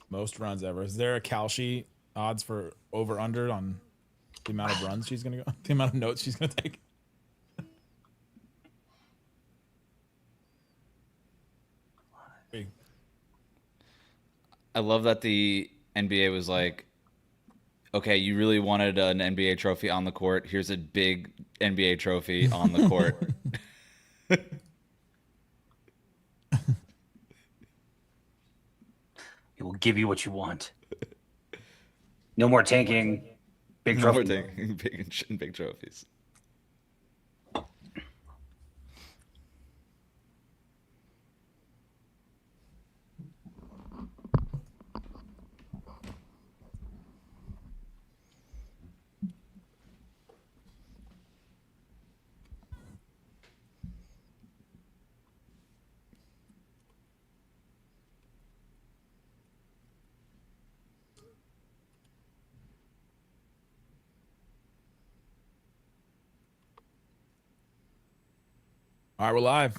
Most runs ever. Is there a Kalshi odds for over under on the amount of runs she's gonna go? The amount of notes she's gonna take? I love that the NBA was like, okay, you really wanted an NBA trophy on the court. Here's a big NBA trophy on the court. It will give you what you want. No more tanking. Big No trophy. more taking big trophies. All right, we're live.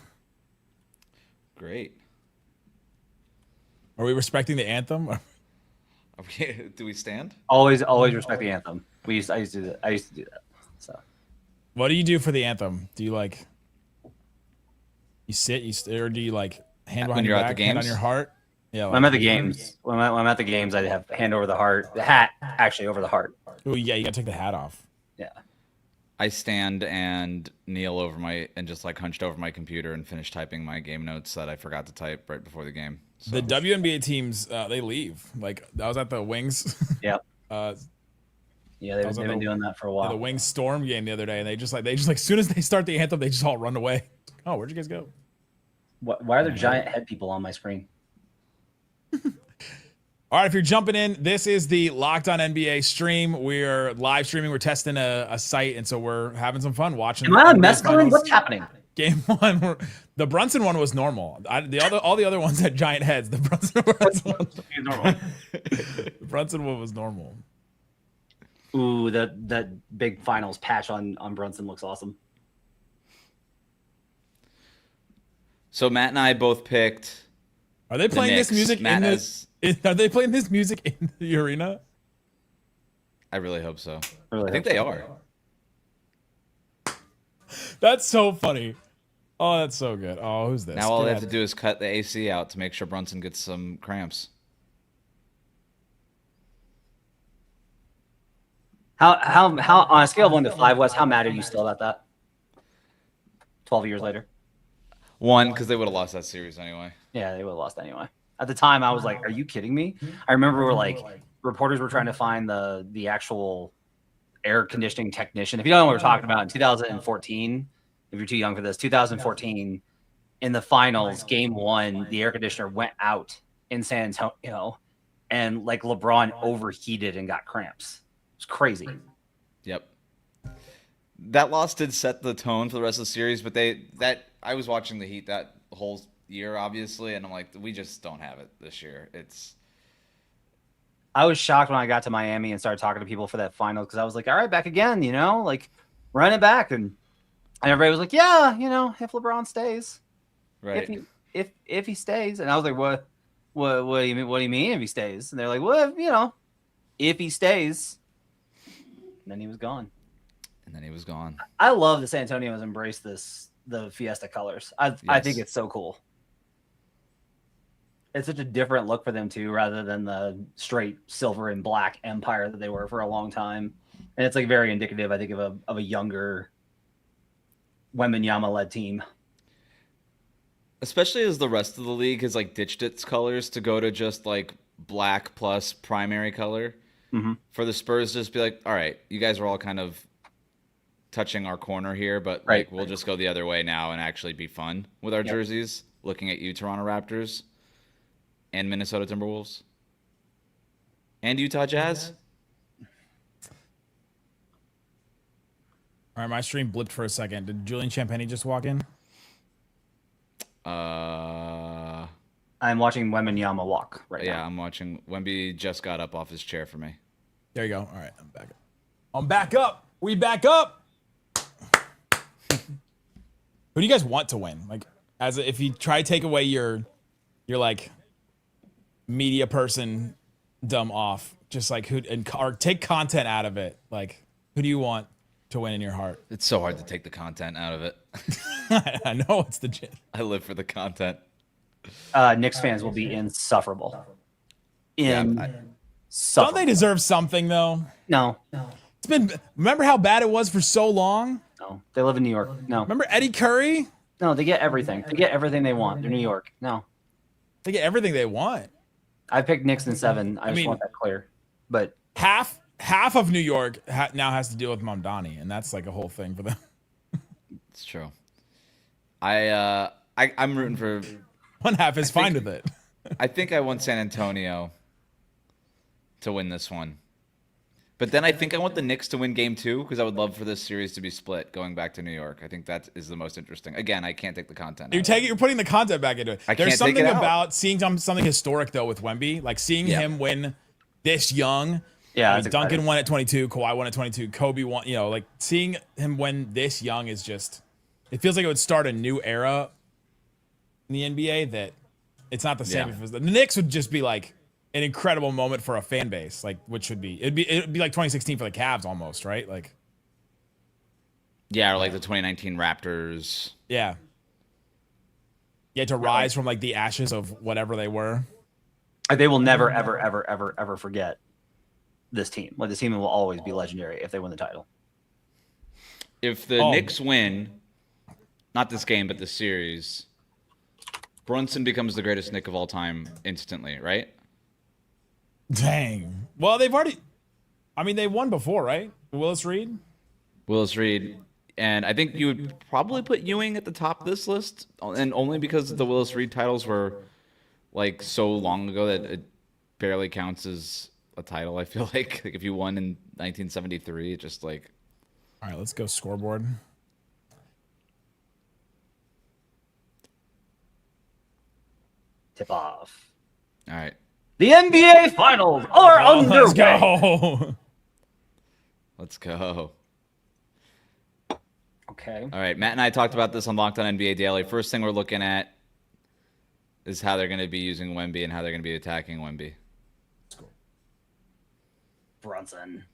Great. Are we respecting the anthem? Do we stand? Always respect the anthem. I used to do that. I used to do that. So What do you do for the anthem? Do you like you sit, or do you like hand behind your back, hand on your heart? Yeah. When I'm at the games, when I'm at the games, I have hand over the heart, the hat actually over the heart. Oh yeah, you gotta take the hat off. Yeah. I stand and kneel over and just like hunched over my computer and finish typing my game notes that I forgot to type right before the game. So. The WNBA teams, they leave. Like I was at the Wings. Yep. Yeah, they've been doing that for a while. The Wings Storm game the other day, and they just like as soon as they start the anthem, they just all run away. Oh, where'd you guys go? Why are there giant head people on my screen? All right, if you're jumping in, this is the Locked On NBA stream. We're live streaming. We're testing a site, and so we're having some fun watching. Am I on mescaline? What's happening? Game one, the Brunson one was normal. All the other ones had giant heads. The Brunson one was normal. The Brunson one was normal. Ooh, that big finals patch on Brunson looks awesome. So Matt and I both picked. Are they playing this music Matt in this? Are they playing this music in the arena? I really hope so. I think they are. That's so funny. Oh, that's so good. Oh, who's this? Now all they have to do is cut the AC out to make sure Brunson gets some cramps. How on a scale of 1 to 5, Wes, how mad are you still about that? 12 years later. 1, because they would have lost that series anyway. Yeah, they would have lost anyway. At the time, I was like, "Are you kidding me?" I remember reporters were trying to find the actual air conditioning technician. If you don't know what we're talking about, in 2014, if you're too young for this, 2014, in the finals, game 1, the air conditioner went out in San Antonio, and like LeBron overheated and got cramps. It's crazy. Yep. That loss did set the tone for the rest of the series, but I was watching the Heat that whole year, obviously, and I'm like, we just don't have it this year. I was shocked when I got to Miami and started talking to people for that final because I was like, all right, back again, like run it back, and everybody was like, yeah, if LeBron stays, right? If he stays, and I was like, what do you mean? What do you mean if he stays? And they're like, well, if he stays, and then he was gone. I love that San Antonio has embraced the Fiesta colors. I think it's so cool. It's such a different look for them too, rather than the straight silver and black empire that they were for a long time. And it's like very indicative, I think, of a younger Wembanyama led team. Especially as the rest of the league has like ditched its colors to go to just like black plus primary color. Mm-hmm. For the Spurs to just be like, all right, you guys are all kind of touching our corner here, but we'll just go the other way now and actually be fun with our jerseys. Looking at you, Toronto Raptors, and Minnesota Timberwolves, and Utah Jazz. All right, my stream blipped for a second. Did Julian Champagny just walk in? I'm watching Wembanyama walk right now. Yeah, I'm watching. Wemby just got up off his chair for me. There you go. All right, I'm back up. I'm back up. We back up. Who do you guys want to win? Like, if you try to take away your like media person dumb off. Just like or take content out of it. Like, who do you want to win in your heart? It's so hard to take the content out of it. I know it's the gym. I live for the content. Knicks fans will be insufferable. Don't they deserve something though? No. It's been. Remember how bad it was for so long? No. They live in New York. No. Remember Eddie Curry? No, they get everything. They get everything they want. They're New York. No. They get everything they want. I picked Knicks in 7. I just want that clear. But half of New York now has to deal with Mamdani, and that's like a whole thing for them. It's true. I'm rooting for. One half is fine with it. I think I want San Antonio to win this one. But then I think I want the Knicks to win game 2 because I would love for this series to be split going back to New York. I think that is the most interesting. Again, I can't take the content. You're putting the content back into it. There's something about seeing something historic though with Wemby, like seeing him win this young. Yeah, Duncan won at 22, Kawhi won at 22, Kobe won. You know, like seeing him win this young is just. It feels like it would start a new era in the NBA that it's not the same. If it was, the Knicks would just be like an incredible moment for a fan base, like which would be it'd be like 2016 for the Cavs almost, right? Like or like the 2019 Raptors. Yeah. To rise from like the ashes of whatever they were. They will never, ever, ever, ever, ever forget this team. Like this team will always be legendary if they win the title. If the Knicks win, not this game but this series, Brunson becomes the greatest Knick of all time instantly, right? Dang. Well, they've already. I mean, they won before, right? Willis Reed. And I think you would probably put Ewing at the top of this list, and only because the Willis Reed titles were like so long ago that it barely counts as a title. I feel like if you won in 1973, it just like. All right, let's go scoreboard. Tip off. All right. The NBA Finals are underway. Let's go. Let's go. Okay. All right. Matt and I talked about this on Locked On NBA Daily. First thing we're looking at is how they're going to be using Wemby and how they're going to be attacking Wemby. Brunson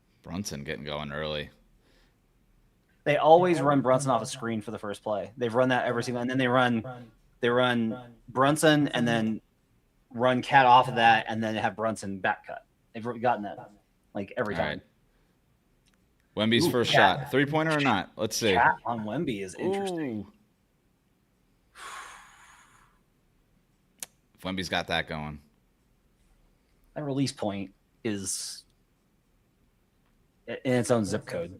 getting going early. They always run Brunson off a screen for the first play. They've run that every single, and then they run Brunson and then run Cat off of that, and then have Brunson back cut. They've gotten that like every time. Right. Wemby's first shot, 3-pointer or not? Let's see. Cat on Wemby is interesting. If Wemby's got that going, that release point is in its own zip code.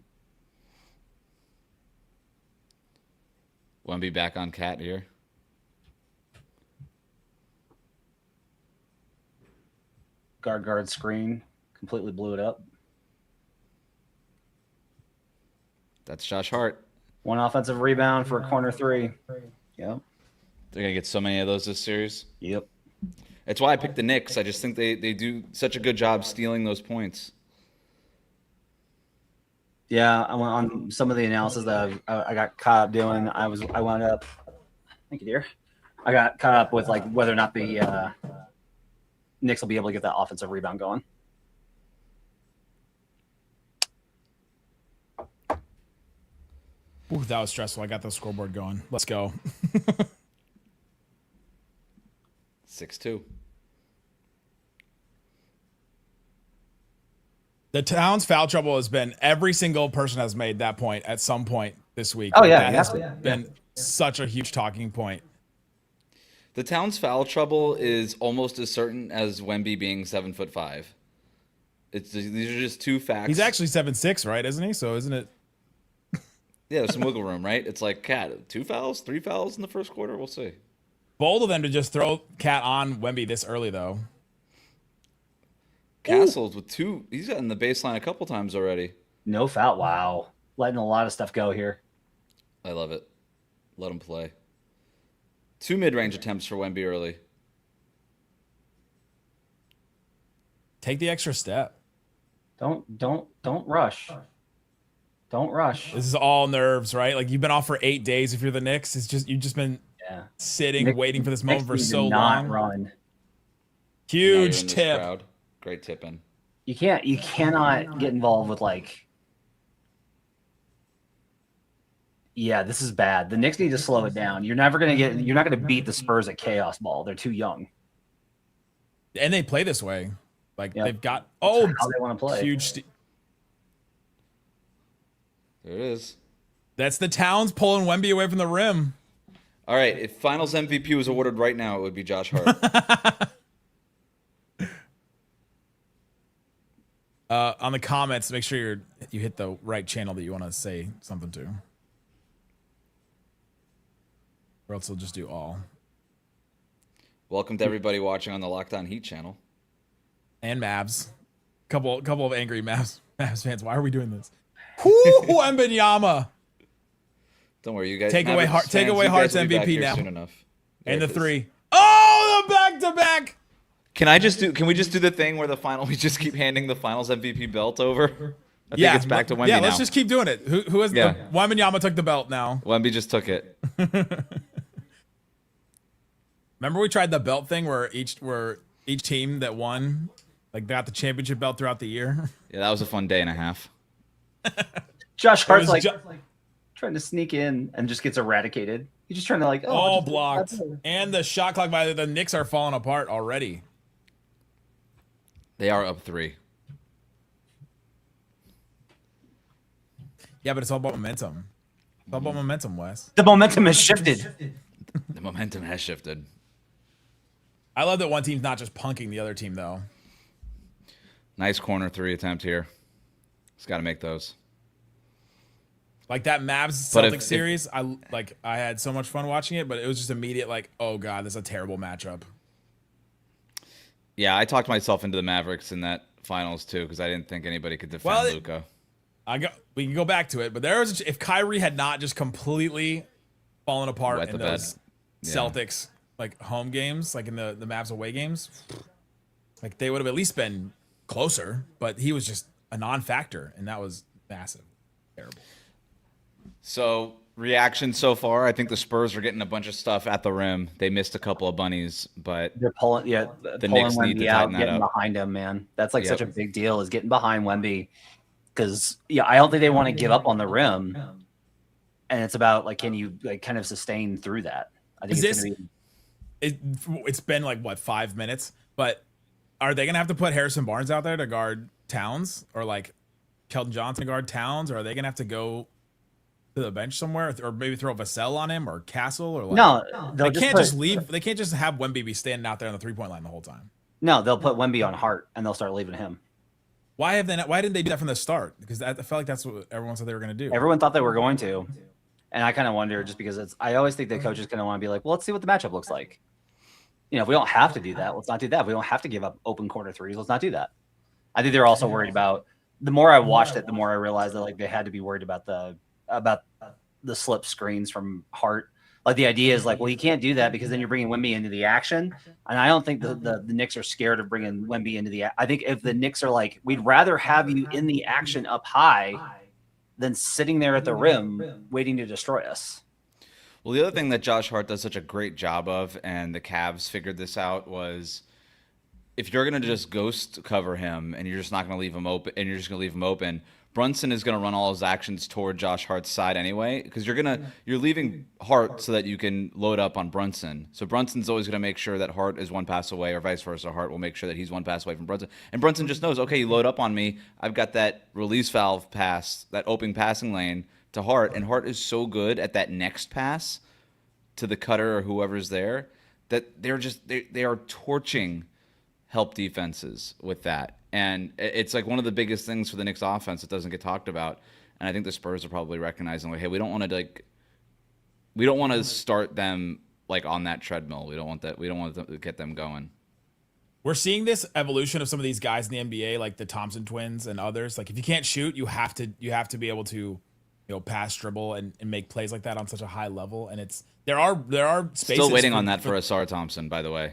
Wemby back on Cat here. Guard screen, completely blew it up. That's Josh Hart. One offensive rebound for a corner 3. Yep. They're going to get so many of those this series. Yep. That's why I picked the Knicks. I just think they do such a good job stealing those points. Yeah, I went on some of the analysis that I got caught up doing. I wound up. Thank you, dear. I got caught up with like whether or not the Knicks will be able to get that offensive rebound going. Ooh, that was stressful. I got the scoreboard going. Let's go. 6-2. The Towns foul trouble has been every single person has made that point at some point this week. Oh, yeah. That has been such a huge talking point. The Towns foul trouble is almost as certain as Wemby being 7'5". These are just two facts. He's actually 7'6", right? Isn't he? So isn't it? Yeah, there's some wiggle room, right? It's like Cat, 2 fouls, 3 fouls in the first quarter. We'll see. Bold of them to just throw Cat on Wemby this early, though. Castles with 2. He's gotten the baseline a couple times already. No foul. Wow. Letting a lot of stuff go here. I love it. Let him play. 2 mid-range attempts for Wemby early. Take the extra step. Don't rush. Don't rush. This is all nerves, right? Like you've been off for 8 days if you're the Knicks. It's just you've just been sitting, waiting for this moment for so long. Run. Huge tip. Great tip-in. You cannot get involved with like. Yeah, this is bad. The Knicks need to slow it down. You're not gonna beat the Spurs at chaos ball. They're too young. And they play this way. Like they've got how they want to play. Huge. There it is. That's the Towns pulling Wemby away from the rim. All right, if Finals MVP was awarded right now, it would be Josh Hart. On the comments, make sure you hit the right channel that you want to say something to. Or else we'll just do all. Welcome to everybody watching on the Locked On Heat channel. And Mavs. Couple of angry Mavs fans. Why are we doing this? Wembanyama. Don't worry, you guys. Take away Hart's MVP now. Soon enough. And the 3. Oh, the back-to-back. Can we just do the thing where we just keep handing the Finals MVP belt over? I think it's back to Wemby now. Yeah, let's just keep doing it. Who has the Wembanyama took the belt now? Wemby just took it. Remember we tried the belt thing where each team that won got the championship belt throughout the year? Yeah, that was a fun day and a half. Josh Hart's trying to sneak in and just gets eradicated. He's just trying to all blocked. And the shot clock by the Knicks are falling apart already. They are up 3. Yeah, but it's all about momentum. It's all about momentum, Wes. The momentum has shifted. The momentum has shifted. I love that one team's not just punking the other team, though. Nice corner 3 attempt here. Just got to make those. Like that Mavs Celtics series, I had so much fun watching it, but it was just immediate oh god, this is a terrible matchup. Yeah, I talked myself into the Mavericks in that finals too because I didn't think anybody could defend Luka. We can go back to it, but if Kyrie had not just completely fallen apart in those Celtics home games, in the Mavs away games, they would have at least been closer. But he was just a non-factor, and that was massive, terrible. So reaction so far, I think the Spurs are getting a bunch of stuff at the rim. They missed a couple of bunnies, but they're pulling. Yeah, the Knicks need to tighten that getting up. Behind him, man. That's such a big deal is getting behind Wemby, because I don't think they want to give up on the rim, and it's about can you kind of sustain through that. I think it's been 5 minutes, but are they gonna have to put Harrison Barnes out there to guard Towns, or Keldon Johnson to guard Towns, or are they gonna have to go to the bench somewhere, or maybe throw Vassell on him or Castle, or no, they can't just leave. They can't just have Wemby be standing out there on the 3-point line the whole time. No, they'll put Wemby on Hart and they'll start leaving him. Why didn't they do that from the start? Because I felt like that's what everyone said they were going to do. Everyone thought they were going to, and I kind of wonder just because I always think the coach is going to want to be well, let's see what the matchup looks like. If we don't have to do that, let's not do that. If we don't have to give up open corner 3s, let's not do that. I think they're also worried about. The more I watched it, the more I realized that they had to be worried about the slip screens from Hart. The idea is you can't do that because then you're bringing Wemby into the action. And I don't think the Knicks are scared of bringing Wemby into the. I think if the Knicks are we'd rather have you in the action up high than sitting there at the rim waiting to destroy us. Well, the other thing that Josh Hart does such a great job of, and the Cavs figured this out, was if you're going to just ghost cover him and you're just not going to leave him open, and you're just going to leave him open, Brunson is going to run all his actions toward Josh Hart's side anyway, because you're leaving Hart so that you can load up on Brunson. So Brunson's always going to make sure that Hart is one pass away, or vice versa. Hart will make sure that he's one pass away from Brunson. And Brunson just knows, okay, you load up on me, I've got that release valve pass, that open passing lane to Hart, and Hart is so good at that next pass to the cutter or whoever's there that they are torching help defenses with that. And it's one of the biggest things for the Knicks offense that doesn't get talked about. And I think the Spurs are probably recognizing, hey, we don't want to start them on that treadmill. We don't want that. We don't want to get them going. We're seeing this evolution of some of these guys in the NBA, like the Thompson twins and others. If you can't shoot, you have to be able to, pass, dribble, and make plays like that on such a high level. And there are spaces. Still waiting on that for Asar Thompson, by the way.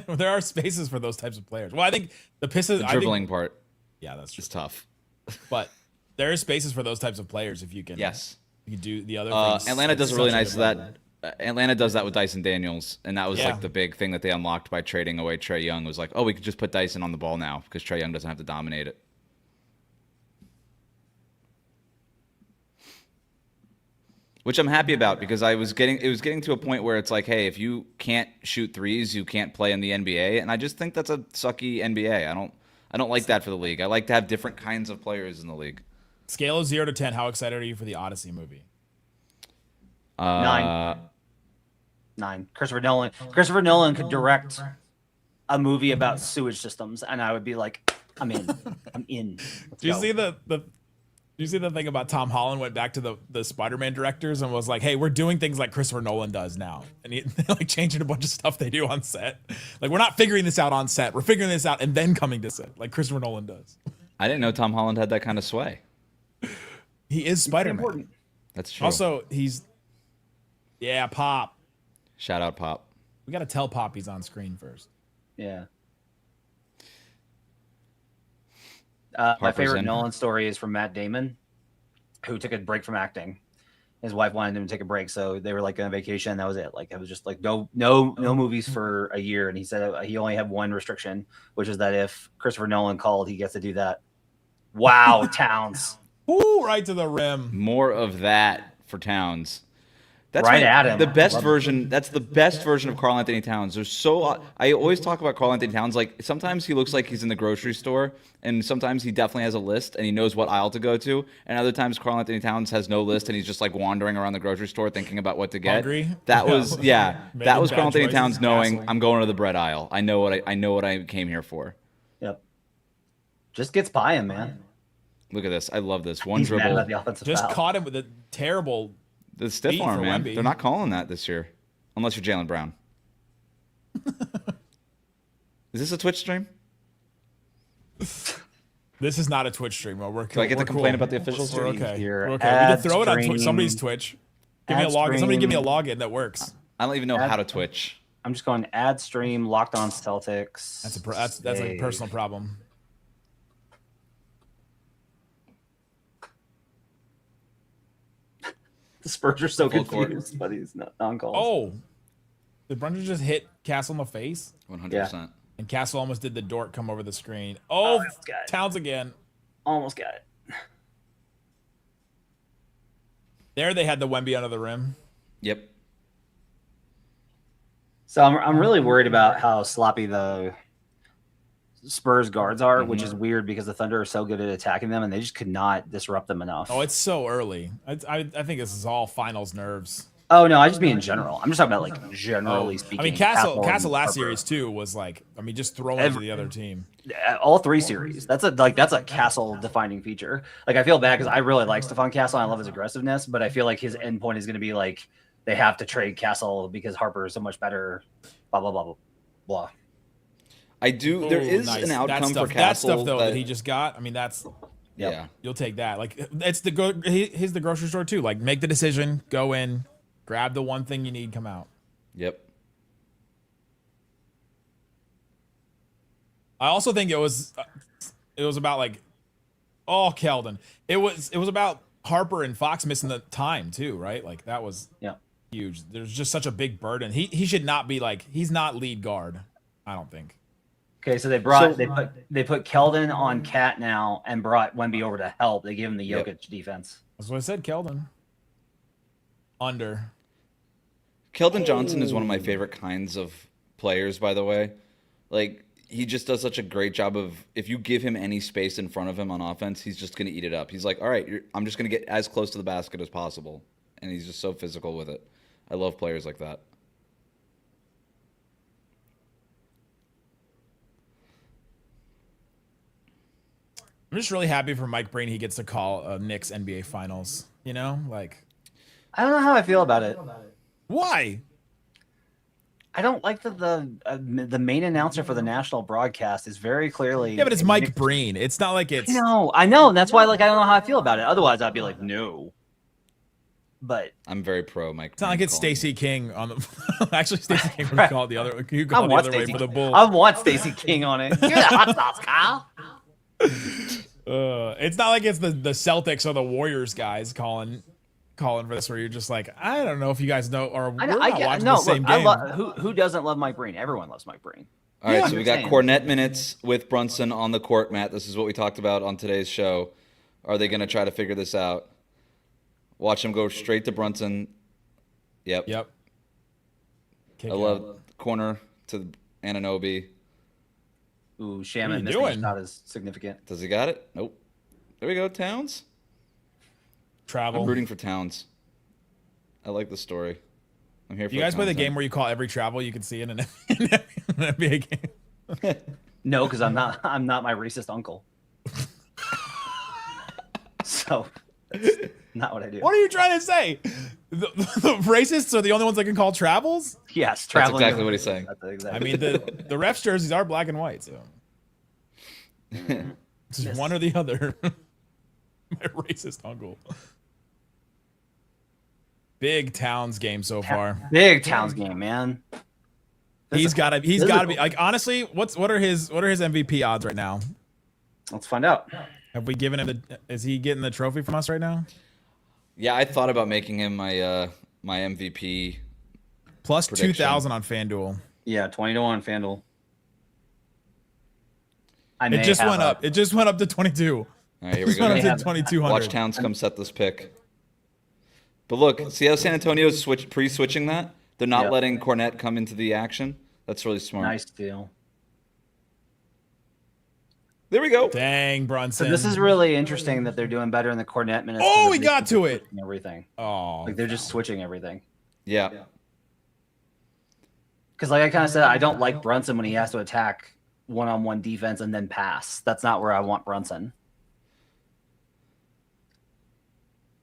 There are spaces for those types of players. Well, I think the Pistons. The dribbling part. Yeah, that's just tough. But there are spaces for those types of players if you can. Yes. You can do the other things. Atlanta does really nice of that. Atlanta does that with Dyson Daniels, and that was Yeah. like the big thing that they unlocked by trading away Trae Young. Was like, oh, we could just put Dyson on the ball now because Trae Young doesn't have to dominate it. Which I'm happy about because it was getting to a point where it's like, hey, if you can't shoot threes, you can't play in the NBA, and I just think that's a sucky NBA. I don't like that for the league. I like to have different kinds of players in the league. Scale of 0 to 10. How excited are you for the Odyssey movie? 9. Christopher Nolan could direct a movie about sewage systems, and I would be like, I'm in. I'm in. Do you see the thing about Tom Holland went back to the Spider-Man directors and was like, hey, we're doing things like Christopher Nolan does now. And he like changing a bunch of stuff they do on set. Like, we're not figuring this out on set. We're figuring this out and then coming to set like Christopher Nolan does. I didn't know Tom Holland had that kind of sway. He is Spider-Man. That's true. Also, Pop. Shout out Pop. We got to tell Pop he's on screen first. Yeah. My favorite Nolan story is from Matt Damon, who took a break from acting. His wife wanted him to take a break, so they were like on vacation. That was it. Like, it was just like no movies for a year. And he said he only had one restriction, which is that if Christopher Nolan called, he gets to do that. Wow, Towns. Ooh, right to the rim. More of that for Towns. That's right at him. The best version. That's the best version of Karl Anthony Towns. I always talk about Karl Anthony Towns. Like, sometimes he looks like he's in the grocery store, and sometimes he definitely has a list and he knows what aisle to go to. And other times Karl Anthony Towns has no list and he's just like wandering around the grocery store thinking about what to get. Hungry? That was that was Karl Anthony Towns knowing gasoline. I'm going to the bread aisle. I know what I came here for. Yep. Just gets by him, man. Look at this. I love this. One He's mad dribble. about the offensive Just foul. caught him with a terrible. The stiff Beat arm, for man. Wemby. They're not calling that this year, unless you're Jalen Brown. Is this a Twitch stream? This is not a Twitch stream. Do I get to complain about the officials? We're okay. Here. We're okay. We can throw it on Stream. somebody's Twitch. Give me a Ad login. Somebody give me a stream. login that works. I don't even know how to Twitch. I'm just going ad stream, locked on Celtics. That's a personal problem. The Spurs are so Full court. confused by these non-calls. Oh, did Brunson just hit Castle in the face? 100%. And Castle almost did the dork come over the screen. Oh, almost got it. Towns again. Almost got it. There they had the Wemby under the rim. Yep. So I'm really worried about how sloppy the Spurs guards are, which is weird because the Thunder are so good at attacking them, and they just could not disrupt them enough. Oh, it's so early. I think this is all finals nerves. Oh no, I just mean in general. I'm just talking about like generally speaking. I mean, Castle and last Harper. series too was like, I mean, just throwing to the other team. All three series. That's a Castle defining feature. Like, I feel bad because I really like Stephon Castle. And I love his aggressiveness, but I feel like his end point is going to be like they have to trade Castle because Harper is so much better. Blah blah blah blah blah. I do. There is nice. an outcome that stuff, for Castle. That stuff though that he just got. I mean, that's Yeah. you'll take that. Like, it's he's the grocery store too. Like, make the decision, go in, grab the one thing you need, come out. Yep. I also think it was about like, oh, Keldon. It was about Harper and Fox missing the time too, right? Like, that was huge. There's just such a big burden. He should not be like, he's not lead guard, I don't think. Okay, so they put Keldon on Cat now and brought Wemby over to help. They gave him the Jokic defense. That's what I said, Keldon. Under. Keldon Johnson is one of my favorite kinds of players, by the way. Like, he just does such a great job of, if you give him any space in front of him on offense, he's just going to eat it up. He's like, all right, I'm just going to get as close to the basket as possible. And he's just so physical with it. I love players like that. I'm just really happy for Mike Breen. He gets to call Knicks NBA Finals. You know, like, I don't know how I feel about it. why? I don't like that the main announcer for the national broadcast is very clearly. Yeah, but it's Mike Breen. It's not like it's. I know, and that's why I don't know how I feel about it. Otherwise, I'd be like, no. But I'm very pro Mike. It's not like it's Stacey King on the. Actually, Stacey King would call it the other. You I call it the want other way Stacey. for the Bulls. I want Stacey King on it. Give me the hot sauce, Kyle. It's not like it's the Celtics or the Warriors guys calling. calling for this where you're just like, I don't know if you guys know, or we're not watching no, the same look, game. Who doesn't love Mike Breen? Everyone loves Mike Breen. All right, so we got Cornet minutes with Brunson on the court, Matt. This is what we talked about on today's show. Are they going to try to figure this out? Watch him go straight to Brunson. Yep. Kick I love corner to Anunoby. Ooh, Shaman doing? is not as significant. Does he got it? Nope. There we go, Towns. Travel. I'm rooting for Towns. I like the story. I'm here for You guys play the content. game where you call every travel you can see in an NBA game? No, because I'm not my racist uncle. So not what I do. What are you trying to say? The racists are the only ones that can call travels? Yes, That's traveling. exactly what he's saying. That's exactly. I mean, the refs jerseys are black and white, so it's just one or the other. My racist uncle. Big Towns game so far. Big Towns game, man. He's gotta be like, honestly, what are his MVP odds right now? Let's find out. Have we given him is he getting the trophy from us right now? Yeah, I thought about making him my my MVP. Plus prediction. 2,000 on FanDuel. Yeah, 20-1 FanDuel. It just went up. It just went up to 22. All right, here we It went go. up to 2,200. Watch Towns come set this pick. But look, see how San Antonio's pre-switching that? They're not letting Cornet come into the action. That's really smart. Nice deal. There we go. Dang, Brunson. So this is really interesting that they're doing better in the Cornet minutes. Oh, we got to it. Everything. Oh, Like they're just switching everything. Yeah. Because like I kind of said, I don't like Brunson when he has to attack one-on-one defense and then pass. That's not where I want Brunson.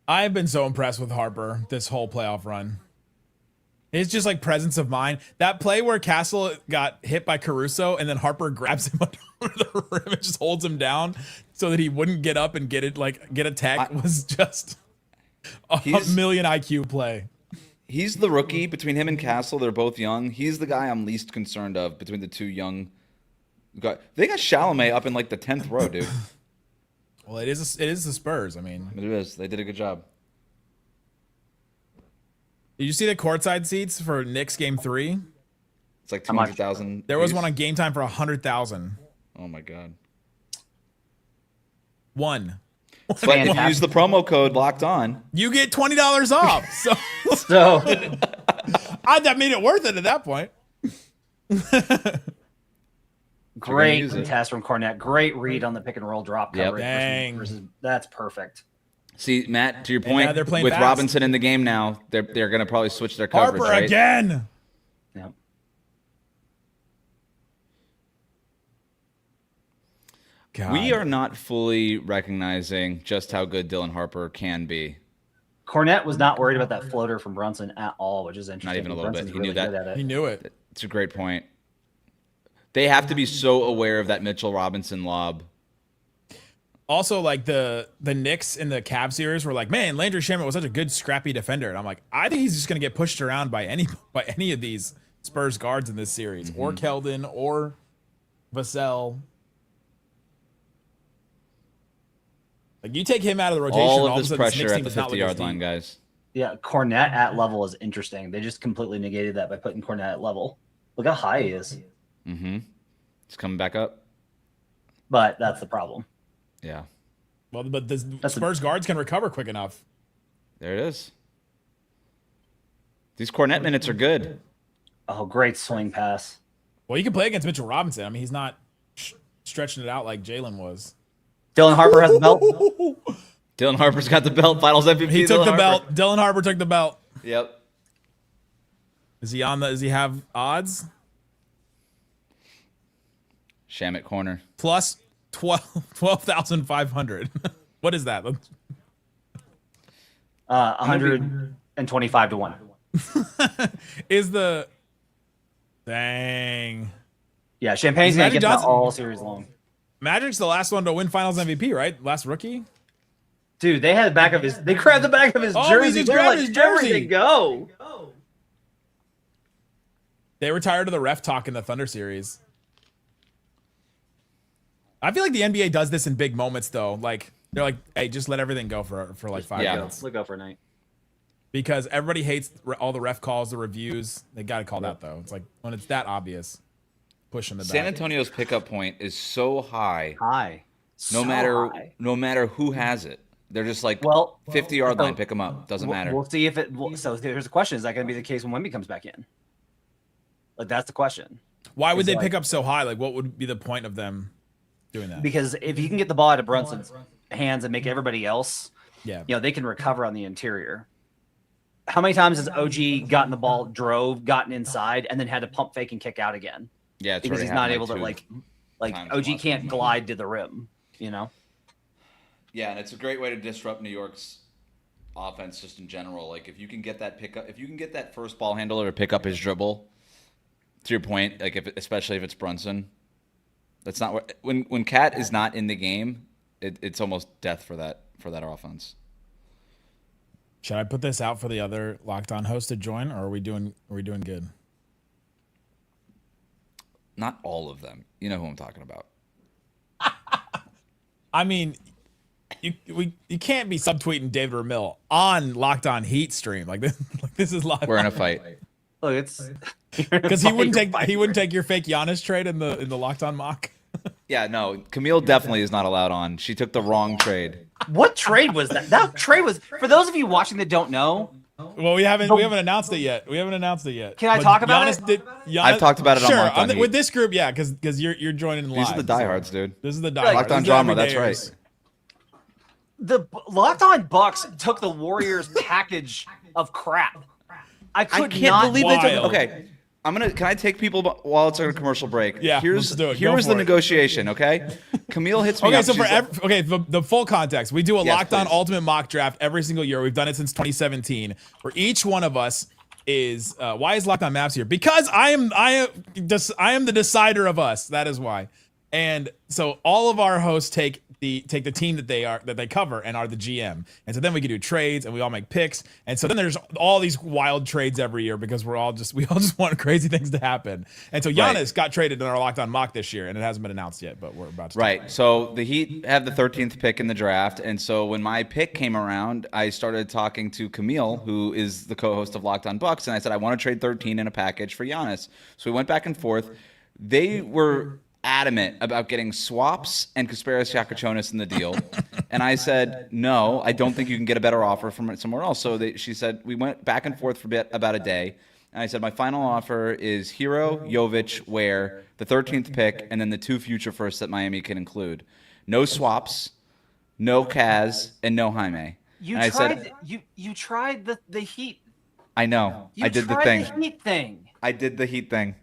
I've been so impressed with Harper this whole playoff run. It's just like presence of mind. That play where Castle got hit by Caruso and then Harper grabs him under the rim and just holds him down so that he wouldn't get up and get a tech was just a million IQ play. He's the rookie. Between him and Castle, they're both young. He's the guy I'm least concerned of between the two young guys. They got Chalamet up in like the 10th row, dude. Well, it is the Spurs. I mean, It is. They did a good job. did you see the courtside seats for Knicks game 3? It's like 200,000. There was one on Game Time for 100,000. Oh my god. One. But if you use the promo code Locked On, You get $20 off. So that made it worth it at that point. Great test from Cornet. Great read on the pick and roll drop coverage. Dang. That's perfect. see, Matt, to your point, they're playing with fast. Robinson in the game now, they're going to probably switch their coverage, Harper right? again. Yep. God. We are not fully recognizing just how good Dylan Harper can be. Cornet was not worried about that floater from Brunson at all, which is interesting. Not even a little bit. Brunson's He knew really that. good at He it. knew it. It's a great point. They have to be so aware of that Mitchell Robinson lob. Also, like the Knicks in the Cavs series were like, man, Landry Shamet was such a good scrappy defender, and I'm like, I think he's just gonna get pushed around by any of these Spurs guards in this series, or Keldon, or Vassell. Like, you take him out of the rotation, All all of this a sudden, pressure Knicks at team the does not look 50-yard as line, deep. guys. Yeah, Cornet at level is interesting. They just completely negated that by putting Cornet at level. Look how high he is. Mm-hmm. It's coming back up. But that's the problem. Yeah. Well, but the Spurs guards can recover quick enough. There it is. These Cornet minutes are good. Oh, great swing pass. Well, you can play against Mitchell Robinson. I mean, he's not stretching it out like Jalen was. Dylan Harper has the belt. Dylan Harper's got the belt. Finals MVP. He took Dylan the Harper. belt. Dylan Harper took the belt. Yep. Is he on the? Does he have odds? Shamet corner. Plus 12,500. What is that? 125 to 1. Is the dang. Yeah, Champagne's Is going to Magic get that Johnson- all series long. Magic's the last one to win Finals MVP, right? Last rookie. Dude, they had the back of his. They grabbed the back of his Oh, he jersey. just They're grabbed like, his "Where'd jersey." they go? They were tired of the ref talk in the Thunder series. I feel like the NBA does this in big moments, though. Like, they're like, "Hey, just let everything go for like 5 Yeah. minutes." Let's go for a night. because everybody hates all the ref calls, the reviews. They got to call that though. It's like when it's that obvious, pushing the San back. Antonio's pickup point is so high. So No matter who has it. They're just like 50-yard line, pick them up. Doesn't matter. We'll see if it. So here's the question: is that going to be the case when Wemby comes back in? Like that's the question. Why would they pick up so high? Like, what would be the point of them doing that? Because if you can get the ball out of Brunson's hands and make everybody else, they can recover on the interior. How many times has OG gotten the ball, gotten inside, and then had to pump fake and kick out again? Yeah, it's because he's not able to like OG can't glide to the rim. Yeah, and it's a great way to disrupt New York's offense just in general. Like if you can get that pickup, if you can get that first ball handler to pick up his dribble, to your point, like especially if it's Brunson, that's not what when Cat is not in the game, it's almost death for that offense. Should I put this out for the other Locked On host to join, or are we doing good? Not all of them. You know who I'm talking about. I mean, you can't be subtweeting David Ramil on Locked On Heat stream like this. Like this is live. We're in a fight. Look, it's because he wouldn't take your fake Giannis trade in the Locked On mock. Yeah, no, Camille definitely is not allowed on. She took the wrong trade. What trade was that? That trade was, for those of you watching that don't know. Well, we haven't announced it yet. Can I talk about it? I've talked about it on Locked On Heat. With this group, yeah, because you're joining live. These are the diehards, dude. This is the diehards. Locked On Drama, that's right. The Locked On Bucks took the Warriors package of crap. I can't believe they took. Okay, Can I take people while it's on a commercial break? Yeah, Here was the negotiation. Okay, Camille hits me. Okay, up. so the full context, we do a Locked On Ultimate mock draft every single year. We've done it since 2017. Where each one of us is why is Locked On Maps here? Because I am the decider of us. That is why. And so all of our hosts take the team that they cover and are the GM. And so then we can do trades and we all make picks. And so then there's all these wild trades every year because we all just want crazy things to happen. And so Giannis got traded in our Locked On mock this year, and it hasn't been announced yet, but we're about to. Right. So the Heat have the 13th pick in the draft, and so when my pick came around, I started talking to Camille, who is the co-host of Locked On Bucks, and I said I want to trade 13 in a package for Giannis. So we went back and forth. They were adamant about getting swaps and Kasparis Yakachonis in the deal. And I said, no, I don't think you can get a better offer from somewhere else. So she said, we went back and forth for about a day. And I said, my final offer is Hero, Jovic, Ware, the 13th pick, and then the 2 future firsts that Miami can include. No swaps, no Kaz, and no Jaime. You tried the Heat. I know. I did the thing. I did the Heat thing.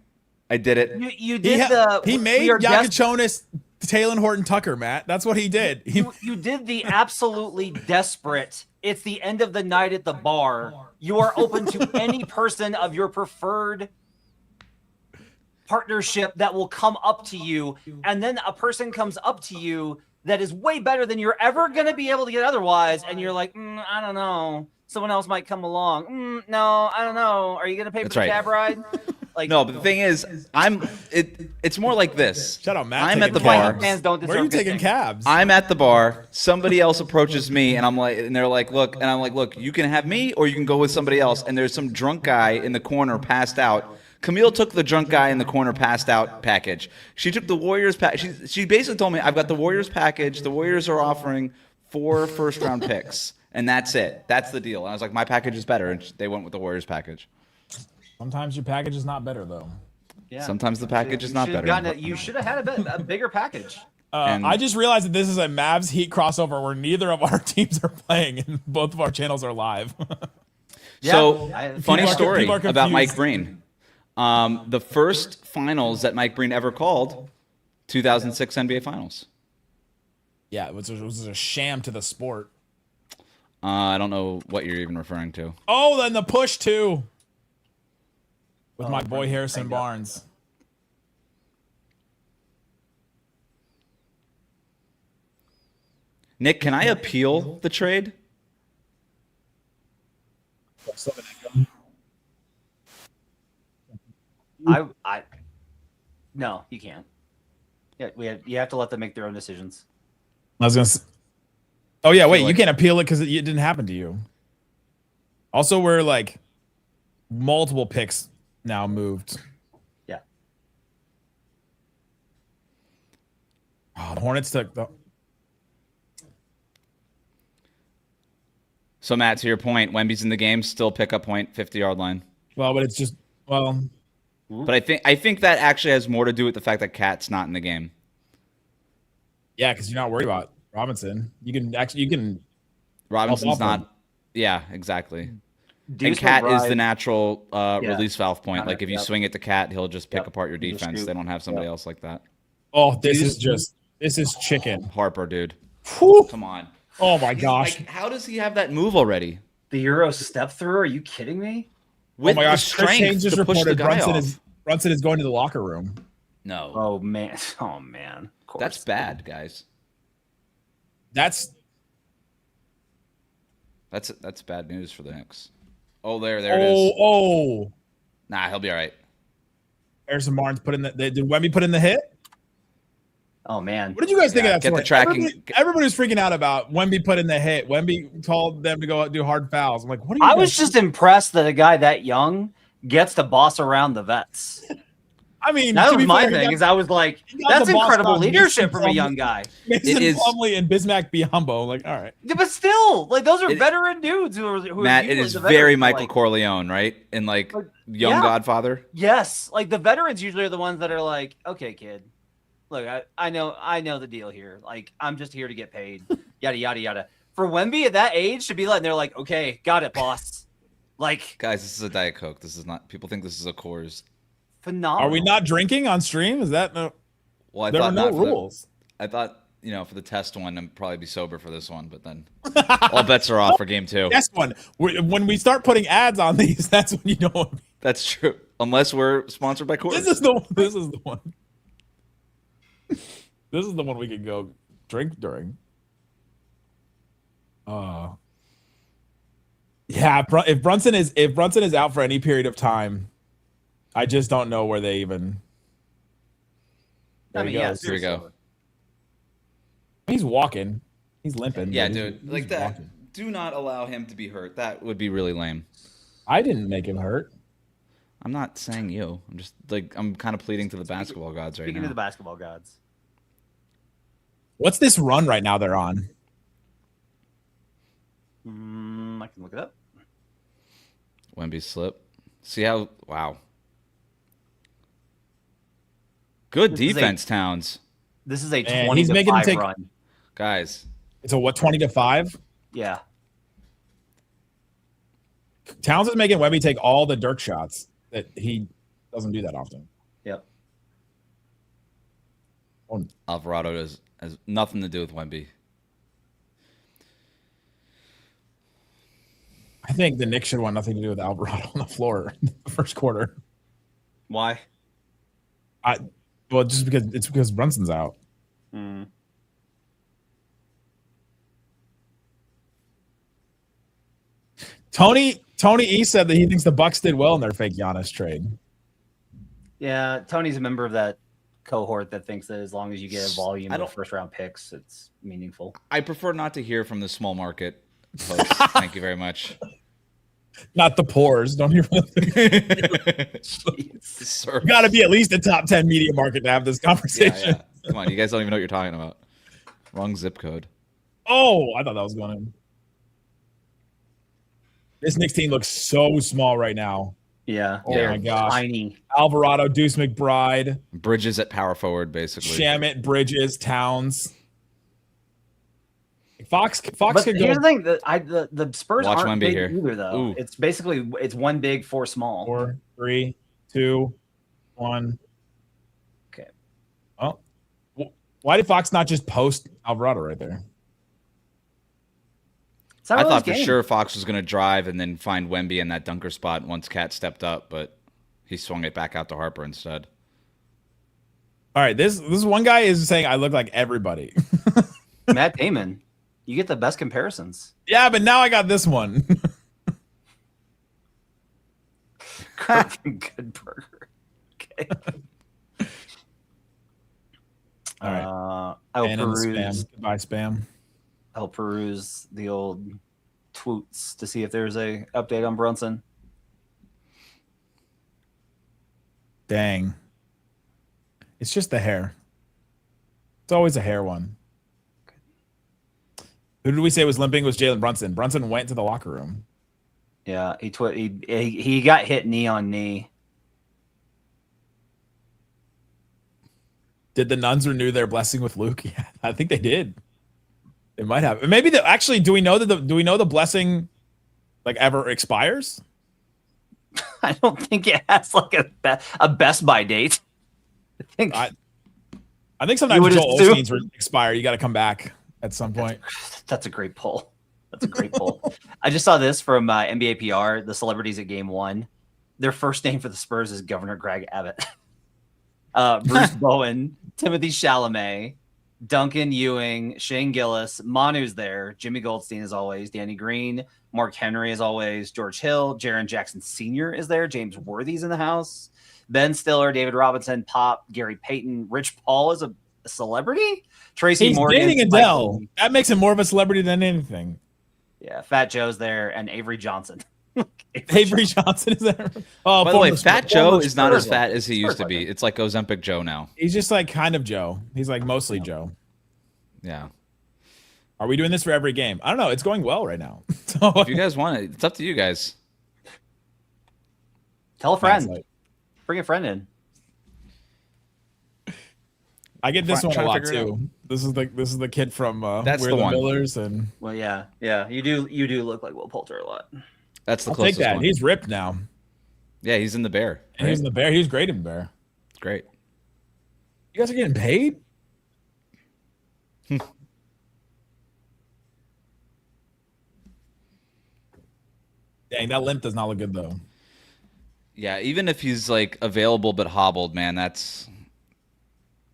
I did it. You did he made Yakachonis Taylor Horton Tucker, Matt. That's what he did. You did the absolutely desperate. It's the end of the night at the bar. You are open to any person of your preferred partnership that will come up to you, and then a person comes up to you that is way better than you're ever going to be able to get otherwise, and you're like, I don't know. Someone else might come along. No, I don't know. Are you going to pay for the cab ride? No, but the thing is, it's more like this. Shut up, Matt. I'm at the bar. Where are you taking cabs? I'm at the bar. Somebody else approaches me, and they're like, look, and I'm like, look, you can have me, or you can go with somebody else. And there's some drunk guy in the corner, passed out. Camille took the drunk guy in the corner, passed out package. She took the Warriors package. She basically told me, I've got the Warriors package. The Warriors are offering 4 first-round picks, and that's it. That's the deal. And I was like, my package is better, and they went with the Warriors package. Sometimes your package is not better, though. Yeah. Sometimes the package is not better. You should have had a bigger package. I just realized that this is a Mavs Heat crossover where neither of our teams are playing and both of our channels are live. Funny story about Mike Breen. The first finals that Mike Breen ever called, 2006 NBA Finals. Yeah, it was a sham to the sport. I don't know what you're even referring to. Oh, then the push, too. With my boy Harrison Barnes. Nick, can I appeal the trade? No, you can't. Yeah, you have to let them make their own decisions. I was gonna say, oh yeah, wait, you can't appeal it because it didn't happen to you. Also, we're like multiple picks now moved. Yeah. Oh, the Hornets took the. So Matt, to your point, Wemby's in the game, still pick up point, 50-yard line. Well, but it's just But I think that actually has more to do with the fact that Cat's not in the game. Yeah, because you're not worried about Robinson. You can. Robinson's not. Yeah, exactly. Deuce And Cat is McBride- the natural release valve point. Like if you Yep. swing it to Cat, he'll just pick Yep. apart your He'll just defense. shoot. They don't have somebody else like that. Oh, this is chicken. Harper, dude. Whew. Come on. Oh my gosh. Like, how does he have that move already? The Euro step through? Are you kidding me? With oh my gosh, the Chris strength Haynes just to push the reported guy off. Brunson is going to the locker room. No. Oh man. Oh man. Of course. That's bad, guys. That's bad news for the Knicks. Oh, there it is. Oh. Nah, he'll be all right. Harrison Barnes put in did Wemby put in the hit? Oh man. What did you guys think of that? Get the story? tracking. Everybody was freaking out about Wemby put in the hit. Wemby told them to go out do hard fouls. I'm like, what are you I was just impressed that a guy that young gets to boss around the vets. I mean, That to was be my fair, thing. Is I was like, got that's the boss incredible on leadership Mason from a young guy. Mason It is- Plumlee and Bismack Biyombo. I'm like, all right. Yeah, but still, like those are It- veteran dudes who are Matt, it usually is the very veterans, Michael like- Corleone, right? In like Young yeah. Godfather. Yes, like the veterans usually are the ones that are like, okay, kid, look, I know the deal here. Like, I'm just here to get paid. Yada yada yada. For Wemby at that age to be like, they're like, okay, got it, boss. Like, Guys, this is a Diet Coke. This is not. People think this is a Coors. phenomenal. Are we not drinking on stream? Is that no? Well, I There were thought no not for the- rules. I thought, for the test one, I'd probably be sober for this one, but then all bets are off for game 2. Next one. When we start putting ads on these, that's when you know. That's true. Unless we're sponsored by Coors. This is the one. This is the one we can go drink during. Yeah, if Brunson is out for any period of time, I just don't know where they even. I mean, yeah, Here we go. He's walking. He's limping. Yeah, but dude. he's Like that. walking. Do not allow him to be hurt. That would be really lame. I didn't make him hurt. I'm not saying you. I'm just like I'm kind of pleading to the basketball gods right Speaking to now. the basketball gods. What's this run right now they're on? I can look it up. Wemby slip. See how? Wow. Good This is defense, Towns. This is a Man, 20 he's to making him 5 take- run. Guys, It's a what, 20-5? Yeah. Towns is making Wemby take all the Dirk shots that he doesn't do that often. Yep. Alvarado has nothing to do with Wemby. I think the Knicks should want nothing to do with Alvarado on the floor in the first quarter. Why? Well, just because Brunson's out. Tony E said that he thinks the Bucks did well in their fake Giannis trade. Yeah, Tony's a member of that cohort that thinks that as long as you get a volume of first round picks, it's meaningful. I prefer not to hear from the small market host. Thank you very much. Not the pores. Don't hear from Sir. You got to be at least a top 10 media market to have this Yeah, conversation. yeah. Come on, you guys don't even know what you're talking about. Wrong zip code. Oh, I thought that was going in. This Knicks team looks so small right now. Yeah. Oh they're my gosh. Tiny. Alvarado, Deuce McBride, Bridges at power forward, basically. Shamet, Bridges, Towns. Fox But could here's go the thing: the Spurs Watch aren't Wemby big here. either, though. Ooh. It's basically one big, 4 small. 4, 3, 2, 1. Okay. Well, why did Fox not just post Alvarado right there? It's not I really thought his for game. sure Fox was going to drive and then find Wemby in that dunker spot once Cat stepped up, but he swung it back out to Harper instead. All right, this one guy is saying I look like everybody. Matt Damon. You get the best comparisons. Yeah, but now I got this one. Good burger. Okay. All right. I will And in the peruse. spam. Goodbye, spam. I'll peruse the old tweets to see if there's a update on Brunson. Dang. It's just the hair. It's always a hair one. Who did we say was limping? It was Jalen Brunson. Brunson went to the locker room. Yeah, he got hit knee on knee. Did the nuns renew their blessing with Luke? Yeah, I think they did. They might have. Maybe actually. Do we know the blessing like ever expires? I don't think it has like a Best Buy date. I think sometimes Joel Osteen's expire. You got to come back at some point. That's a great pull. That's a great pull. I just saw this from NBA PR. The celebrities at Game 1. Their first name for the Spurs is Governor Greg Abbott. Bruce Bowen, Timothy Chalamet, Duncan Ewing, Shane Gillis, Manu's there, Jimmy Goldstein as always, Danny Green, Mark Henry as always, George Hill, Jaren Jackson Sr. is there, James Worthy's in the house, Ben Stiller, David Robinson, Pop, Gary Payton, Rich Paul is a celebrity, Tracy Morgan. He's dating Adele. That makes him more of a celebrity than anything. Yeah, Fat Joe's there, and Avery Johnson. Avery Johnson is there. Oh, by the way, Fat Joe is not as fat as he used to be. It's like Ozempic Joe now. He's just like kind of Joe. He's like mostly Joe. Yeah. Are we doing this for every game? I don't know. It's going well right now. So, if you guys want it, it's up to you guys. Tell a friend. Bring a friend in. I get this one a lot too. This is the kid from That's We're the one. Millers and well, yeah. You do look like Will Poulter a lot. That's the I'll closest take that. one. He's ripped now. Yeah, he's in the Bear. Right? He's in the Bear. He was great in the Bear. It's great. You guys are getting paid? Dang, that limp does not look good though. Yeah, even if he's like available but hobbled, man, that's.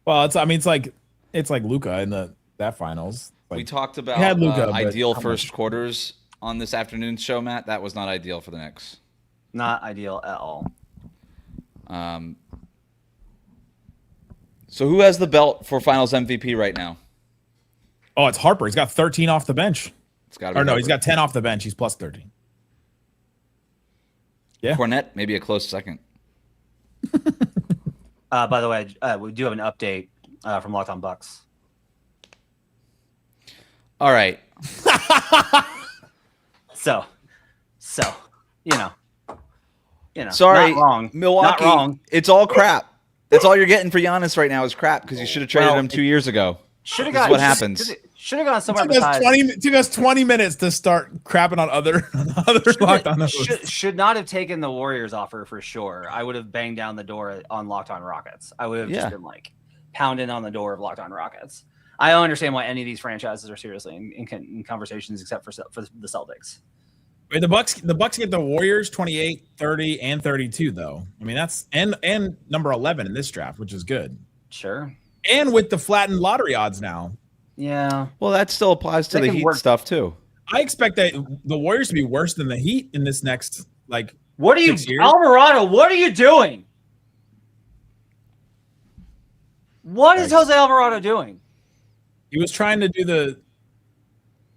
Well, it's like Luka in that finals. Like, we talked about ideal first quarters on this afternoon's show, Matt. That was not ideal for the Knicks. Not ideal at all. So who has the belt for Finals MVP right now? Oh, it's Harper. He's got 13 off the bench. It's got to be. Or no, Harper. he's got 10 off the bench. He's plus 13. Yeah. Cornette, maybe a close second. By the way, we do have an update from Locked On Bucks. All right. So, you know. Sorry, not wrong. Milwaukee. Not wrong. It's all crap. That's all you're getting for Giannis right now is crap because you should have traded him 2 years ago. Should have got what happens. Should have gone somewhere It took us 20 minutes to start crapping on other Locked On. Should not have taken the Warriors offer for sure. I would have banged down the door on Locked On Rockets. I would have just been like pounding on the door of Locked On Rockets. I don't understand why any of these franchises are seriously in conversations except for the Celtics. Wait, the Bucks get the Warriors 28, 30, and 32 though. I mean that's and number 11 in this draft, which is good. Sure. And with the flattened lottery odds now. Yeah. Well, that still applies to the Heat stuff too. I expect that the Warriors to be worse than the Heat in this next What are you, Alvarado? What are you doing? What is Jose Alvarado doing? He was trying to do the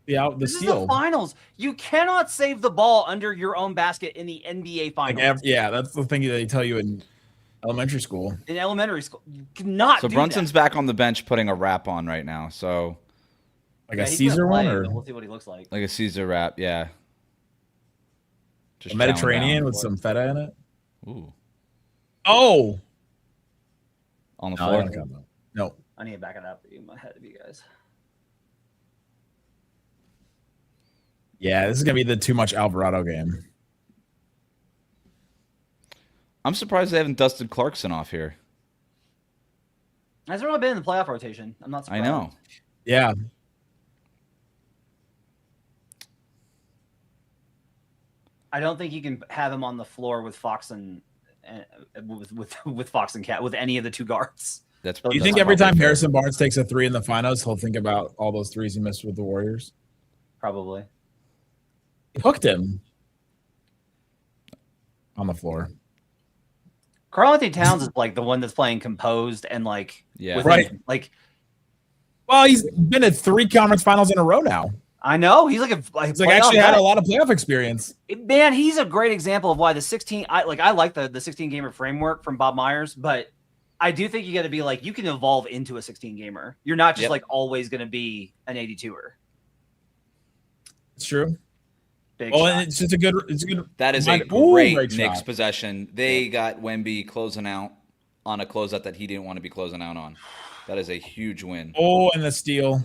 steal. This is the finals. You cannot save the ball under your own basket in the NBA finals. That's the thing that they tell you in elementary school. In elementary school, you cannot. So Brunson's back on the bench putting a wrap on right now. So like a Caesar one, or we'll see what he looks like. Like a Caesar wrap, yeah. Just a Mediterranean with some feta in it. Ooh. Oh. On the floor. No. I need to back it up ahead of you guys. Yeah, this is gonna be the too much Alvarado game. I'm surprised they haven't dusted Clarkson off here. Hasn't really been in the playoff rotation. I'm not surprised. I know. Yeah. I don't think you can have him on the floor with Fox and with Fox and Cat with any of the two guards. Do you think every time Harrison Barnes takes a three in the finals, he'll think about all those threes he missed with the Warriors? Probably. He hooked him on the floor. Karl-Anthony Towns is like the one that's playing composed and like right. Like, well, he's been at 3 conference finals in a row now. I know he's He's like actually had a lot of playoff experience. Man, he's a great example of why the 16. I like the 16 gamer framework from Bob Myers, but I do think you got to be like you can evolve into a 16 gamer. You're not just like always going to be an 82er. It's true. Big oh, shot. And it's just a good. It's a good. That is a great Knicks shot. possession. They got Wemby closing out on a closeout that he didn't want to be closing out on. That is a huge win. Oh, and the steal.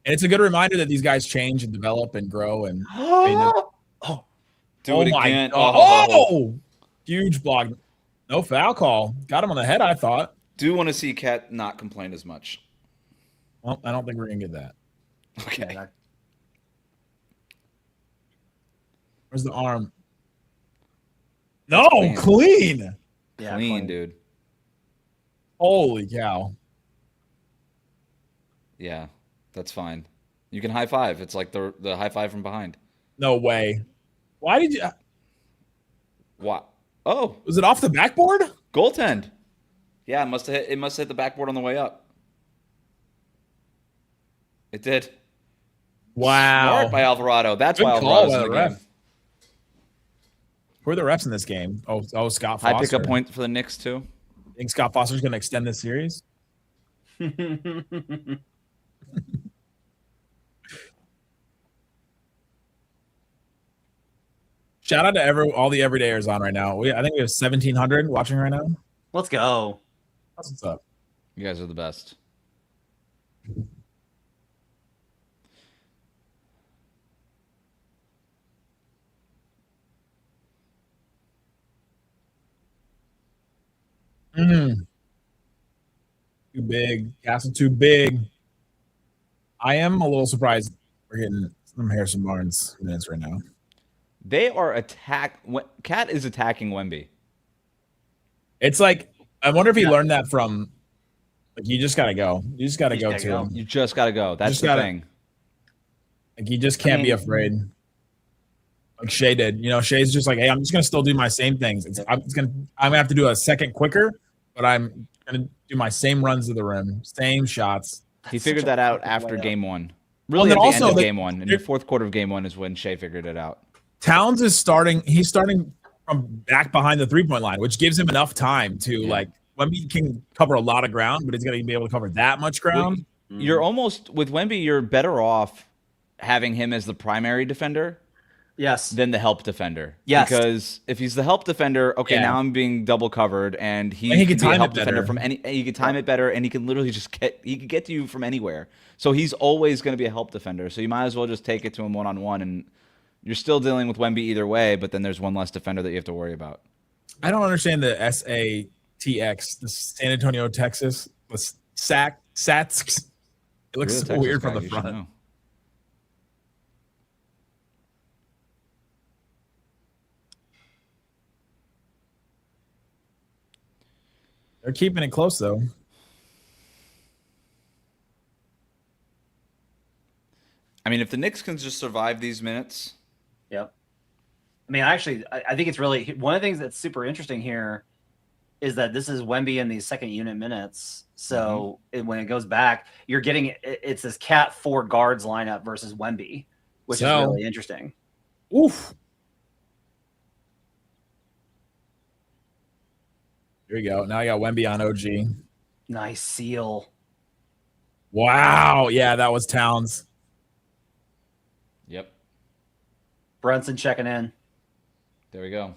And it's a good reminder that these guys change and develop and grow and. Do it again. Oh, huge block. No foul call. Got him on the head, I thought. Do want to see Cat not complain as much. Well, I don't think we're going to get that. Okay. Where's the arm? No, clean. Yeah, clean, dude. Holy cow. Yeah, that's fine. You can high five. It's like the high five from behind. No way. Why did you? What? Oh, was it off the backboard? Goaltend. Yeah, it must have hit the backboard on the way up. It did. Wow. Smart by Alvarado. That's why Alvarado's in the game. Who are the refs in this game? Oh, Scott Foster. High pickup point for the Knicks too. Think Scott Foster's going to extend this series? Shout out to all the everydayers on right now. I think we have 1,700 watching right now. Let's go. That's what's up. You guys are the best. Too big. Castle too big. I am a little surprised we're getting some Harrison Barnes minutes right now. They are Cat is attacking Wemby. It's like I wonder if he learned that from. Like you just gotta go. You just gotta go to him. You just gotta go. That's the thing. Like you just can't be afraid. Like Shea did. You know, Shea's just like, hey, I'm just gonna still do my same things. I'm gonna have to do a second quicker, but I'm gonna do my same runs to the rim, same shots. He figured that out after game one. Really, at the end of game one. In the fourth quarter of game one is when Shea figured it out. Towns is starting. He's starting from back behind the 3-point line, which gives him enough time to like. Wemby can cover a lot of ground, but he's going to be able to cover that much ground. You're almost with Wemby. You're better off having him as the primary defender, than the help defender. Yes, because if he's the help defender, now I'm being double covered, and he can be a help defender from any. He can time it better, and he can literally just get to you from anywhere. So he's always going to be a help defender. So you might as well just take it to him one-on-one, and you're still dealing with Wemby either way. But then there's one less defender that you have to worry about. I don't understand the SATX, the San Antonio, Texas, the SATS. It looks so weird from the front. They're keeping it close, though. I mean, if the Knicks can just survive these minutes. Yep. I mean, actually, I think it's really one of the things that's super interesting here is that this is Wemby in these second unit minutes. So when it goes back, you're getting it's this Cat 4 guards lineup versus Wemby, which is really interesting. Oof. Here we go. Now I got Wemby on OG. Nice seal. Wow. Yeah, that was Towns. Yep. Brunson checking in. There we go.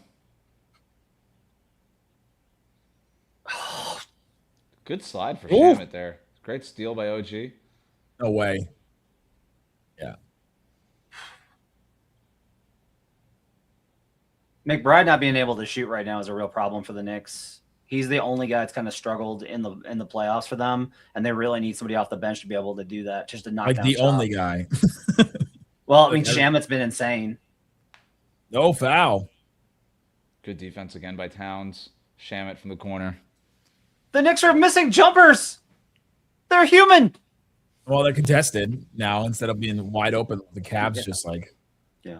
Good slide for Shamet there. Great steal by OG. No way. Yeah. McBride not being able to shoot right now is a real problem for the Knicks. He's the only guy that's kind of struggled in the playoffs for them, and they really need somebody off the bench to be able to do that, just to knock down the only guy. Well, I mean, Shamet's been insane. No foul. Good defense again by Towns. Shamet from the corner. The Knicks are missing jumpers. They're human. Well, they're contested now instead of being wide open. The Cavs just like. Yeah.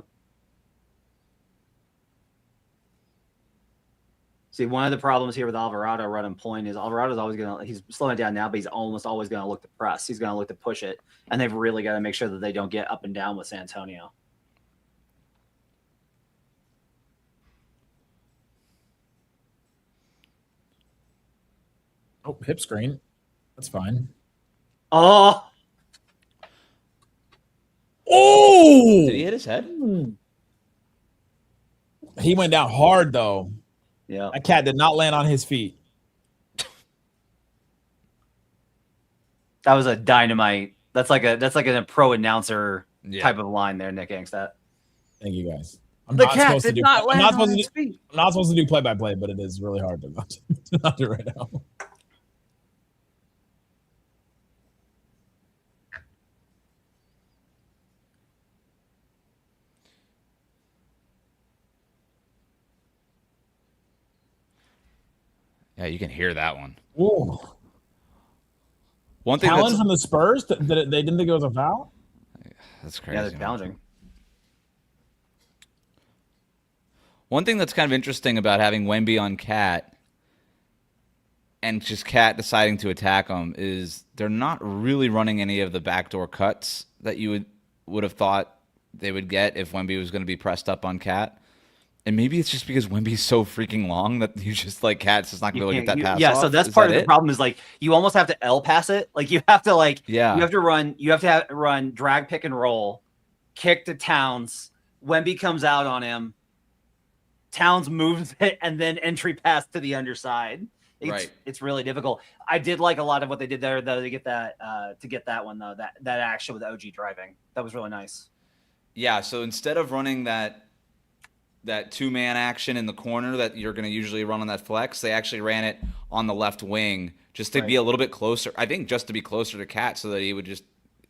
See, one of the problems here with Alvarado running point is Alvarado's always he's slowing it down now, but he's almost always going to look to press. He's going to look to push it. And they've really got to make sure that they don't get up and down with San Antonio. Oh, hip screen. That's fine. Oh! Did he hit his head? He went down hard, though. Yeah. That cat did not land on his feet. That was a dynamite. That's like a pro announcer type of line there, Nick Angstadt. Thank you, guys. I'm not supposed to do play-by-play, but it is really hard to not do right now. Yeah, you can hear that one. Ooh. One thing challenge from the Spurs? They didn't think it was a foul? That's crazy. Yeah, they're challenging. One thing that's kind of interesting about having Wemby on Cat and just Cat deciding to attack him is they're not really running any of the backdoor cuts that you would have thought they would get if Wemby was going to be pressed up on Cat. And maybe it's just because Wemby's so freaking long that you just like Cat's just not going to get that pass. Yeah, off. so that's part of the problem is like you almost have to L pass it. Like you have to you have to run drag pick and roll, kick to Towns. Wemby comes out on him. Towns moves it and then entry pass to the underside. It's really difficult. I did like a lot of what they did there though to get that one though, that action with OG driving. That was really nice. Yeah, so instead of running that two-man action in the corner that you're going to usually run on that flex, they actually ran it on the left wing just to be a little bit closer. I think just to be closer to Cat so that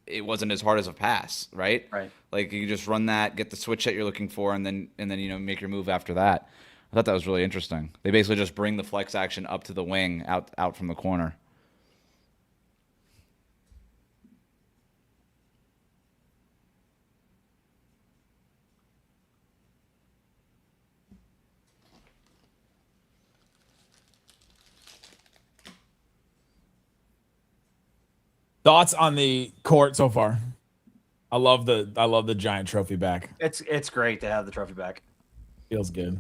it wasn't as hard as a pass, right? Right. Like you just run that, get the switch that you're looking for, and then make your move after that. I thought that was really interesting. They basically just bring the flex action up to the wing, out from the corner. Thoughts on the court so far? I love the giant trophy back. It's great to have the trophy back. Feels good.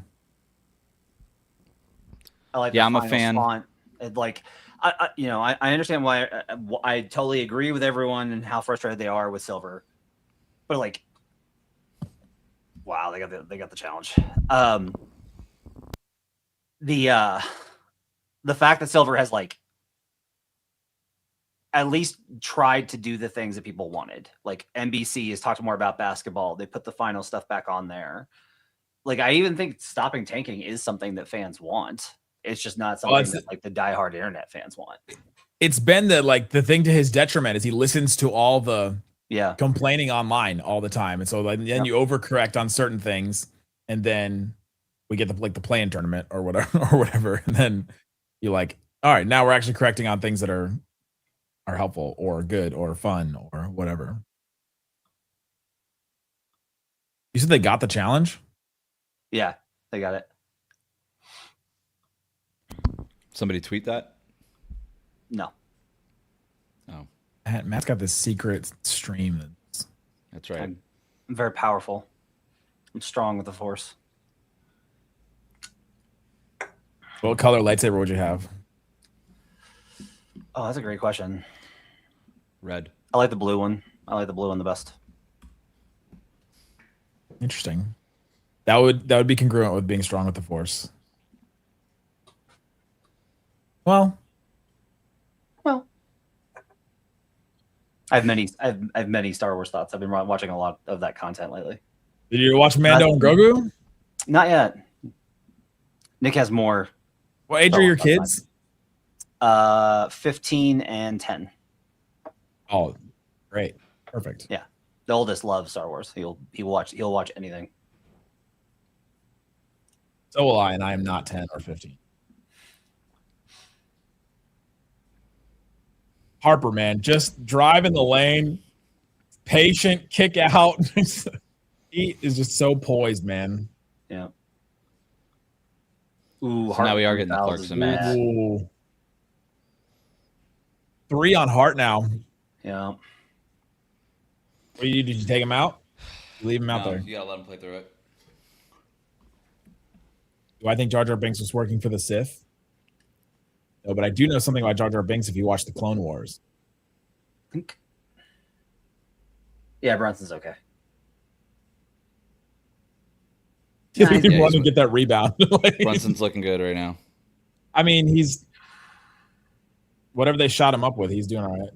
I like. Yeah, I'm a fan. Font. I understand why. I totally agree with everyone and how frustrated they are with Silver, but like, wow, they got the challenge. The fact that Silver has at least tried to do the things that people wanted. Like NBC has talked more about basketball. They put the final stuff back on there. Like I even think stopping tanking is something that fans want. It's just not something that the diehard internet fans want. It's been the thing to his detriment is he listens to all the complaining online all the time. And so then you overcorrect on certain things and then we get the play-in tournament or whatever. And then you're like, all right, now we're actually correcting on things that are helpful or good or fun or whatever. You said they got the challenge? Yeah, they got it. Somebody tweet that? No. Oh. Matt's got this secret stream. That's right. I'm very powerful. I'm strong with the force. What color lightsaber would you have? Oh, that's a great question. Red. I like the blue one. I like the blue one the best. Interesting. That would be congruent with being strong with the force. Well, I have many Star Wars thoughts. I've been watching a lot of that content lately. Did you watch Mando and Grogu? Not yet. Nick has more. What age are your kids? 15 and 10. Oh, great. Perfect. Yeah. The oldest loves Star Wars. He'll watch anything. So will I, and I am not 10 or 15. Harper, man, just drive in the lane, patient, kick out. He is just so poised, man. Yeah. Ooh, So now we are Hart getting the fouls Clarkson is minutes. bad. Ooh. 3 on Hart now. Yeah. What do you do? Did you take him out? You leave him out there. You gotta let him play through it. Do I think Jar Jar Binks was working for the Sith? No, but I do know something about Jar Jar Binks if you watch the Clone Wars. Yeah, Brunson's okay. He Nah, didn't yeah, want to he's- get that rebound. Like, Brunson's looking good right now. I mean, he's whatever they shot him up with, he's doing all right.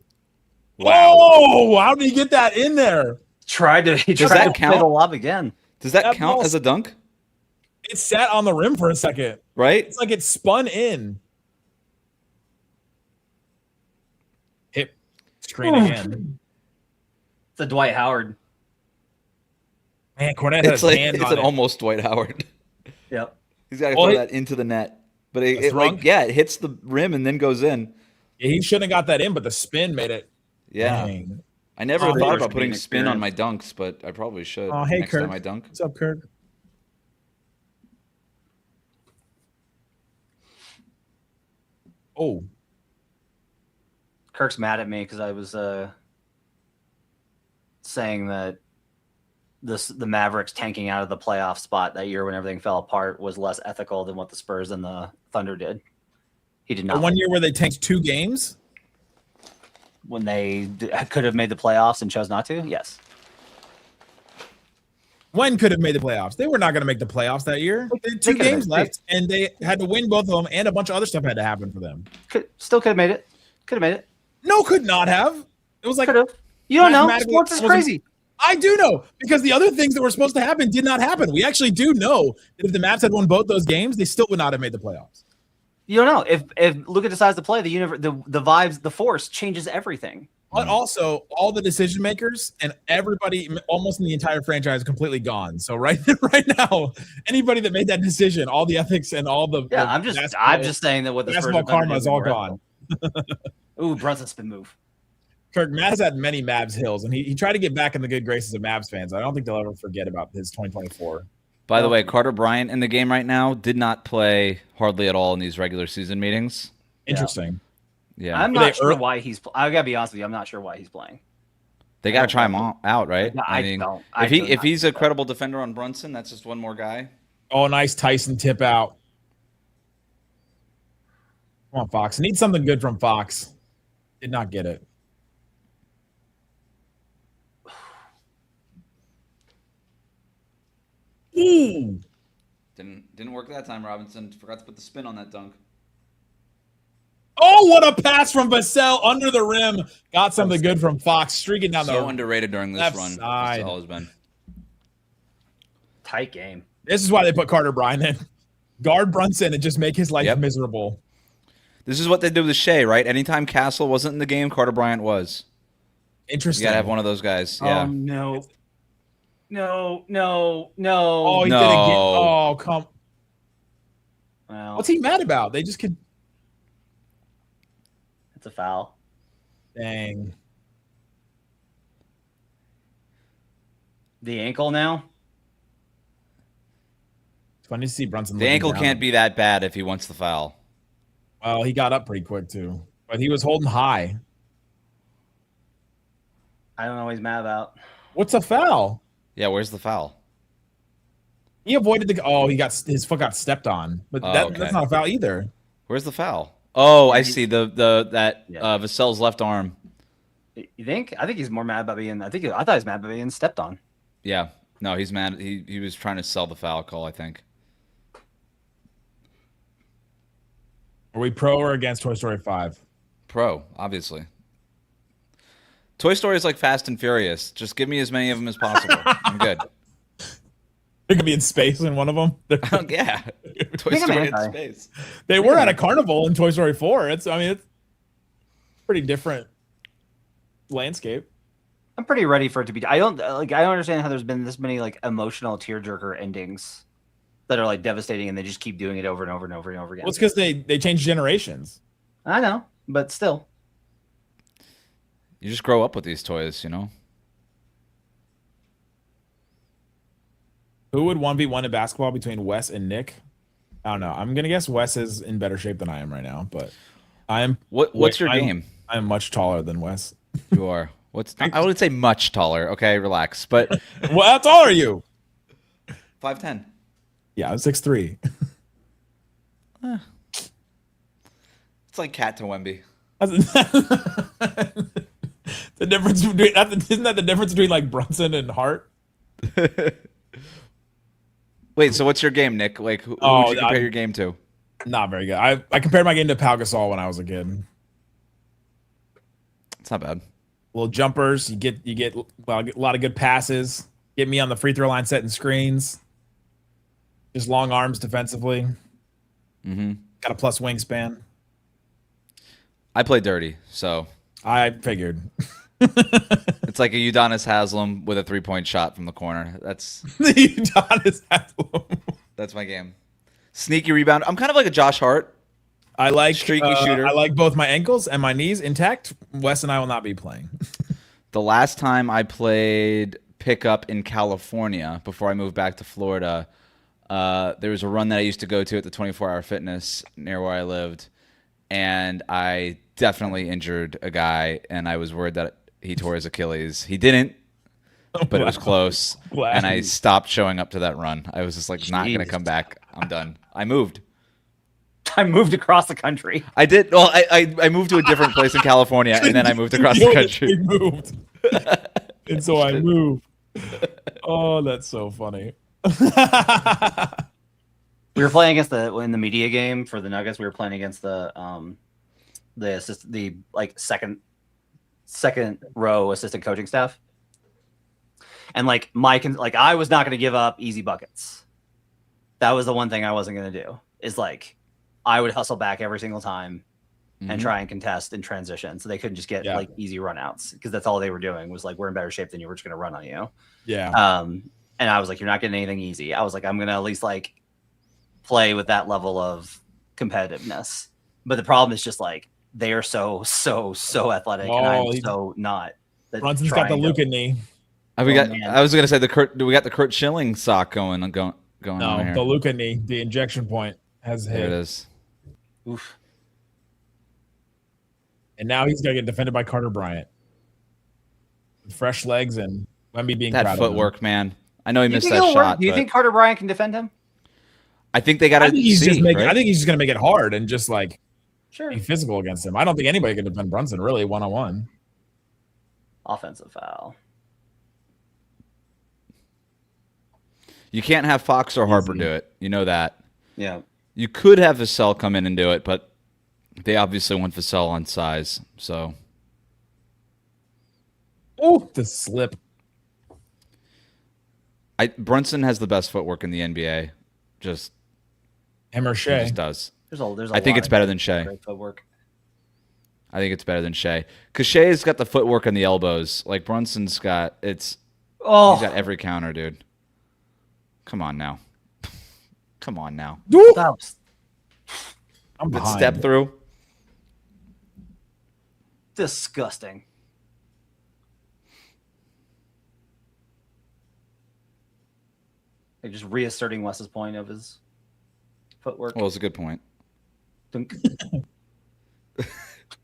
Wow. Oh, how did he get that in there? He tried to that play count? the lob again. Does that That count ball- as a dunk? It sat on the rim for a second. Right? It's like it spun in. Hit screen again. It's a Dwight Howard. Man, Cornette had his hand It's on an it. almost Dwight Howard. Yep. He's got to Well, throw he- that into the net. But it thrunk? it hits the rim and then goes in. Yeah, he shouldn't have got that in, but the spin made it. Yeah. Dang. I never Oh, thought hey, about putting Kurt. spin on my dunks, but I probably should Oh, hey, next Kurt. time I dunk. What's up, Kurt? Oh, Kirk's mad at me because I was saying that the Mavericks tanking out of the playoff spot that year when everything fell apart was less ethical than what the Spurs and the Thunder did. He did the not. one year where they tanked 2 games? When they could have made the playoffs and chose not to. Yes. When could have made the playoffs? They were not going to make the playoffs that year. They had 2 They could've games made it. left, and they had to win both of them, and a bunch of other stuff had to happen for them. Still could have made it. Could have made it. No, could not have. It was like Could have. You don't know. mathematically, Sports is it wasn't- crazy. I do know because the other things that were supposed to happen did not happen. We actually do know that if the Mavs had won both those games, they still would not have made the playoffs. You don't know. If look at the size of the play, the vibes, the force changes everything. But also, all the decision makers and everybody, almost in the entire franchise, is completely gone. So right now, anybody that made that decision, all the ethics and all the Yeah, the I'm just saying that what the Spurs basketball have done karma is all gone. Ooh, Brunson spin move. Kirk, Matt has had many Mavs hills, and he tried to get back in the good graces of Mavs fans. I don't think they'll ever forget about his 2024. By the way, Carter Bryant in the game right now did not play hardly at all in these regular season meetings. Interesting. Yeah. I'm Were not they sure early? why he's. I gotta be honest with you. I'm not sure why he's playing. They got to try him out, right? Yeah, I don't. If he's a credible defender on Brunson, that's just one more guy. Oh, nice Tyson tip out. Come on, Fox. Need something good from Fox. Did not get it. Ooh. Didn't work that time, Robinson. Forgot to put the spin on that dunk. Oh, what a pass from Vassell under the rim. Got something good from Fox. Streaking down So the underrated during this left run. side. That's all has been. Tight game. This is why they put Carter Bryant in. Guard Brunson and just make his life Yep. miserable. This is what they did with Shea, right? Anytime Castle wasn't in the game, Carter Bryant was. You Interesting. gotta have one of those guys. Yeah. No. No. Oh, he No. did again. Oh, come. Well, What's he mad about? They just could. it's a foul. Dang. The ankle now. It's funny to see Brunson. The looking ankle down. can't be that bad if he wants the foul. Well, he got up pretty quick too, but he was holding high. I don't know what he's mad about. What's a foul? Yeah, where's the foul? He avoided the. Oh, his foot got stepped on, but Okay. that's not a foul either. Where's the foul? Oh, I see that Yeah. Vassell's left arm. You think? I think he's more mad about being. I thought he was mad about being stepped on. Yeah. No, he's mad. He was trying to sell the foul call, I think. Are we pro or against Toy Story 5? Pro, obviously. Toy Story is like Fast and Furious. Just give me as many of them as possible. I'm good. They're gonna be in space in one of them. Yeah. Toy think I'm Story in anti. space. They were at a carnival in Toy Story 4. It's pretty different landscape. I'm pretty ready for it to be. I don't understand how there's been this many like emotional tearjerker endings that are like devastating, and they just keep doing it over and over and over and over again. Well, it's because they changed generations. I know, but still. You just grow up with these toys, you know? Who would 1v1 in basketball between Wes and Nick? I don't know. I'm gonna guess Wes is in better shape than I am right now, but I am. What's your game? I'm much taller than Wes. You are. I wouldn't say much taller. Okay, relax. But Well, how tall are you? 5'10". Yeah, I'm 6'3". It's like Cat to Wemby. The difference between isn't that the difference between like Brunson and Hart? Wait, so what's your game, Nick? Like, who would you compare your game to? Not very good. I compared my game to Pau Gasol when I was a kid. It's not bad. Little jumpers, you get a lot of good passes. Get me on the free throw line setting screens. Just long arms defensively. Mm-hmm. Got a plus wingspan. I play dirty, so I figured. it's like a Udonis Haslem with a 3-point shot from the corner. That's my game. Sneaky rebound. I'm kind of like a Josh Hart. I like streaky shooter. I like both my ankles and my knees intact. Wes and I will not be playing. The last time I played pickup in California before I moved back to Florida, there was a run that I used to go to at the 24-hour fitness near where I lived, and I definitely injured a guy, and I was worried that he tore his Achilles. He didn't, but it was close, and I stopped showing up to that run. I was just like, not going to come back. I'm done. I moved. I moved across the country. I did. Well, I moved to a different place in California, and then I moved across the country. Moved. And so I moved. Oh, that's so funny. We were playing against in the media game for the Nuggets. We were playing against the second row assistant coaching staff, and like I was not going to give up easy buckets. That was the one thing I wasn't going to do. Is like I would hustle back every single time and try and contest in transition, so they couldn't just get like easy runouts, because that's all they were doing was like, we're in better shape than you. We're just going to run on you. Yeah. And I was like, you're not getting anything easy. I was like, I'm going to at least like play with that level of competitiveness. But the problem is just like they are so athletic, and I'm so not. Brunson's got the Luka knee. I was gonna say we got the Kurt Schilling sock going on here. No, the Luka knee, the injection point has hit. There it is. Oof. And now he's gonna get defended by Carter Bryant. With fresh legs and Wemby being that proud footwork, of him. Man. I know he missed that shot. Do you think Carter Bryant can defend him? I think they got to. I think he's just gonna make it hard and just like be physical against him. I don't think anybody can defend Brunson really 1-on-1. Offensive foul. You can't have Fox or Harper do it. You know that. Yeah. You could have Vassell come in and do it, but they obviously want Vassell on size. So. Oh, the slip. Brunson has the best footwork in the NBA. Just him or Shea. He just does. There's I think it's better than Shea. Great footwork. I think it's better than Shea, because Shea's got the footwork and the elbows. Like Brunson's got he's got every counter, dude. Come on now. Come on now. I'm behind. Step through. Disgusting. Like just reasserting Wes's point of his footwork. Well, it's a good point.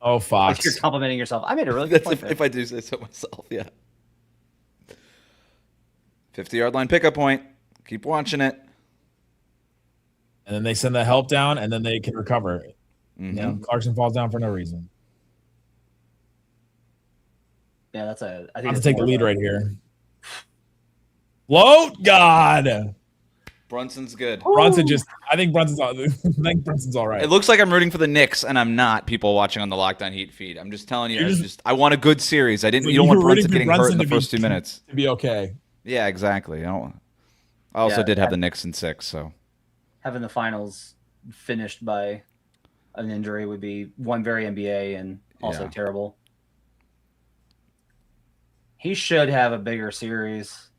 Oh, Fox. Like you're complimenting yourself. I made a really good point. If I do say so myself, yeah. 50-yard line pickup point. Keep watching it. And then they send the help down, and then they can recover. Mm-hmm. You know, Clarkson falls down for no reason. Yeah, that's I think I'm going to take the lead right here. Float God. Brunson's good. I think Brunson's all right. It looks like I'm rooting for the Knicks, and I'm not. People watching on the Locked On Heat feed. I'm just telling you. I want a good series. You don't want Brunson getting hurt in the first 2 minutes. To be okay. Yeah, exactly. I also did have the Knicks in 6, so having the finals finished by an injury would be one very NBA and also terrible. He should have a bigger series.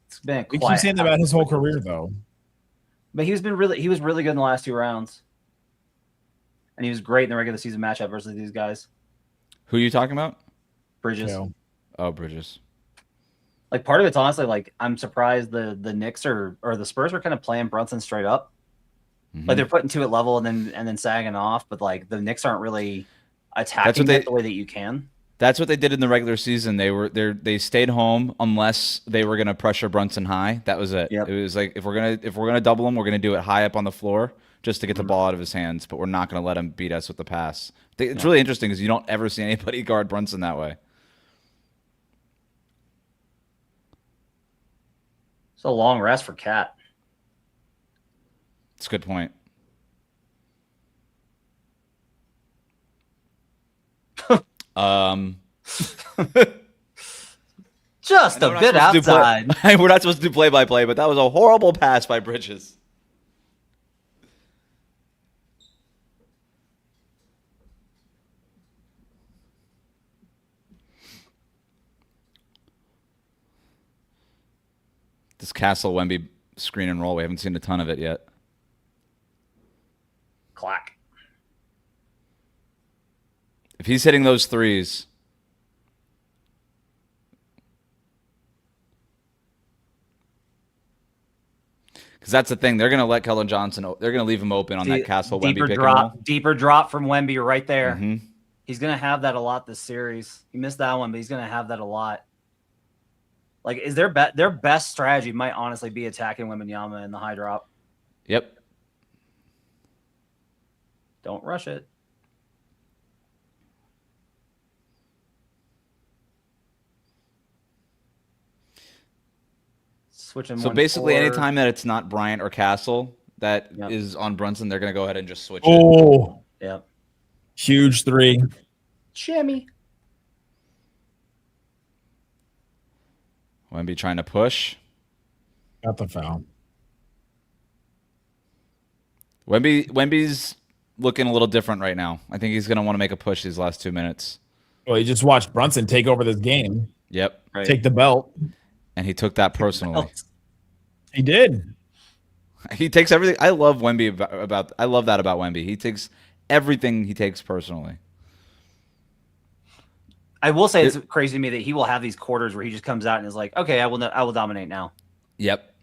It's been we keep saying that about his whole career, though. But he was really good in the last 2 rounds, and he was great in the regular season matchup versus these guys. Who are you talking about? Bridges. Oh, Bridges. Like part of it's honestly like I'm surprised the Knicks or the Spurs are kind of playing Brunson straight up. Like they're putting two at level and then sagging off, but like the Knicks aren't really attacking the way that you can. That's what they did in the regular season. They stayed home unless they were gonna pressure Brunson high. That was it. Yep. It was like if we're gonna double him, we're gonna do it high up on the floor just to get the ball out of his hands. But we're not gonna let him beat us with the pass. It's really interesting because you don't ever see anybody guard Brunson that way. It's a long rest for Cat. It's a good point. Just a bit outside. We're not supposed to do play-by-play, but that was a horrible pass by Bridges. This Castle Wemby screen and roll, we haven't seen a ton of it yet. Clack. If he's hitting those threes, because that's the thing, they're going to let Keldon Johnson. They're going to leave him open on that Castle Wemby pick and roll. Deeper drop from Wemby right there. Mm-hmm. He's going to have that a lot this series. He missed that one, but he's going to have that a lot. Like, is their best strategy might honestly be attacking Wembanyama in the high drop. Yep. Don't rush it. Switching. So basically, anytime that it's not Bryant or Castle that is on Brunson, they're going to go ahead and just switch it. Oh, yep. Huge three. Shimmy. Wemby trying to push. Got the foul. Wemby's looking a little different right now. I think he's going to want to make a push these last 2 minutes. Well, you just watched Brunson take over this game. Yep. Right. Take the belt. And he took that personally. He did. He takes everything. I love Wemby I love that about Wemby. He takes everything he takes personally. I will say it's crazy to me that he will have these quarters where he just comes out and is like, "Okay, I will dominate now." Yep.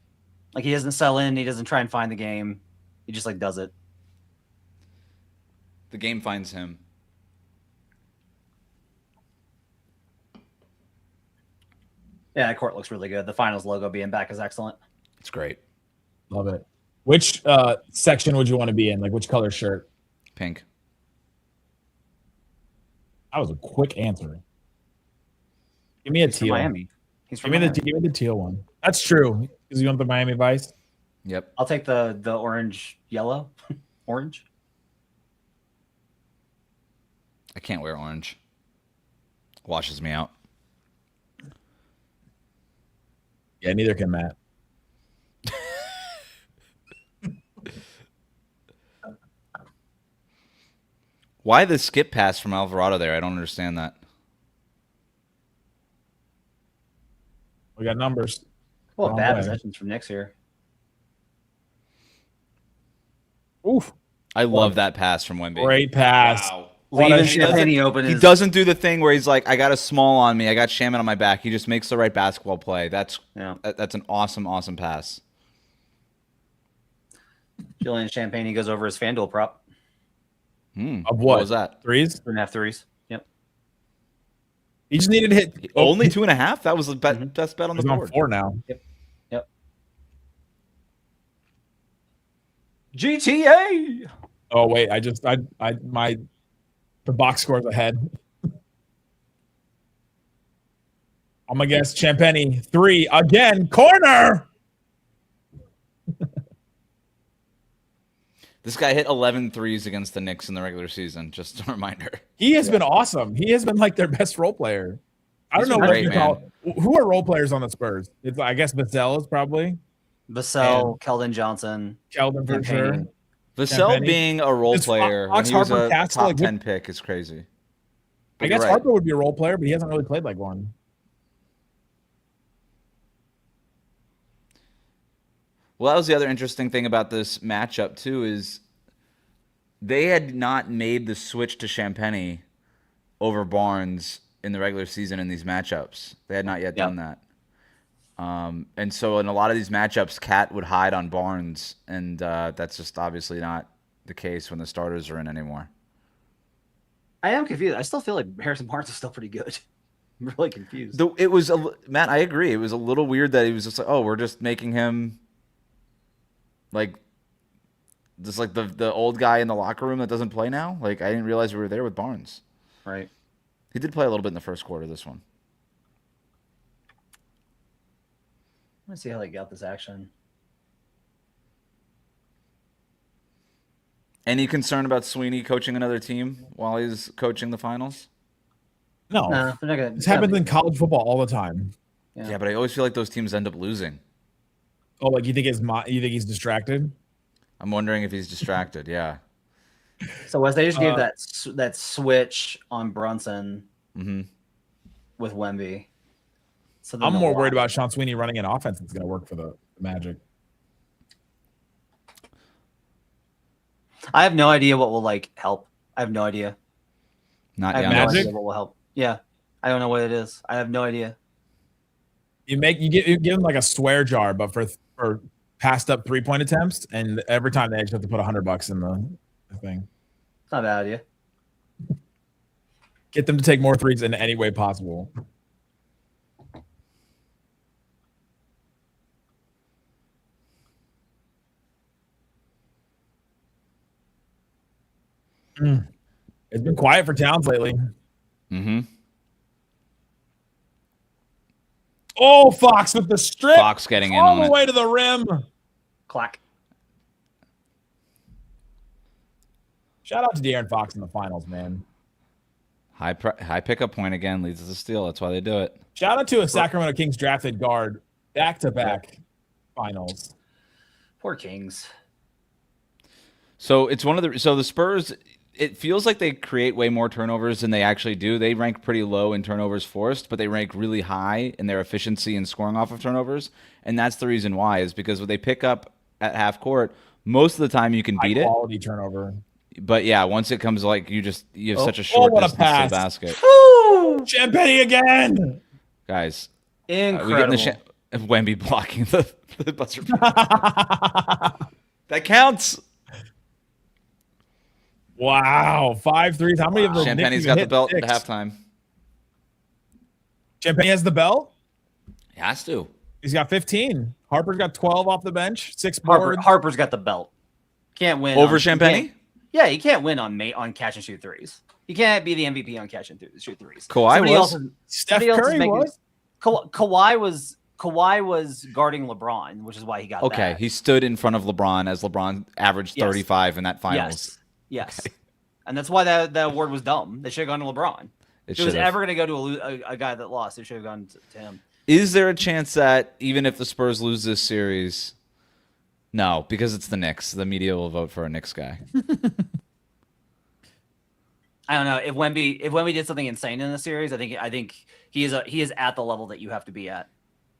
Like he doesn't sell in, he doesn't try and find the game. He just like does it. The game finds him. Yeah, that court looks really good. The finals logo being back is excellent. It's great. Love it. Which section would you want to be in? Like which color shirt? Pink. That was a quick answer. Give me a teal. Miami. He's from give Miami. me the teal one. That's true. Because you want the Miami Vice? Yep. I'll take the orange yellow. Orange. I can't wear orange. Washes me out. Yeah, neither can Matt. Why the skip pass from Alvarado there? I don't understand that. We got numbers. Well, bad possessions from Knicks here. Oof. I love that pass from Wemby. Great pass. Wow. Leaving Champagne open. He doesn't do the thing where he's like, I got a small on me. I got Shaman on my back. He just makes the right basketball play. That's an awesome, awesome pass. Jalen Champagne goes over his FanDuel prop. Of what was that? Threes? 2.5 threes. Yep. He just needed to hit. Only 2.5? That was the best bet on the board. board. On 4 now. Yep. GTA. Oh wait, the box scores ahead. I'm gonna guess Champagne 3 again. Corner. This guy hit 11 threes against the Knicks in the regular season. Just a reminder. He has been awesome. He has been like their best role player. I don't know what you call. Who are role players on the Spurs? It's I guess Vassell is probably. Vassell, Keldon Johnson, Keldon for sure. Vassell being a role player when he was a top 10 pick is crazy. I guess Harper would be a role player, but he hasn't really played like one. Well, that was the other interesting thing about this matchup, too, is they had not made the switch to Champagne over Barnes in the regular season in these matchups. They had not yet done that. And so in a lot of these matchups, Cat would hide on Barnes, and that's just obviously not the case when the starters are in anymore. I am confused. I still feel like Harrison Barnes is still pretty good. I'm really confused. It was Matt. I agree. It was a little weird that he was just like, oh, we're just making him like just like the old guy in the locker room that doesn't play now. Like I didn't realize we were there with Barnes. Right. He did play a little bit in the first quarter. This one. Let's see how they got this action. Any concern about Sweeney coaching another team while he's coaching the finals? No, they're not gonna. This happens in college football all the time. Yeah, but I always feel like those teams end up losing. Oh, like you think he's distracted? I'm wondering if he's distracted. Yeah. So Wes, they just gave that switch on Brunson with Wemby. So I'm more worried about Sean Sweeney running an offense that's going to work for the Magic. I have no idea what will help. I have no idea. Not I have young. no idea what will help. Yeah, I don't know what it is. I have no idea. You give them like a swear jar, but for passed up 3-point attempts, and every time they just have to put $100 in the thing. It's not a bad idea. Get them to take more threes in any way possible. It's been quiet for Towns lately. Mm-hmm. Oh, Fox with the strip. Fox getting in all on the it. way to the rim. Clack. Shout out to De'Aaron Fox in the finals, man. High pickup point again leads to the steal. That's why they do it. Shout out to a Sacramento Kings drafted guard back-to-back finals. Poor Kings. So it's so the Spurs. It feels like they create way more turnovers than they actually do. They rank pretty low in turnovers forced, but they rank really high in their efficiency in scoring off of turnovers. And that's the reason why, is because when they pick up at half court, most of the time you can beat it. Quality turnover. But yeah, once it comes you have such a short distance to the basket. Woo! Champagne again. Guys, Incredible. we get Wemby blocking the buzzer. That counts. Wow, 5 threes. How many of those? Champagne's got the belt at halftime. Champagne has the belt? He has to. He's got 15. Harper's got 12 off the bench. 6 boards. Harper's got the belt. Can't win over Champagne. Yeah, he can't win on catch and shoot threes. He can't be the MVP on catch and shoot threes. Steph Curry was. Kawhi was guarding LeBron, which is why he got that. He stood in front of LeBron as LeBron averaged 35 in that finals. Yes. Okay. And that's why that award was dumb. They should have gone to LeBron. If it was ever going to go to a guy that lost, it should have gone to him. Is there a chance that even if the Spurs lose this series, no, because it's the Knicks, the media will vote for a Knicks guy? I don't know. If Wemby did something insane in the series, I think he is at the level that you have to be at.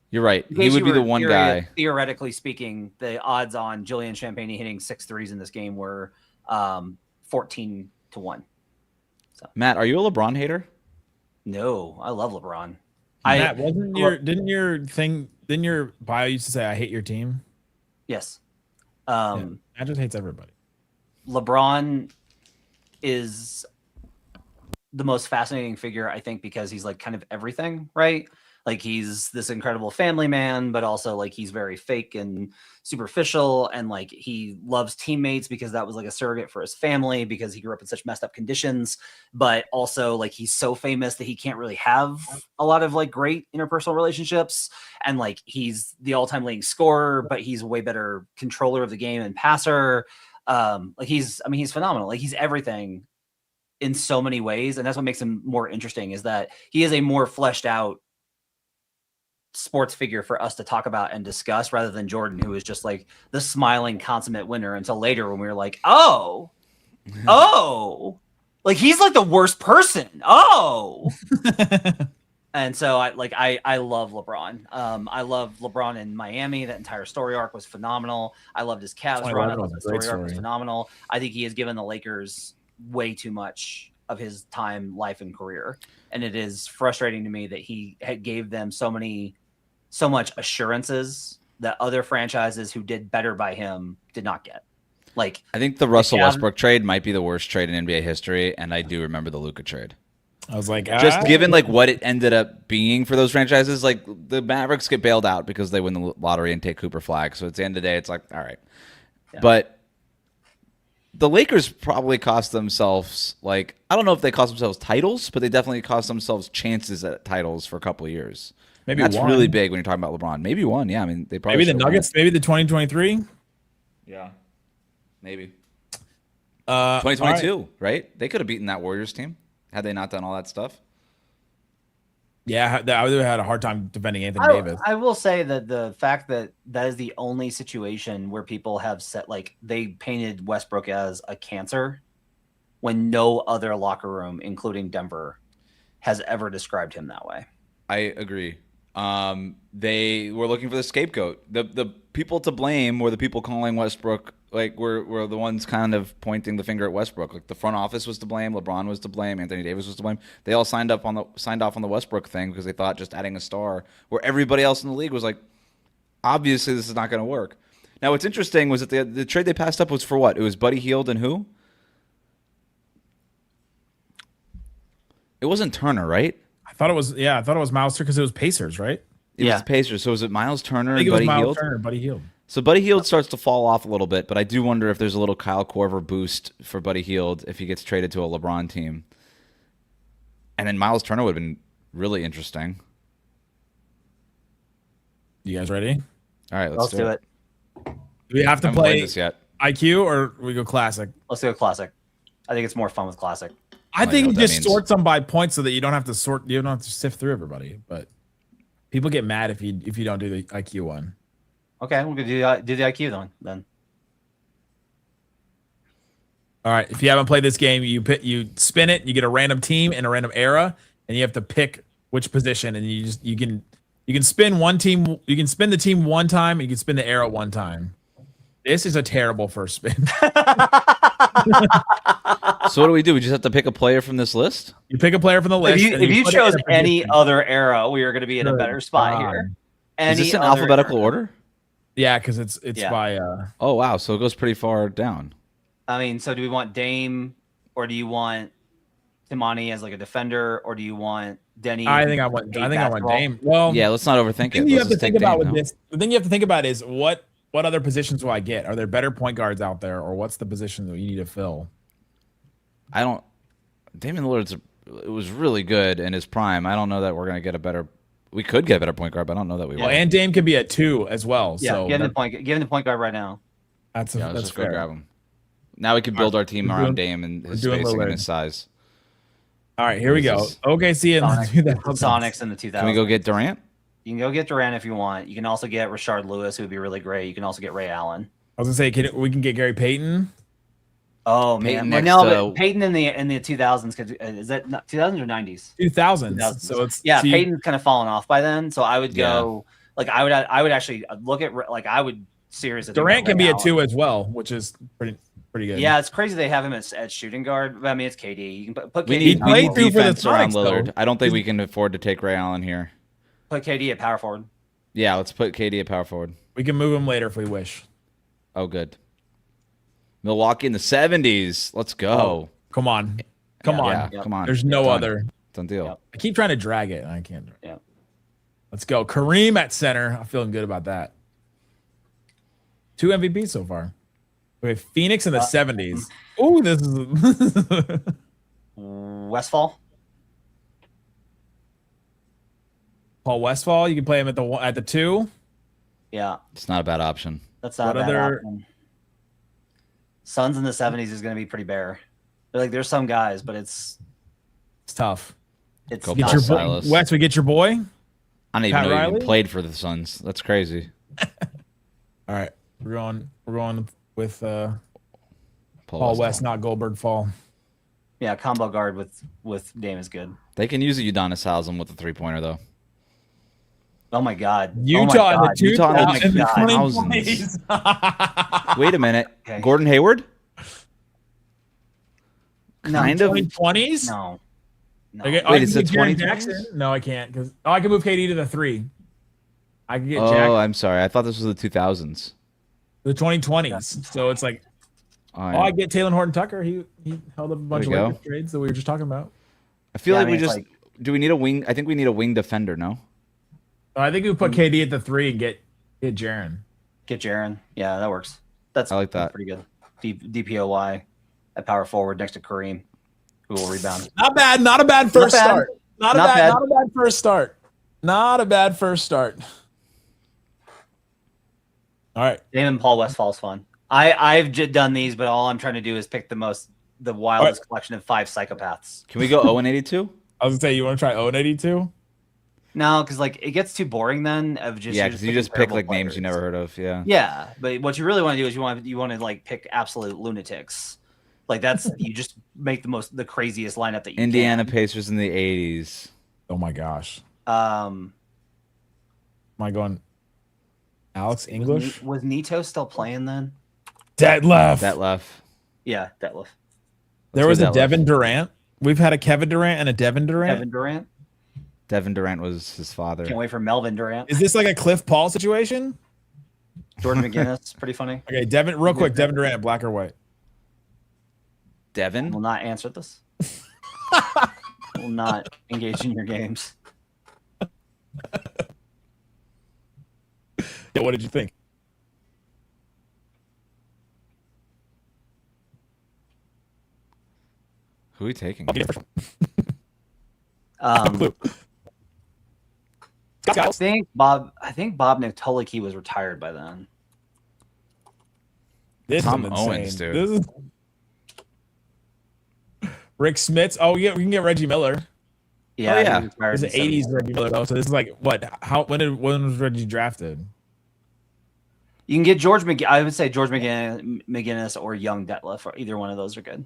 You're right. He would be the one guy. Theoretically speaking, the odds on Julian Champagne hitting 6 threes in this game were 14-1. So. Matt, are you a LeBron hater? No, I love LeBron. Matt, didn't your bio used to say I hate your team? Yes. I just hates everybody. LeBron is the most fascinating figure, I think, because he's like kind of everything, right? Like he's this incredible family man, but also like he's very fake and superficial, and like he loves teammates because that was like a surrogate for his family because he grew up in such messed up conditions. But also like he's so famous that he can't really have a lot of like great interpersonal relationships. And like he's the all-time leading scorer, but he's a way better controller of the game and passer. He's phenomenal. Like he's everything in so many ways, and that's what makes him more interesting, is that he is a more fleshed out sports figure for us to talk about and discuss, rather than Jordan, who is just like the smiling consummate winner, until later when we were like, oh, like he's like the worst person. And so I love LeBron. I love LeBron in Miami. That entire story arc was phenomenal. I loved his Cavs run. I thought the story arc was phenomenal. I think he has given the Lakers way too much of his time, life, and career. And it is frustrating to me that he gave them so many so much assurances that other franchises who did better by him did not get. Like, I think the Russell Westbrook trade might be the worst trade in NBA history, and I do remember the Luka trade. I was like, just given like what it ended up being for those franchises, like the Mavericks get bailed out because they win the lottery and take Cooper Flag. So at the end of the day, it's like, all right. Yeah. But the Lakers probably cost themselves, like, I don't know if they cost themselves titles, but they definitely cost themselves chances at titles for a couple of years. Maybe that's one. Really big when you're talking about LeBron. Maybe one, yeah. I mean, they probably maybe the Nuggets, maybe the 2023. Yeah, maybe. 2022, right? They could have beaten that Warriors team had they not done all that stuff. Yeah, I would have had a hard time defending Anthony Davis. I will say that the fact that that is the only situation where people have said, like, they painted Westbrook as a cancer when no other locker room, including Denver, has ever described him that way. I agree. They were looking for the scapegoat. The people to blame were the people calling Westbrook, like, were the ones kind of pointing the finger at Westbrook. Like, the front office was to blame, LeBron was to blame, Anthony Davis was to blame. They all signed off on the Westbrook thing because they thought just adding a star, where everybody else in the league was like, obviously this is not going to work. Now, what's interesting was that the trade they passed up was for what? It was Buddy Hield and who? It wasn't Turner, right? I thought it was Miles Turner because it was Pacers, right? It was Pacers. So was it Miles Turner and Buddy Hield? Buddy Hield. So Buddy Hield starts to fall off a little bit, but I do wonder if there's a little Kyle Korver boost for Buddy Hield if he gets traded to a LeBron team. And then Miles Turner would have been really interesting. You guys ready? All right, let's do it. Do we have to play this yet. IQ or we go classic? Let's go classic. I think it's more fun with classic. I think you just sort them by points so that you don't have to sift through everybody. But people get mad if you don't do the IQ one. Okay, we're gonna do the IQ then. All right. If you haven't played this game, you spin it, you get a random team and a random era, and you have to pick which position, and you can spin one team. You can spin the team one time, and you can spin the era one time. This is a terrible first spin. So what do? We just have to pick a player from this list? You pick a player from the list. If you chose any other era, we are going to be in a better spot here. Is this in alphabetical order? Yeah, because it's by. Oh wow! So it goes pretty far down. I mean, so do we want Dame, or do you want Timani as like a defender, or do you want Denny? I think I want Dame. Well, yeah. Let's not overthink it. The thing you have to think about is what other positions will I get? Are there better point guards out there, or what's the position that you need to fill? Damian Lillard's it was really good in his prime. I don't know that we're gonna get a better. We could get a better point guard, but I don't know that we will. And Dame could be a 2 as well. Yeah, so give him the point guard right now. That's just fair. Go grab him. Now we can build our team around Dame and his spacing and his size. All right, here we go. OKC and the Sonics in the 2000s. Can we go get Durant? You can go get Durant if you want. You can also get Rashard Lewis, who would be really great. You can also get Ray Allen. I was gonna say, we can get Gary Payton. Oh man, but Payton in the 2000s. Is that 2000s or 90s? 2000s. So it's Payton's kind of fallen off by then. So I would go like I would actually look at like I would seriously. Durant can be a 2 as well, which is pretty good. Yeah, it's crazy they have him at shooting guard. I mean, it's KD. You can put KD. We need defense around Lillard. I don't think we can afford to take Ray Allen here. Put KD at power forward. Yeah, let's put KD at power forward. We can move him later if we wish. Oh, good. Milwaukee in the 70s. Let's go. Oh, come on. Come on. There's no other. Done deal. Yep. I keep trying to drag it, and I can't. Yeah. Let's go. Kareem at center. I'm feeling good about that. 2 MVPs so far. We have Phoenix in the 70s. Oh, this is Westfall. Paul Westfall. You can play him at the 2. Yeah. It's not a bad option. That's not a bad option. Suns in the 70s is going to be pretty bare. There's some guys, but it's tough. It's get your boy, Wes. We get your boy. I don't even know he even played for the Suns. That's crazy. All right, we're going with Paul West, not Goldberg Fall. Yeah, combo guard with Dame is good. They can use a Udonis Haslem with a 3-pointer though. Oh my God! Utah in the 2020s. Wait a minute, okay. Gordon Hayward. Kind of 2020s. No. Okay, wait, is it 20 Jackson? No, I can't because I can move KD to the 3. I could get Oh, Jack I'm sorry. I thought this was the 2000s. the 2020s. So it's like, I get Taylor Horton Tucker. He held up a bunch of There we Lakers trades that we were just talking about. I feel Yeah, like I we mean, it's just do. We need a wing. I think we need a wing defender. No. I think we put KD at the 3 and get Jaren. Get Jaren. Yeah, that works. That's I like that. That's pretty good. DPOY at power forward next to Kareem, who will rebound. Not bad. Not a bad first start. Not a bad first start. Not a bad first start. All right. Damon Paul Westfall's fun. I've done these, but all I'm trying to do is pick the wildest collection of 5 psychopaths. Can we go 0-82? I was gonna say, you want to try 0-82? No, because like it gets too boring then. Of just Yeah, because you just pick like names you never heard of. Yeah. Yeah, but what you really want to do is you want to like pick absolute lunatics. Like that's you just make the craziest lineup that you Indiana can. Pacers in the 80s. Oh my gosh. Am I going Alex English? Was Nito still playing then? Detlef. Yeah, Detlef. There was a Devin Durant. We've had a Kevin Durant and a Devin Durant. Devin Durant was his father. Can't wait for Melvin Durant. Is this like a Cliff Paul situation? Jordan McGinnis, pretty funny. Okay, Devin, real quick, Devin Durant, black or white? Devin? I will not answer this. Will not engage in your games. Yeah, what did you think? Who are we taking? I think Bob Nitoliki was retired by then. This Tom is Owens, dude. This is Rick Smits. Oh, yeah, we can get Reggie Miller. Yeah, yeah. It was the 80s Reggie Miller though. So this is like what? When was Reggie drafted? You can get I would say George McGinnis or Young Detlef, or either one of those are good.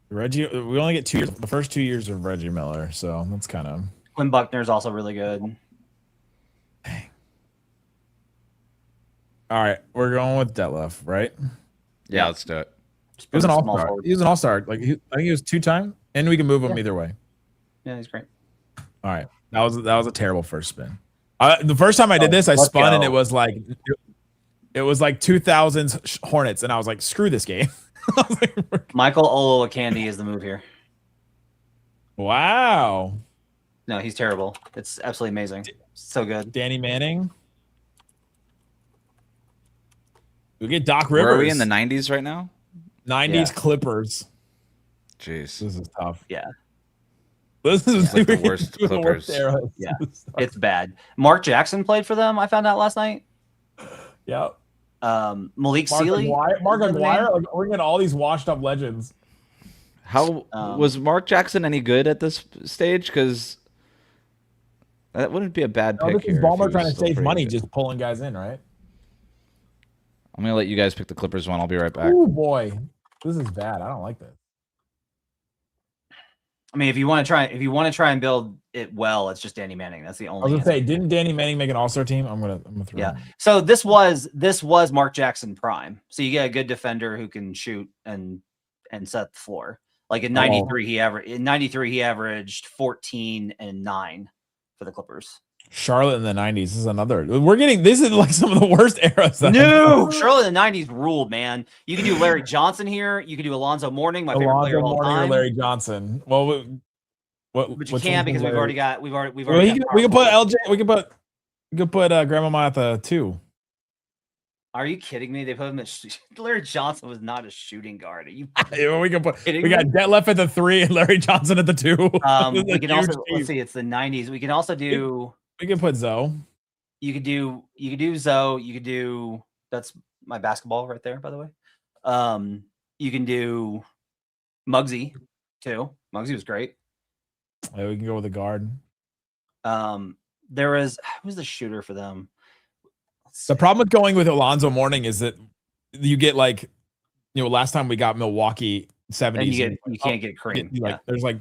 Reggie, we only get 2 years. The first 2 years of Reggie Miller, so that's kind of. Quinn Buckner is also really good. Dang. All right, we're going with Detlef, right? Yeah, let's do it. He was an all-star. He was an all-star. Like I think he was 2-time, and we can move him either way. Yeah, he's great. All right, that was a terrible first spin. The first time I did this, I spun and it was like 2000s Hornets, and I was like, screw this game. Michael Olowokandi is the move here. Wow. No, he's terrible. It's absolutely amazing. So good. Danny Manning. We get Doc Rivers. Where are we in the 90s right now? 90s Clippers. Jeez. This is tough. Yeah. This is like the worst Clippers. Yeah, it's bad. Mark Jackson played for them. I found out last night. Yep. Malik Sealy. Mark Aguirre. Like, we're getting all these washed up legends. How was Mark Jackson any good at this stage? Because that wouldn't be a bad pick. This is Ballmer trying to save money, just pulling guys in, right? I'm gonna let you guys pick the Clippers one. I'll be right back. Oh boy, this is bad. I don't like this. I mean, if you want to try and build it well, it's just Danny Manning. That's the only. I was gonna say, didn't Danny Manning make an All-Star team? I'm gonna throw. Yeah. So this was Mark Jackson prime. So you get a good defender who can shoot and set the floor. Like in '93, he averaged 14 and 9 for the Clippers. Charlotte in the 90s. This is another. This is like some of the worst eras. No, Charlotte in the 90s ruled, man. You can do Larry Johnson here. You can do Alonzo Mourning, my favorite player of all time. Or Larry Johnson. Well, but you can't because we've already got. We can put LJ. We can put Grandma at the 2. Are you kidding me? They put him at Larry Johnson was not a shooting guard. We got Detlef at the 3 and Larry Johnson at the 2. We can also let's see. It's the 90s. We can also do. We can put Zoe. You could do Zoe. You could do. That's my basketball right there, by the way. You can do Muggsy too. Muggsy was great. Yeah, we can go with a guard. There was who's the shooter for them? The problem with going with Alonzo Mourning is that you get like, last time we got Milwaukee 70s. You can't get Kareem. There's like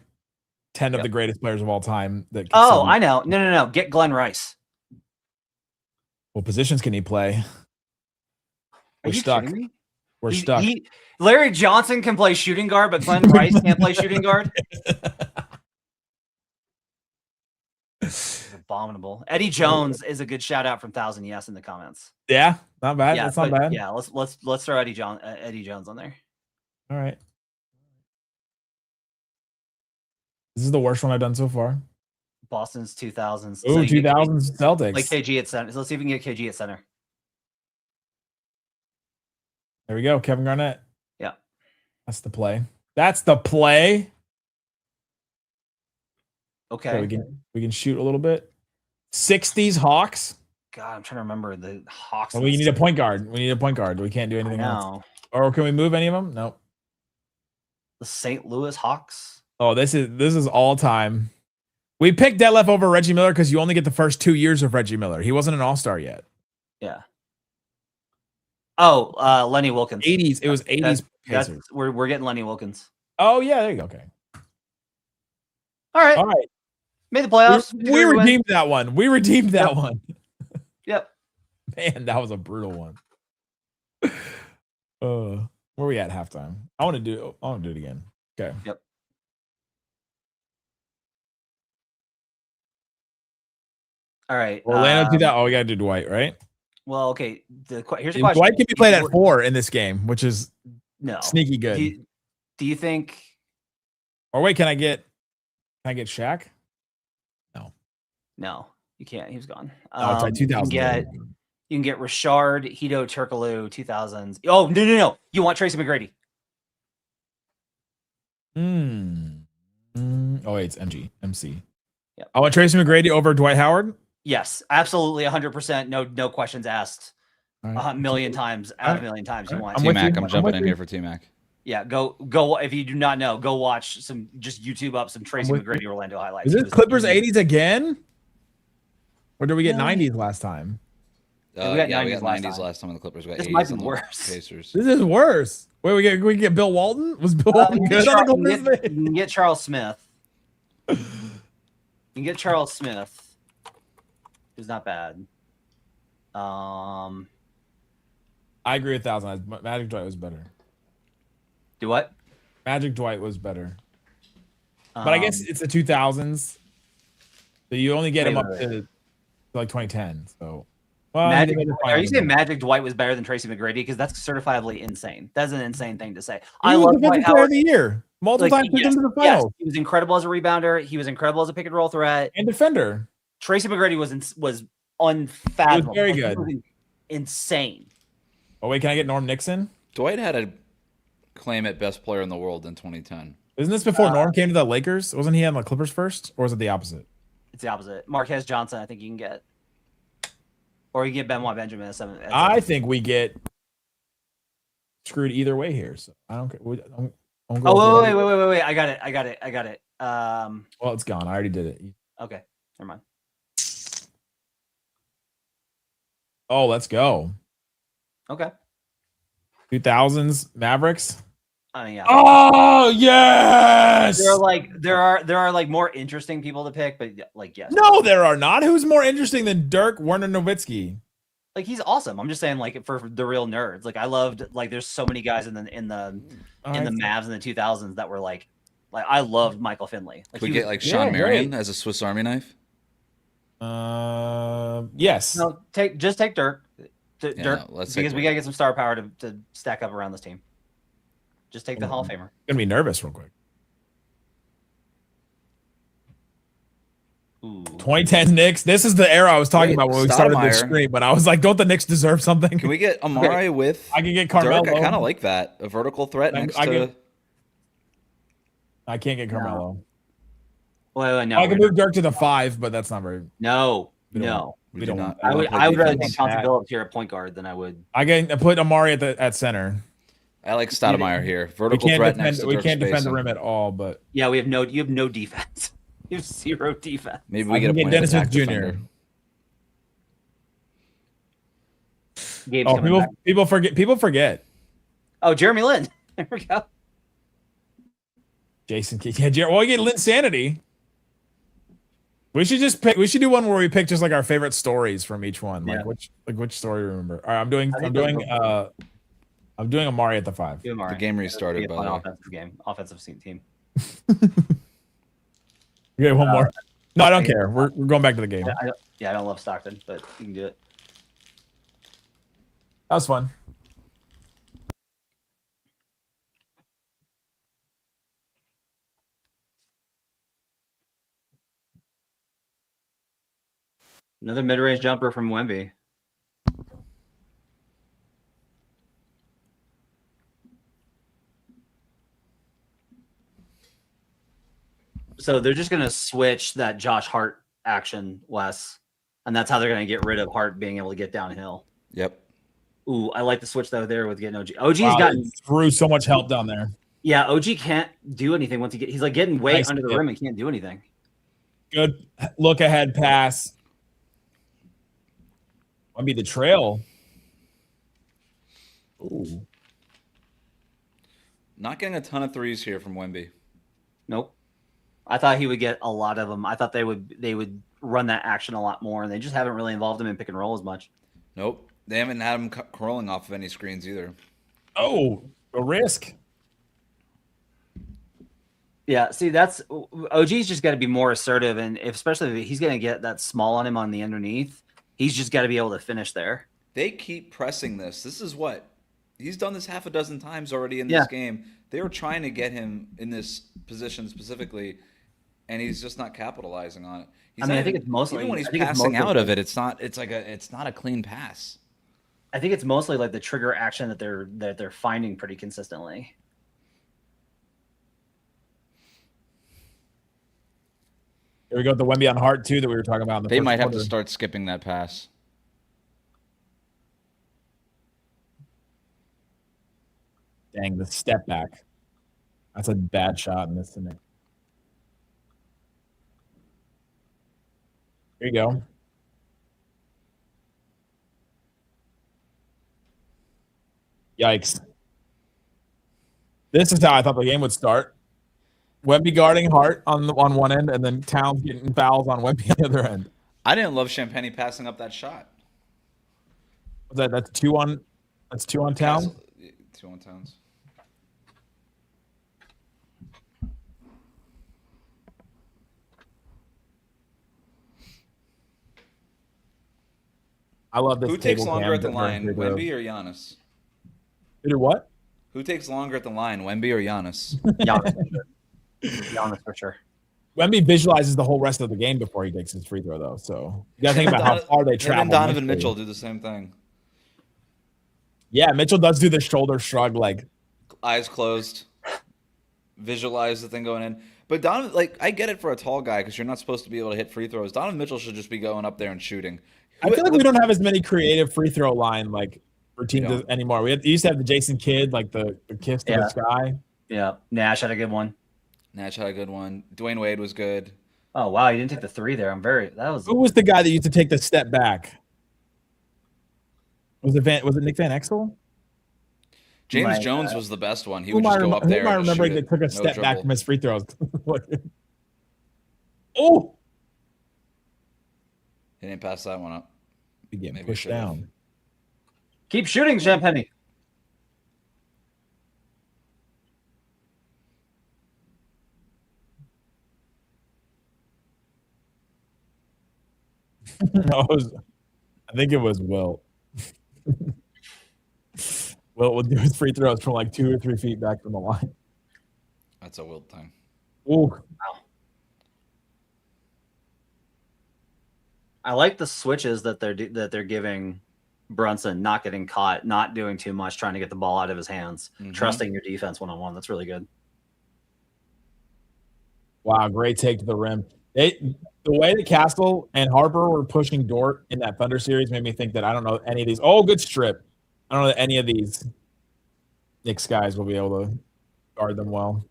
10 of the greatest players of all time. I know. No. Get Glenn Rice. What positions can he play? We're stuck. We're stuck. Larry Johnson can play shooting guard, but Glenn Rice can't play shooting guard. abominable. Eddie Jones is a good shout out from 1000 Yes in the comments. Yeah, not bad. That's not bad. Yeah, let's throw Eddie Jones on there. All right. This is the worst one I've done so far. Boston's 2000s. Oh, 2000s Celtics. Like KG at center. So let's see if we can get KG at center. There we go. Kevin Garnett. Yeah. That's the play. That's the play. Okay. So we can shoot a little bit. 60s Hawks. God, I'm trying to remember the Hawks. Well, we need a point guard. We need a point guard. We can't do anything else. Or can we move any of them? Nope. The St. Louis Hawks. Oh, this is all time. We picked Detlef over Reggie Miller because you only get the first 2 years of Reggie Miller. He wasn't an all-star yet. Yeah. Oh, Lenny Wilkins. 80s. It was 80s Pacers. We're getting Lenny Wilkins. Oh, yeah. There you go. Okay. All right. All right. Made the playoffs. We redeemed that one. We redeemed that one. Yep. Man, that was a brutal one. Where are we at halftime? I want to do it again. Okay. Yep. All right. Orlando 2000. Oh, we got to do Dwight, right? Well, okay. Here's the question. Dwight can be played at 4 in this game, which is sneaky good. Do you think? Or wait, can I get Shaq? No, you can't. He was gone. Oh, it's like 2000. You can get Richard, Hito Turkoglu, 2000s. Oh, no. You want Tracy McGrady. Oh, wait, it's MC. Yep. I want Tracy McGrady over Dwight Howard? Yes, absolutely, 100%. No questions asked. Right. A million times out of a million times you want. T-Mac, I'm jumping in here for T-Mac. Yeah, go. If you do not know, go watch just YouTube up some Tracy McGrady Orlando highlights. Is this Clippers 80s again? Or did we get 90s last time? We got 90s last time, and the Clippers got 80s. This might be on the worse. Pacers. This is worse. Wait, we get Bill Walton? Was Bill Walton good on the Clippers? You can get Charles Smith. You can get Charles Smith. Who's not bad. I agree 1,000. Magic Dwight was better. Do what? Magic Dwight was better. But I guess it's the 2000s. So you only get him up to like 2010. So, well, are you saying Magic Dwight was better than Tracy McGrady? Because that's certifiably insane. That's an insane thing to say. I love Dwight Howard of the year. Multiple times took him to the finals. Yes, he was incredible as a rebounder. He was incredible as a pick and roll threat and defender. Tracy McGrady was unfathomable. He was very good. Insane. Oh wait, can I get Norm Nixon? Dwight had a claim at best player in the world in 2010. Isn't this before Norm came to the Lakers? Wasn't he on the Clippers first, or was it the opposite? It's the opposite. Marquez Johnson, I think you can get, or you get Benoit Benjamin at 7. I think we get screwed either way here. So I don't care. Wait. I got it. Well, it's gone. I already did it. Okay, never mind. Oh, let's go. Okay. 2000s Mavericks. I mean, yeah. Oh yes. There are like more interesting people to pick, but like yes. No, there are not. Who's more interesting than Dirk Werner Nowitzki? Like he's awesome. I'm just saying, like for the real nerds. Like I loved there's so many guys in the Mavs in the 2000s that were like I loved Michael Finley. Like we get Sean Marion as a Swiss Army knife. Yes. No, take Dirk. Dirk, because we gotta get some star power to stack up around this team. Just take the Hall of Famer. I'm gonna be nervous real quick. Ooh. 2010 Knicks. This is the era I was talking about when we started this stream. But I was like, don't the Knicks deserve something? Can we get Amari with? I can get Carmelo. Dirk, I kind of like that. A vertical threat next to. I can't get Carmelo. Wait, no. I can move Dirk to the 5, but that's not very. No. We don't. I would rather take Chauncey Billups here at point guard than I would. I put Amari at center. I like Stoudemire here. Vertical threat next to Dirk. We can't defend the rim at all, but yeah, you have no defense. You have zero defense. Maybe we get a point Dennis Smith Jr. Oh, people forget. Oh, Jeremy Lin. There we go. Jason Kidd. Yeah, well, we get Lin Sanity. We should just pick. We should do one where we pick just like our favorite stories from each one. Like which story we remember. All right, I'm doing Amari at the 5. The game restarted, by the way. Offensive team. Okay, one more. No, I don't care. We're going back to the game. I don't love Stockton, but you can do it. That was fun. Another mid-range jumper from Wemby. So they're just going to switch that Josh Hart action, Wes, and that's how they're going to get rid of Hart being able to get downhill. Yep. Ooh, I like the switch though there with getting OG. OG's gotten through so much help down there. Yeah, OG can't do anything once he's like getting way under the rim and can't do anything. Good look ahead pass. Might be the trail. Ooh. Not getting a ton of threes here from Wemby. Nope. I thought he would get a lot of them. I thought they would run that action a lot more, and they just haven't really involved him in pick and roll as much. Nope. They haven't had him rolling off of any screens either. Oh, a risk. Yeah, see, that's OG's just got to be more assertive, and especially if he's going to get that small on him on the underneath, he's just got to be able to finish there. They keep pressing this. This is what he's done this half a dozen times already in this game. They were trying to get him in this position specifically, and he's just not capitalizing on it. I think it's mostly even when he's passing out of it, it's not a clean pass. I think it's mostly like the trigger action that they're finding pretty consistently. Here we go with the Wemby on Hart too that we were talking about. In the they first might have quarter. to start skipping that pass. Dang, the step back. That's a bad shot in this scenario. Here you go. Yikes. This is how I thought the game would start. Wemby guarding Hart on one end, and then Towns getting fouls on Wemby on the other end. I didn't love Champagny passing up that shot. That's two on Towns? 2 on Towns. I love this. Who takes longer at the line, Wemby or Giannis? Who did what? Who takes longer at the line, Wemby or Giannis? Giannis for sure. Wemby visualizes the whole rest of the game before he takes his free throw, though. So you got to think about how far they travel. And Donovan Mitchell do the same thing. Yeah, Mitchell does do the shoulder shrug, like eyes closed, visualize the thing going in. But Donovan, like, I get it for a tall guy because you're not supposed to be able to hit free throws. Donovan Mitchell should just be going up there and shooting. I feel like we don't have as many creative free throw line like routines anymore. We used to have the Jason Kidd, like the kiss to the sky. Yeah, Nash had a good one. Dwayne Wade was good. Oh wow, you didn't take the three there. Who was the guy that used to take the step back? Was it Nick Van Exel? James Jones was the best one. He would just go up there. Who am I remembering that took a step back from his free throws? Oh! He didn't pass that one up. He getting pushed down. Keep shooting, Champagny. I think it was Will. Will would do his free throws from like 2 or 3 feet back from the line. That's a Wilt thing. Ooh. Wow. I like the switches that they're giving Brunson, not getting caught, not doing too much, trying to get the ball out of his hands, trusting your defense one-on-one. That's really good. Wow, great take to the rim. The way that Castle and Harper were pushing Dort in that Thunder series made me think that I don't know any of these. Oh, good strip. I don't know that any of these Knicks guys will be able to guard them well.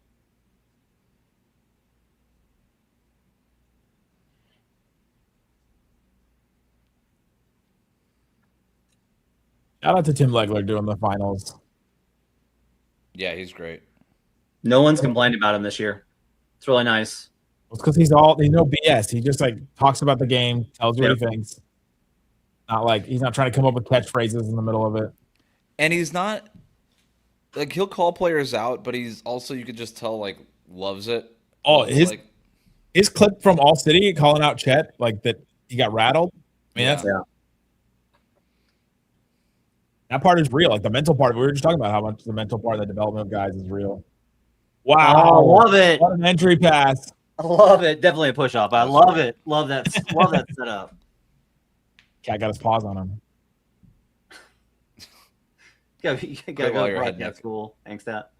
Shout out to Tim Legler doing the finals. Yeah, he's great. No one's complained about him this year. It's really nice. It's because he's no BS. He just like talks about the game, tells you what he thinks. Not like he's not trying to come up with catchphrases in the middle of it. And he's not like he'll call players out, but he's also you could just tell like loves it. Oh, his clip from All City calling out Chet like that he got rattled. I mean, that part is real. Like the mental part. We were just talking about how much the mental part of the development of guys is real. Wow, oh, love it. What an entry pass. I love it. Definitely a push up. I love it. Love that. Love that setup. Cat got his paws on him. You gotta go to broadcast school. Thanks, that.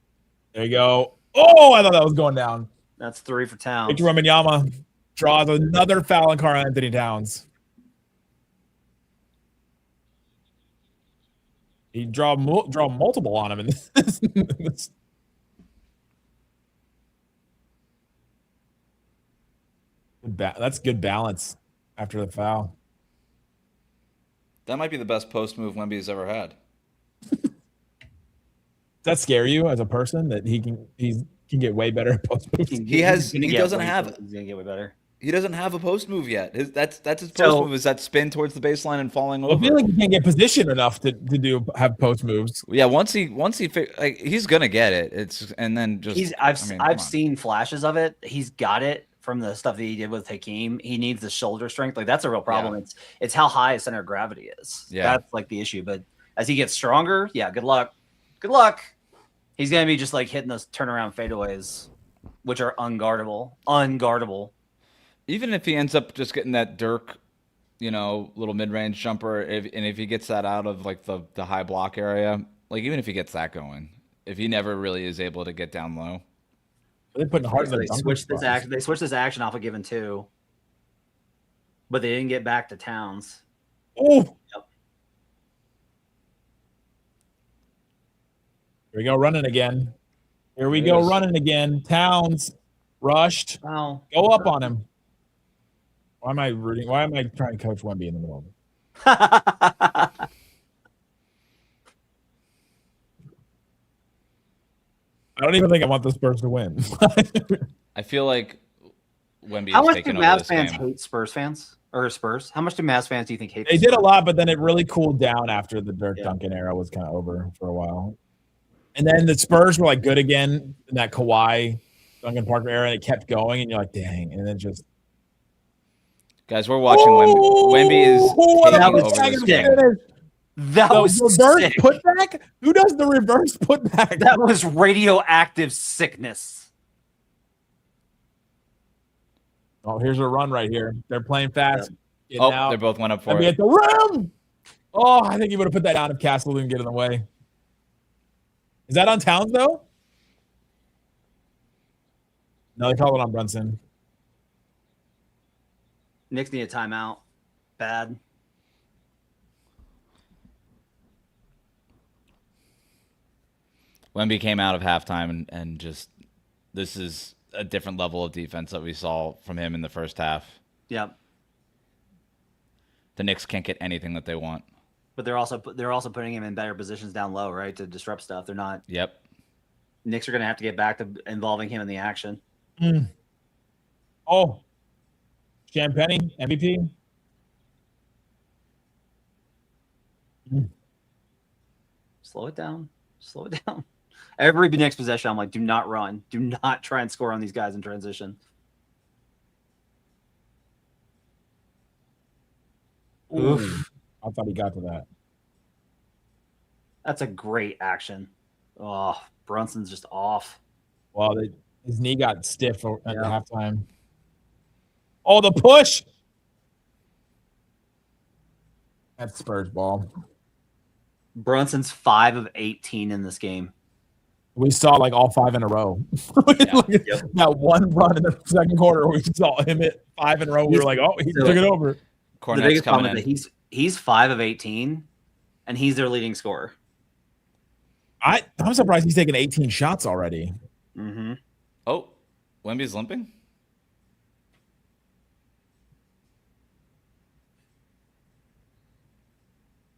There you go. Oh, I thought that was going down. That's 3 for Towns. Victor Wembanyama draws another foul on Karl Anthony Towns. He draw multiple on him in this. That's good balance after the foul. That might be the best post move Wemby's ever had. Does that scare you as a person that he can get way better at post moves? He doesn't have. He's gonna get way better. He doesn't have a post move yet. That's his post move, is that spin towards the baseline and falling over. I feel like he can't get position enough to have post moves. Yeah, once he like, he's gonna get it. I've seen flashes of it. He's got it from the stuff that he did with Hakeem. He needs the shoulder strength. Like that's a real problem. Yeah. It's how high his center of gravity is. Yeah, that's like the issue. But as he gets stronger, yeah, good luck. Good luck. He's gonna be just like hitting those turnaround fadeaways, which are unguardable. Even if he ends up just getting that Dirk, little mid-range jumper, if he gets that out of like the high block area, like even if he gets that going, if he never really is able to get down low. They're putting hard. They switched this action. They switched this action off a given 2, but they didn't get back to Towns. Oh, yep. Here we go, running again. Here we go, running again. Towns rushed. Wow. Go up on him. Why am I rooting? Why am I trying to coach Wemby in the middle? I don't even think I want the Spurs to win. I feel like Wemby How is much taking do over Mavs this fans game. hate Spurs fans or Spurs? How much do Mavs fans do you think hate? They did a lot, but then it really cooled down after the Dirk Duncan era was kind of over for a while. And then the Spurs were like good again in that Kawhi, Duncan Parker era, and it kept going, and you're like, dang, and then just. Guys, we're watching Wemby is taking over this game. That was reverse sick. Putback? Who does the reverse putback? That was radioactive sickness. Oh, here's a run right here. They're playing fast. Yeah. They both went up for it. At the rim. Oh, I think he would have put that out if Castle didn't get in the way. Is that on Towns, though? No, they called it on Brunson. Knicks need a timeout. Bad. Wemby came out of halftime and just this is a different level of defense that we saw from him in the first half. Yep. The Knicks can't get anything that they want. But they're also putting him in better positions down low, right, to disrupt stuff. They're not. Yep. Knicks are going to have to get back to involving him in the action. Oh. Champagne, MVP. Slow it down. Slow it down. Every next possession, I'm like, do not run. Do not try and score on these guys in transition. Oof. I thought he got to that. That's a great action. Oh, Brunson's just off. Well, his knee got stiff at the halftime. Oh, the push. That's Spurs ball. Brunson's 5 of 18 in this game. We saw like all 5 in a row. That one run in the second quarter, we saw him hit 5 in a row. We were like, oh, he took it over. The biggest problem is that he's 5 of 18, and he's their leading scorer. I'm surprised he's taken 18 shots already. Mm-hmm. Oh, Wemby's limping?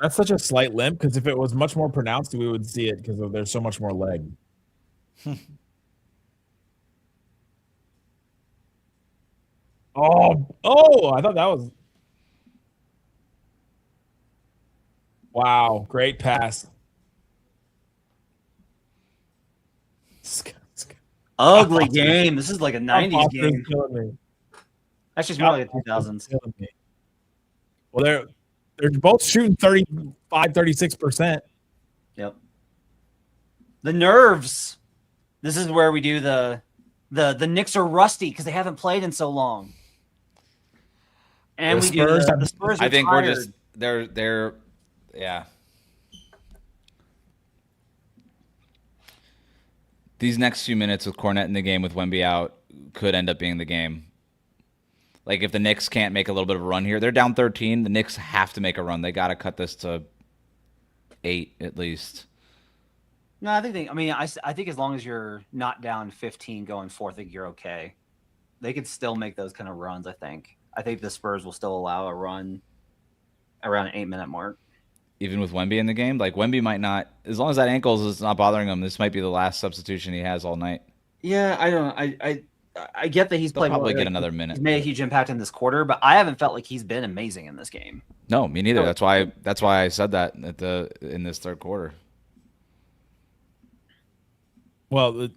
That's such a slight limp, because if it was much more pronounced, we would see it because there's so much more leg. Oh, I thought that was... Wow, great pass. Ugly game. This is like a 90s game. That's just more like the 2000s. Well, they're both shooting 35, 36%. Yep. The nerves. This is where we do the Knicks are rusty because they haven't played in so long. And The we do Spurs, the Spurs. I think tired. we're just they're yeah. These next few minutes with Cornette in the game with Wemby out could end up being the game. Like if the Knicks can't make a little bit of a run here, they're down 13. The Knicks have to make a run. They got to cut this to 8 at least. No, I think. I think as long as you're not down 15 going forth, I think you're okay. They could still make those kind of runs. I think the Spurs will still allow a run around an 8-minute mark. Even with Wemby in the game, like Wemby might not, as long as that ankle is not bothering him, this might be the last substitution he has all night. Yeah, I don't know. I get that he's They'll played. probably get another minute. He's made a huge impact in this quarter, but I haven't felt like he's been amazing in this game. No, me neither. That's why I said that in this third quarter. Well, it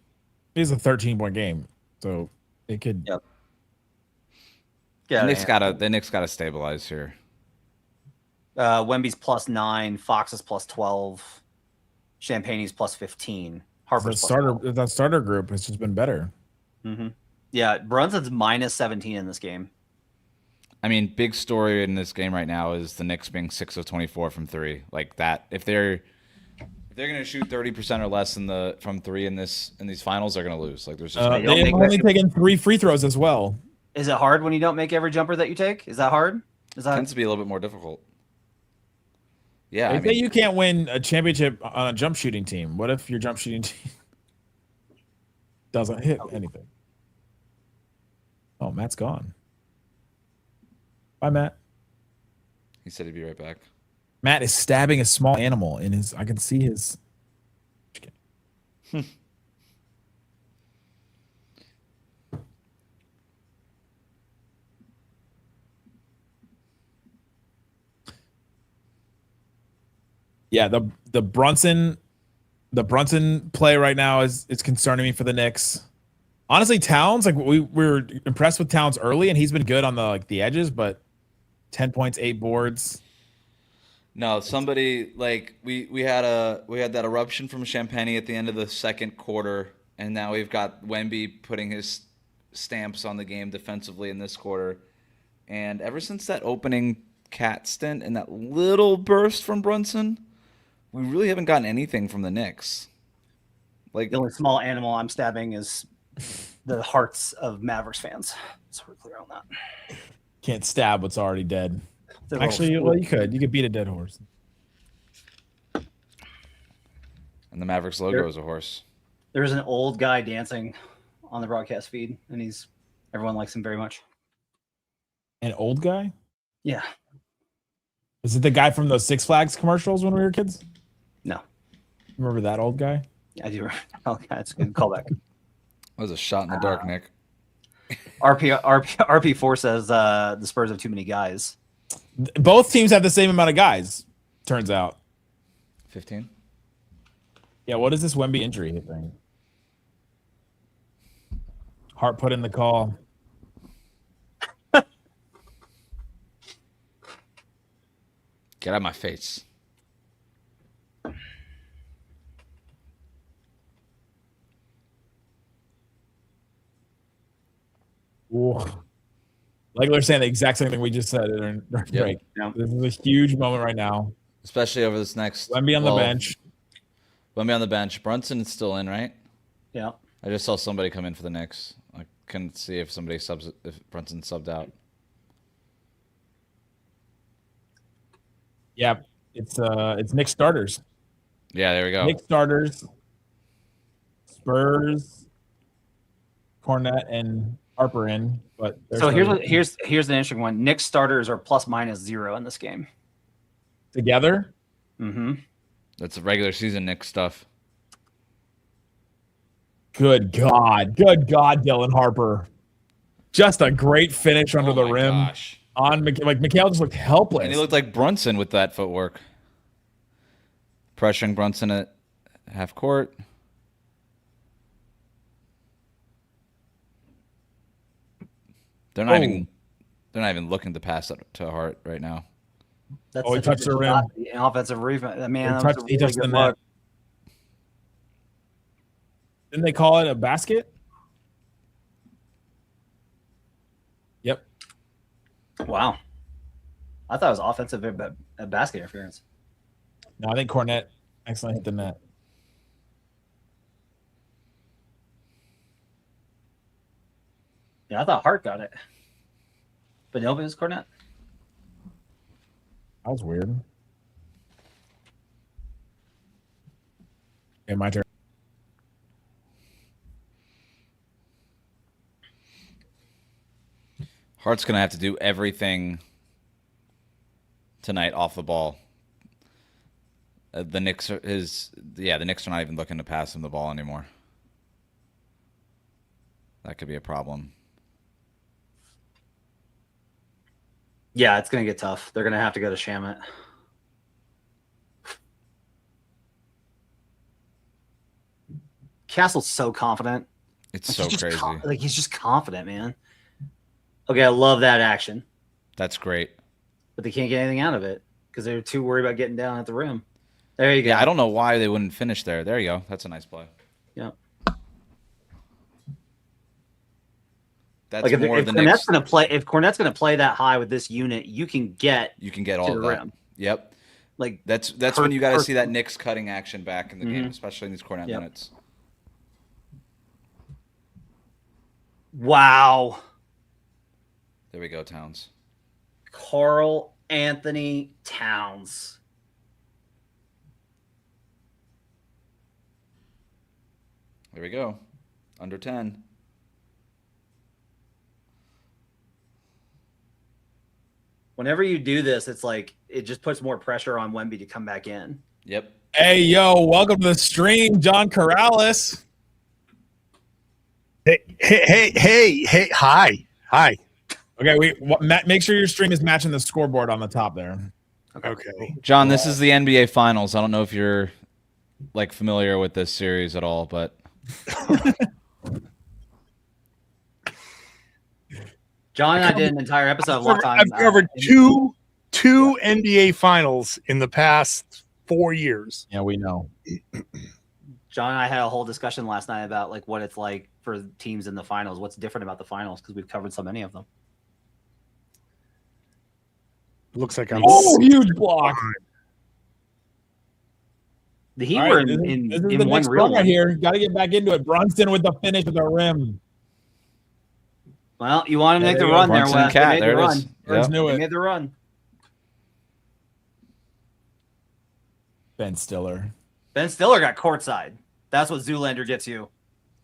is a 13-point game, so it could. Yep. Yeah, the Knicks gotta stabilize here. Wemby's +9, Fox is +12, Champagne's +15, Harper's that starter group has just been better. Mm-hmm. Yeah, Brunson's -17 in this game. I mean, big story in this game right now is the Knicks being 6 of 24 from 3. Like that, if they're gonna shoot 30% or less from 3 in these finals, they're gonna lose. Like there's just they've only taken 3 free throws as well. Is it hard when you don't make every jumper that you take? Is that hard? Tends to be a little bit more difficult. Yeah, They say you can't win a championship on a jump shooting team. What if your jump shooting team doesn't hit anything? Oh, Matt's gone. Bye, Matt. He said he'd be right back. Matt is stabbing a small animal in his. I can see his. Yeah, the Brunson play right now is concerning me for the Knicks. Honestly, Towns, like we were impressed with Towns early, and he's been good on the edges, but 10 points, 8 boards. No, somebody like we had that eruption from Champagne at the end of the second quarter, and now we've got Wemby putting his stamps on the game defensively in this quarter. And ever since that opening cat stint and that little burst from Brunson, we really haven't gotten anything from the Knicks. Like the only small animal I'm stabbing is the hearts of Mavericks fans. So we're clear on that. Can't stab what's already dead. Actually, well, you could beat a dead horse. And the Mavericks logo is a horse. There's an old guy dancing on the broadcast feed, and everyone likes him very much. An old guy? Yeah. Is it the guy from those Six Flags commercials when we were kids? No. Remember that old guy? Yeah, I do. Oh, that's a good callback. That was a shot in the dark, Nick. RP4 says the Spurs have too many guys. Both teams have the same amount of guys, turns out. 15? Yeah, what is this Wemby injury thing? Hart put in the call. Get out of my face. Ooh. Like they're saying the exact same thing we just said during break. Yep. This is a huge moment right now. Especially over this next. Wemby on the bench. Wemby on the bench. Brunson is still in, right? Yeah. I just saw somebody come in for the Knicks. I couldn't see if Brunson subbed out. Yeah, it's Knicks starters. Yeah, there we go. Knicks starters. Spurs, Cornette, and Harper in. But so here's an interesting one. Knicks starters are ±0 in this game. Together? Mm-hmm. That's a regular season Knicks stuff. Good God, Dylan Harper. Just a great finish under the rim. Gosh. Mikhail just looked helpless. And he looked like Brunson with that footwork. Pressuring Brunson at half court. They're not even They're not even looking to pass it to Hart right now. That's he such a touched good the rim. shot. The offensive rebound. Man, that was a He really touched the good net. look. Didn't they call it a basket? Yep. Wow. I thought it was offensive basket interference. No, I think Cornette accidentally hit the net. Yeah, I thought Hart got it. But no, it was Cornette. That was weird. Okay, my turn. Hart's going to have to do everything tonight off the ball. The Knicks are the Knicks are not even looking to pass him the ball anymore. That could be a problem. Yeah, it's going to get tough. They're going to have to go to Shamet. Castle's so confident. It's so crazy. He's just confident, man. Okay, I love that action. That's great. But they can't get anything out of it because they're too worried about getting down at the rim. There you go. Yeah, I don't know why they wouldn't finish there. There you go. That's a nice play. Yeah. That's like if the Knicks. If Cornette's gonna play that high with this unit, you can get all to the rim. Yep. Like that's when you got to see that Knicks cutting action back in the game, especially in these Cornette minutes. Wow. There we go, Towns. Karl Anthony Towns. There we go. Under 10. Whenever you do this, it's like it just puts more pressure on Wemby to come back in. Yep. Hey, yo, welcome to the stream, John Corrales. Hey, hi. Okay, make sure your stream is matching the scoreboard on the top there. Okay. John, this is the NBA Finals. I don't know if you're familiar with this series at all, but John and I did an entire episode of Locked On. I've covered two NBA Finals in the past 4 years. Yeah, we know. John and I had a whole discussion last night about what it's like for teams in the finals. What's different about the finals because we've covered so many of them. Looks like I'm huge block. The Heat were in one real right here. Got to get back into it. Brunson with the finish of the rim. Well, you want him to make the run there, Wes. They made the run. They made the run. Ben Stiller. Ben Stiller got courtside. That's what Zoolander gets you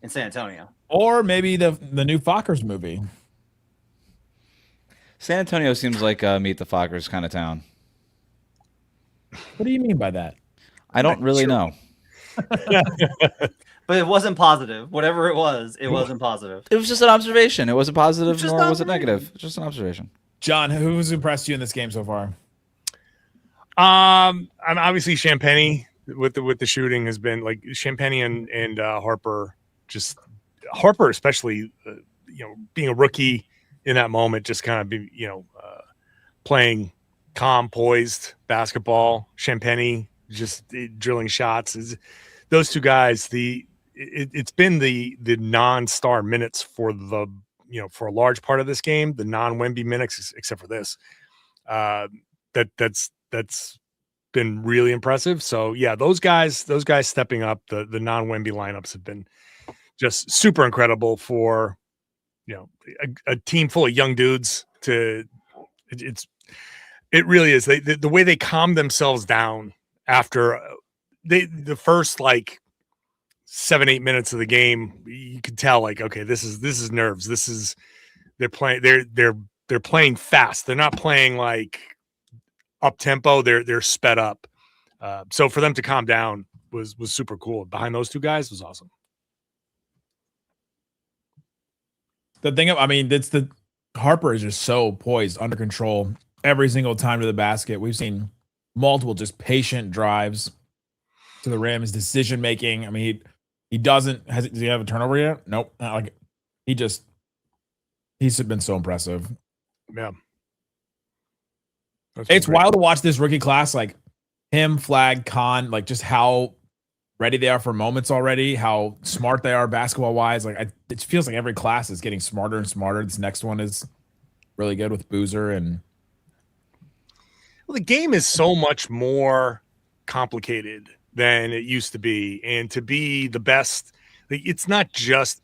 in San Antonio. Or maybe the new Fockers movie. San Antonio seems like Meet the Fockers kind of town. What do you mean by that? I don't really know. But it wasn't positive. Whatever it wasn't positive. It was just an observation. It wasn't positive nor was it negative. It's just an observation. John, who's impressed you in this game so far? I'm obviously Champagny with the shooting has been Champagny and Harper. Just Harper, especially being a rookie in that moment, just kind of playing calm, poised basketball. Champagny just drilling shots. Those two guys. It's been the non-star minutes for for a large part of this game. The non-Wemby minutes, except for this. That's been really impressive. So yeah, those guys stepping up. The non-Wemby lineups have been just super incredible for a team full of young dudes. It really is. The way they calm themselves down after the first 7-8 minutes of the game, you could tell okay, this is nerves. They're playing fast. They're not playing up tempo. They're sped up. So for them to calm down was super cool. Behind those two guys was awesome. The thing, Harper is just so poised, under control every single time to the basket. We've seen multiple just patient drives to the rim. His decision making. Does he have a turnover yet? Nope. He's been so impressive. Yeah. It's wild to watch this rookie class, like him, Flag, Khan, like just how ready they are for moments already, how smart they are basketball wise. Like it feels like every class is getting smarter and smarter. This next one is really good with Boozer and. Well, the game is so much more complicated than it used to be, and to be the best, like, it's not just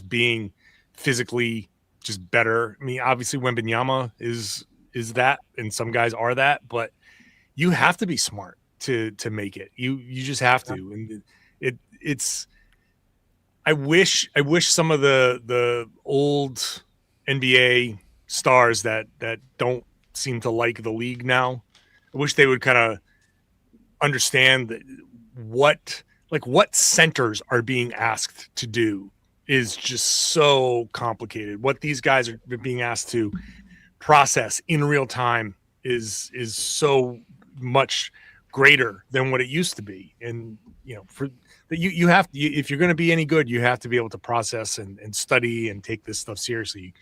being physically just better. I mean, obviously Wembanyama is that, and some guys are that, but you have to be smart to make it. You just have to, and it's. I wish some of the old NBA stars that don't seem to like the league now, I wish they would kind of understand that what centers are being asked to do is just so complicated. What these guys are being asked to process in real time is so much greater than what it used to be. And for you have to, if you're going to be any good, you have to be able to process and study and take this stuff seriously.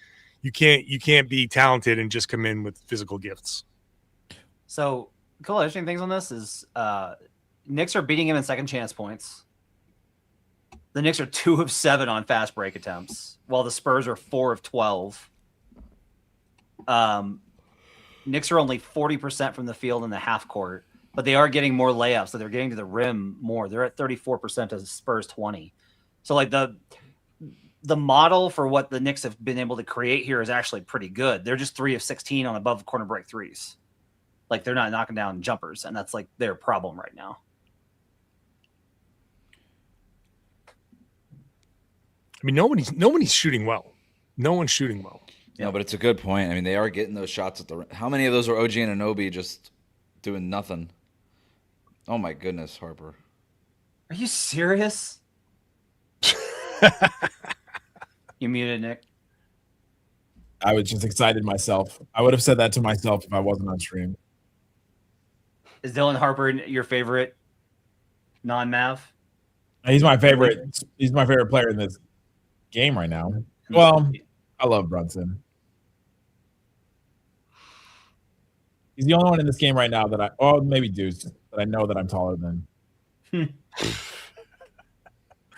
You can't be talented and just come in with physical gifts. So a couple of interesting things on this is Knicks are beating him in second chance points. The Knicks are 2 of 7 on fast break attempts, while the Spurs are 4 of 12. Knicks are only 40% from the field in the half court, but they are getting more layups, so they're getting to the rim more. They're at 34% as Spurs 20. So like the model for what the Knicks have been able to create here is actually pretty good. They're just 3 of 16 on above corner break threes. Like they're not knocking down jumpers, and that's like their problem right now. I mean, nobody's shooting well. No one's shooting well. No, but it's a good point. I mean, they are getting those shots at the rim. How many of those are OG and Anunoby just doing nothing? Oh my goodness, Harper. Are you serious? You muted, Nick. I was just excited myself. I would have said that to myself if I wasn't on stream. Is Dylan Harper your favorite non-Mav? He's my favorite. He's my favorite player in this game right now. Well, I love Brunson. He's the only one in this game right now that maybe Deuce, that I know that I'm taller than.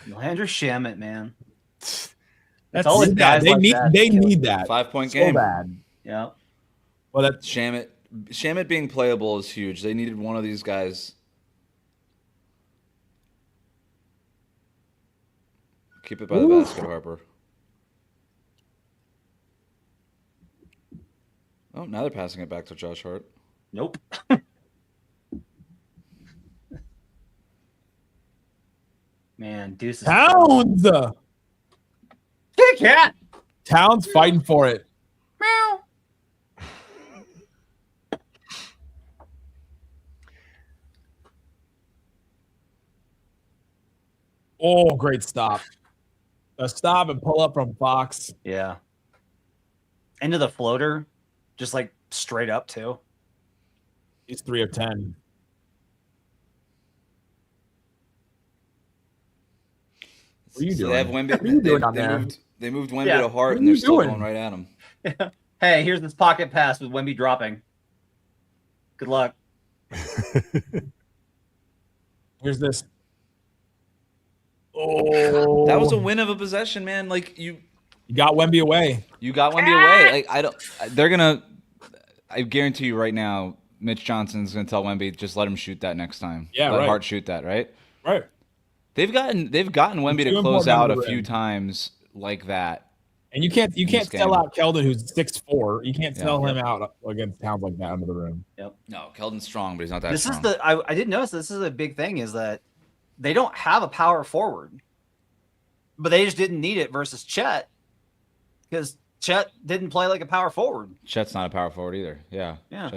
Landry Shamet, man. That's always bad. They need that. 5-point so game. Bad. Yeah. Well, that Shamet being playable is huge. They needed one of these guys. Keep it by the basket, Harper. Oh, now they're passing it back to Josh Hart. Nope. Man, Deuce is Towns. Hey, cat. Towns fighting for it. Meow. Oh, great stop. A stop and pull up from Fox. Yeah. Into the floater, just like straight up too. He's 3 of 10. What are you doing? They have Wemby. What are you doing down there? They moved Wemby to Hart, and they're still going right at him. Yeah. Hey, here's this pocket pass with Wemby dropping. Good luck. Here's this. Oh, that was a win of a possession, man. Like you got Wemby away. You got Wemby away. Like they're gonna. I guarantee you right now, Mitch Johnson's gonna tell Wemby just let him shoot that next time. Yeah, let right. Hart shoot that, right? Right. They've gotten Wemby to close out a few times like that. And you can't sell out Keldon, who's 6'4". You can't sell him out against Towns like that under the rim. Yep. No, Keldon's strong, but he's not that this strong. Is I didn't notice this is a big thing is that they don't have a power forward, but they just didn't need it versus Chet because Chet didn't play like a power forward. Chet's not a power forward either. Yeah. Yeah.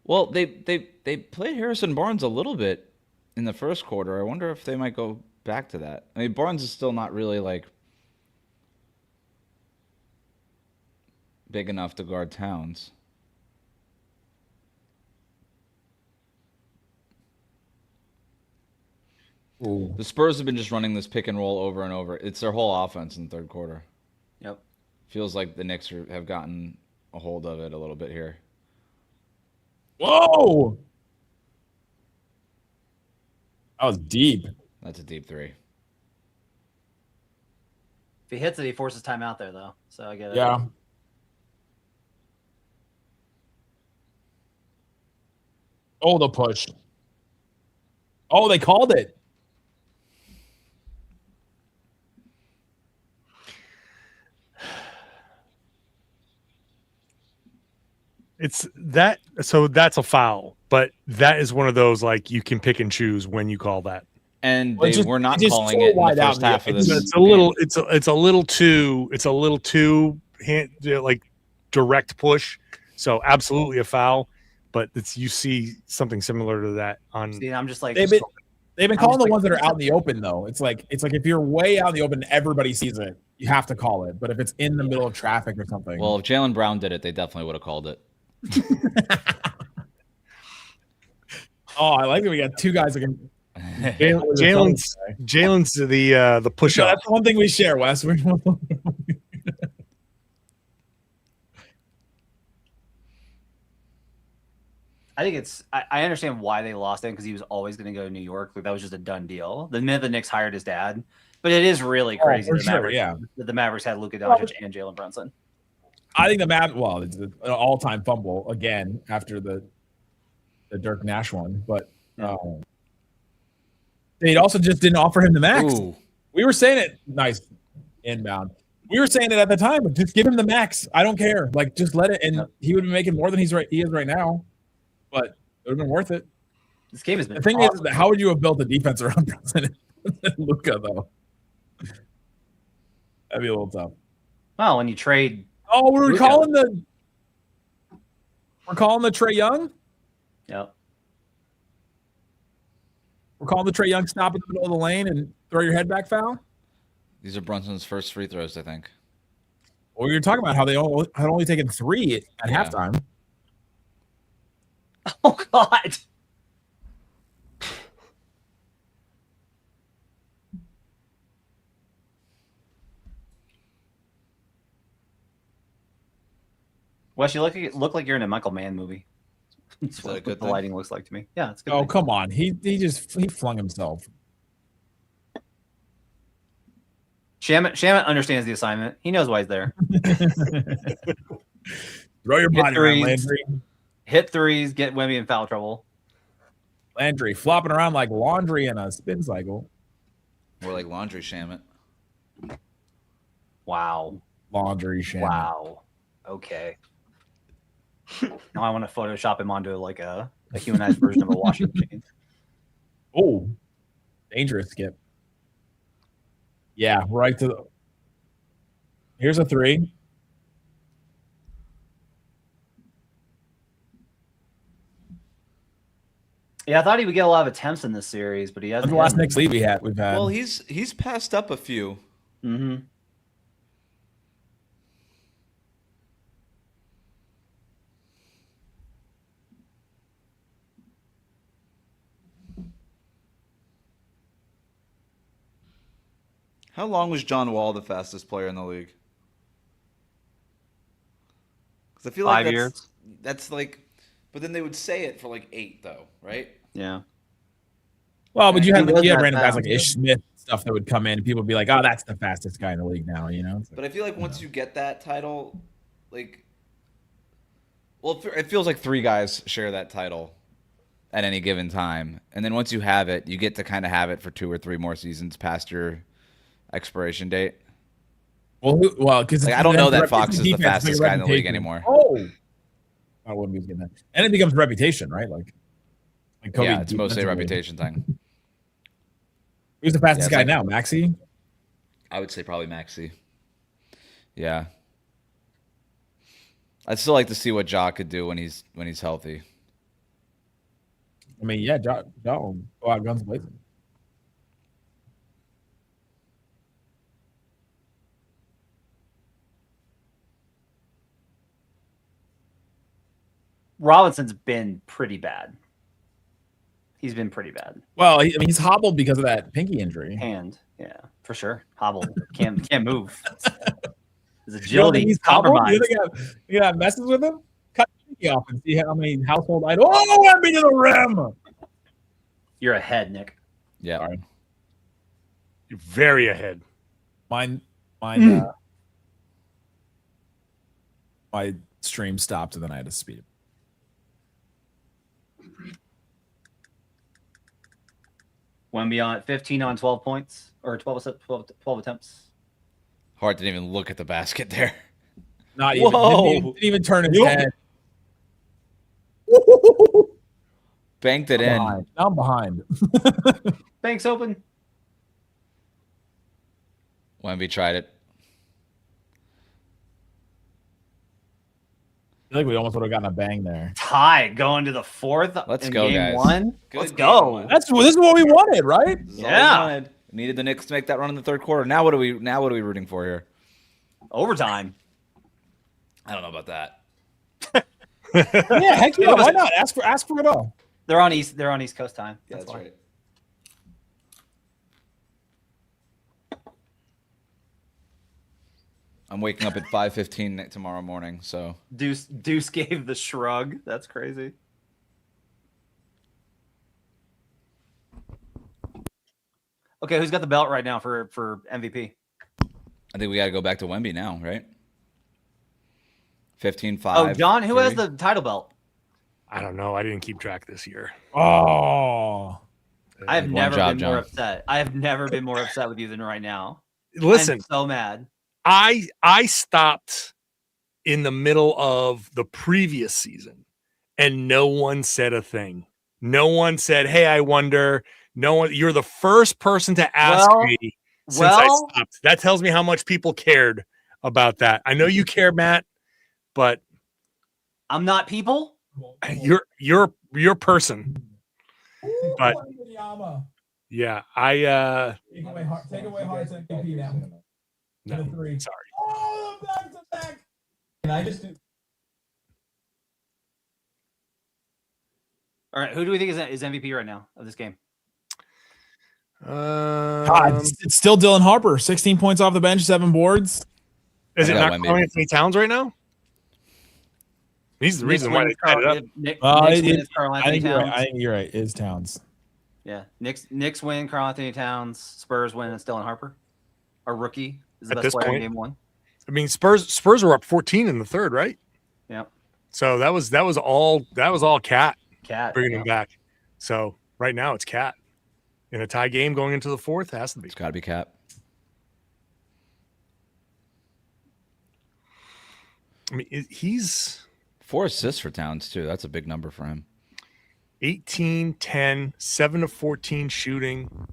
Well, they played Harrison Barnes a little bit in the first quarter. I wonder if they might go back to that. I mean, Barnes is still not really like big enough to guard Towns. Ooh. The Spurs have been just running this pick and roll over and over. It's their whole offense in the third quarter. Yep. Feels like the Knicks have gotten a hold of it a little bit here. Whoa! That was deep. That's a deep three. If he hits it, he forces timeout there, though. So I get it. Yeah. Oh, the push. Oh, they called it. It's that. So that's a foul, but that is one of those like you can pick and choose when you call that. And Well, they were not calling it in the first half of this. It's a little. It's a little too. It's a little too like direct push. So absolutely a foul. But it's you see something similar to that on. See, I'm just like they've been calling the ones that are out in the open though. It's like if you're way out in the open, everybody sees it. You have to call it. But if it's in the middle of traffic or something, well, if Jalen Brown did it, they definitely would have called it. Oh, I like that we got two guys that can. Jalen's the push up. That's one thing we share, Wes. I think it's. I understand why they lost him because he was always going to go to New York. Like that was just a done deal. The minute the Knicks hired his dad, but it is really crazy. For the sure, Mavericks, yeah. The Mavericks had Luka Doncic and Jalen Brunson. I think it's an all-time fumble again after the Dirk Nash one, but they also just didn't offer him the max. Ooh. We were saying it. Nice inbound. We were saying it at the time, but just give him the max. I don't care. Like, just let it, and he would be making more than he is right now. But it would have been worth it. This game has been. The thing is, how would you have built a defense around Brunson and Luka though? That'd be a little tough. Well, when you trade. Oh, we're calling the Trae Young. Yep. We're calling the Trae Young stop in the middle of the lane and throw your head back foul. These are Brunson's first free throws, I think. Well, you're talking about how they had only taken 3 at halftime. Oh God. Wes, you look like you're in a Michael Mann movie. That's what the lighting looks like to me. Yeah, it's good. Oh, come on. He flung himself. Shamit understands the assignment. He knows why he's there. Throw your body around, Landry. Hit threes, get Wemby in foul trouble. Landry flopping around like laundry in a spin cycle. More like laundry, Shamit. Wow. Laundry Shamit. Wow. Okay. Now I want to Photoshop him onto like a humanized version of a washing machine. Oh, dangerous skip. Yeah, right to the. Here's a 3. Yeah, I thought he would get a lot of attempts in this series, but he hasn't. That's the last Knicks lead we've had. Well, he's passed up a few. Mm-hmm. How long was John Wall the fastest player in the league? Because I feel like 5 years. That's like, but then they would say it for like 8 though, right? Yeah. Well, but you had random guys fast. like Ish Smith stuff that would come in, and people would be like, "Oh, that's the fastest guy in the league now," you know. But I feel like once you get that title, like, well, it feels like 3 guys share that title at any given time, and then once you have it, you get to kind of have it for 2 or 3 more seasons past your expiration date. Well, because I don't know that Fox is the fastest guy in the league anymore. Oh, I wouldn't be getting that, and it becomes reputation, right? Like Kobe. Yeah, it's mostly a reputation thing. Who's the fastest guy now, Maxey? I would say probably Maxey. Yeah, I'd still like to see what Ja could do when he's healthy. I mean, yeah, Ja go out guns blazing. Robinson's been pretty bad. He's been pretty bad. Well, he's hobbled because of that pinky injury. Hand, yeah, for sure. Hobbled, can't move. His You don't agility think he's is compromised? compromised. You think that messes with him? Cut the off and see how many household items. Oh, Wemby to the rim. You're ahead, Nick. Yeah. Sorry. You're very ahead. My stream stopped and then I had to speed it. Wemby on 15 on 12 points or 12 attempts. Hart didn't even look at the basket there. Not even. Didn't even turn his head. Banked it in. Now I'm behind. Banks open. Wemby tried it. I feel like we almost would have gotten a bang there. Tied going to the fourth. Let's in go, game guys. one. Good Let's game go. one. This is what we wanted, right? Yeah. Needed the Knicks to make that run in the third quarter. Now what are we rooting for here? Overtime. I don't know about that. Yeah, heck yeah. Why not? Ask for it all. They're on East Coast time. Yeah, that's why. right. I'm waking up at 5:15 tomorrow morning, so Deuce gave the shrug. That's crazy. Okay, who's got the belt right now for MVP? I think we got to go back to Wemby now, right? 15-5. Oh, John, who has 3. the title belt? I don't know. I didn't keep track this year. Oh. I have One never job, been John. more upset. I have never been more upset with you than right now. Listen, I'm so mad. I stopped in the middle of the previous season and no one said a thing. No one said, "Hey, I wonder." No one. You're the first person to ask me since I stopped. That tells me how much people cared about that. I know you care, Matt, but I'm not people. you're person. But yeah, take away Hart's MVP now. no, Three. sorry. Oh, back to back. Can I just do? All right, who do we think is MVP right now of this game? It's still Dylan Harper. 16 points off the bench, 7 boards. Is it I got not Wemby. Carl Anthony Towns right now? He's the reason why they tied it up. Knicks I win Karl Anthony think you're right. Towns. I think you're right. It is Towns. Yeah, Knicks win Karl Anthony Towns. Spurs win. It's Dylan Harper. Our rookie is the At best this player point. in game one. I mean, Spurs were up 14 in the third, right? Yep. So that was all Cat Cat bringing him back. So right now it's Cat in a tie game going into the fourth. It has to be. It's got to be Cap. I mean, he's 4 assists for Towns too. That's a big number for him. 18, 10, 7 to 14 shooting,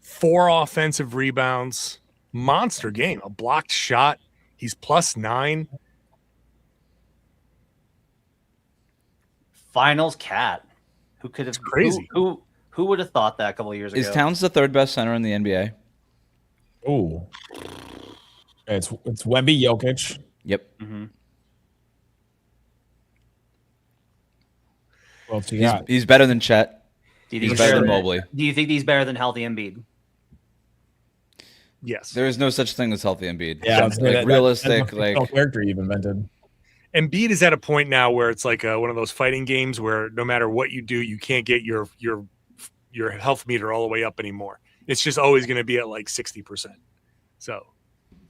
4 offensive rebounds, monster game, a blocked shot. He's +9. Finals Cat. Who could have? It's crazy. Who would have thought that a couple of years ago? Is Towns the third best center in the NBA? Ooh. It's Wemby, Jokic. Yep. Mm-hmm. What else you got? He's better than Chet. Do you He's think better than Mobley. Do you think he's better than healthy Embiid? Yes. There is no such thing as healthy Embiid. Yeah, like realistic. that's Like the character you've invented. Embiid is at a point now where it's like one of those fighting games where no matter what you do, you can't get your health meter all the way up anymore. It's just always going to be at like 60%. So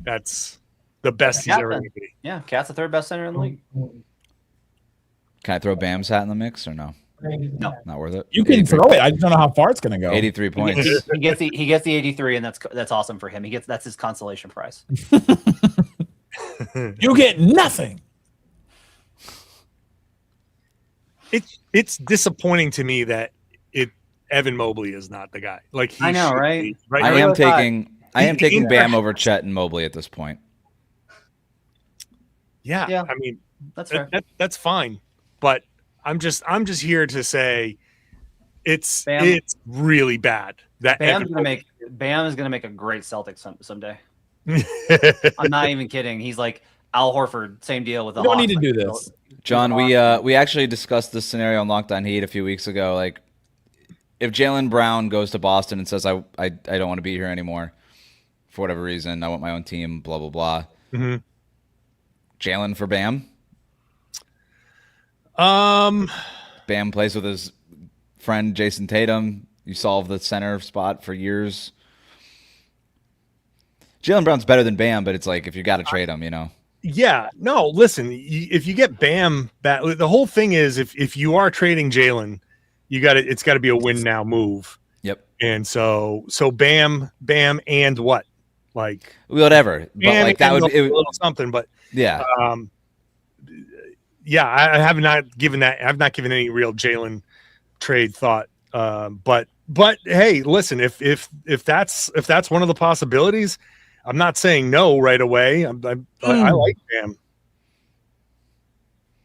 that's the best he's ever going to be. Yeah, Cat's the third best center in the league. can I throw Bam's hat in the mix or no? No. Not worth it. You can throw it. I just don't know how far it's going to go. 83 points. He gets the 83, and that's awesome for him. That's his consolation prize. You get nothing. It's disappointing to me that Evan Mobley is not the guy. Like I know, right? I am taking Bam over Chet and Mobley at this point. Yeah. I mean, That's fair. that's fine, but I'm just here to say it's really bad that Bam is gonna make a great Celtic someday. I'm not even kidding. He's like Al Horford, same deal with the We don't Hawks. need to do this. John, we actually discussed this scenario on Locked On Heat a few weeks ago. Like, if Jalen Brown goes to Boston and says, I don't want to be here anymore for whatever reason, I want my own team, blah, blah, blah. Mm-hmm. Jalen for Bam. Bam plays with his friend Jason Tatum. You solve the center spot for years. Jalen Brown's better than Bam, but it's like if you got to trade him, Yeah, no, listen, if you get Bam back, the whole thing is if you are trading Jalen, it's got to be a win now move. Yep. And so Bam, and what? Like whatever. But like that would be a little something, but yeah. Yeah, I have not given any real Jalen trade thought. But hey, listen, if that's one of the possibilities, I'm not saying no right away. I like Bam.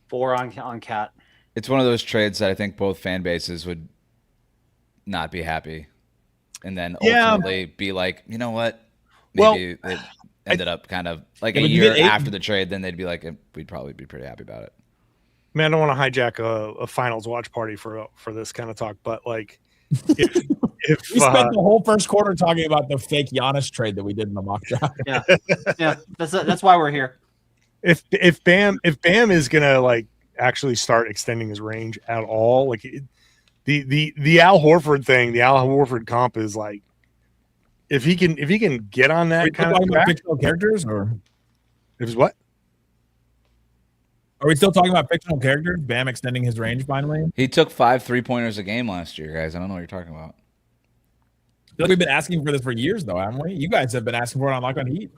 4 on Cat. It's one of those trades that I think both fan bases would not be happy, and then ultimately be like, you know what? Maybe it ended up kind of like a year after the trade. Then they'd be like, we'd probably be pretty happy about it. Man, I don't want to hijack a finals watch party for this kind of talk, but like, if we spent the whole first quarter talking about the fake Giannis trade that we did in the mock draft. Yeah, that's why we're here. If Bam is gonna like actually start extending his range at all, like the Al Horford thing, the Al Horford comp is like, if he can get on that kind of about fictional characters, or it was what? Are we still talking about fictional characters? Bam extending his range finally. He took 5 3-pointers a game last year, guys. I don't know what you're talking about. I feel like we've been asking for this for years, though, haven't we? You guys have been asking for it on Lock on Heat.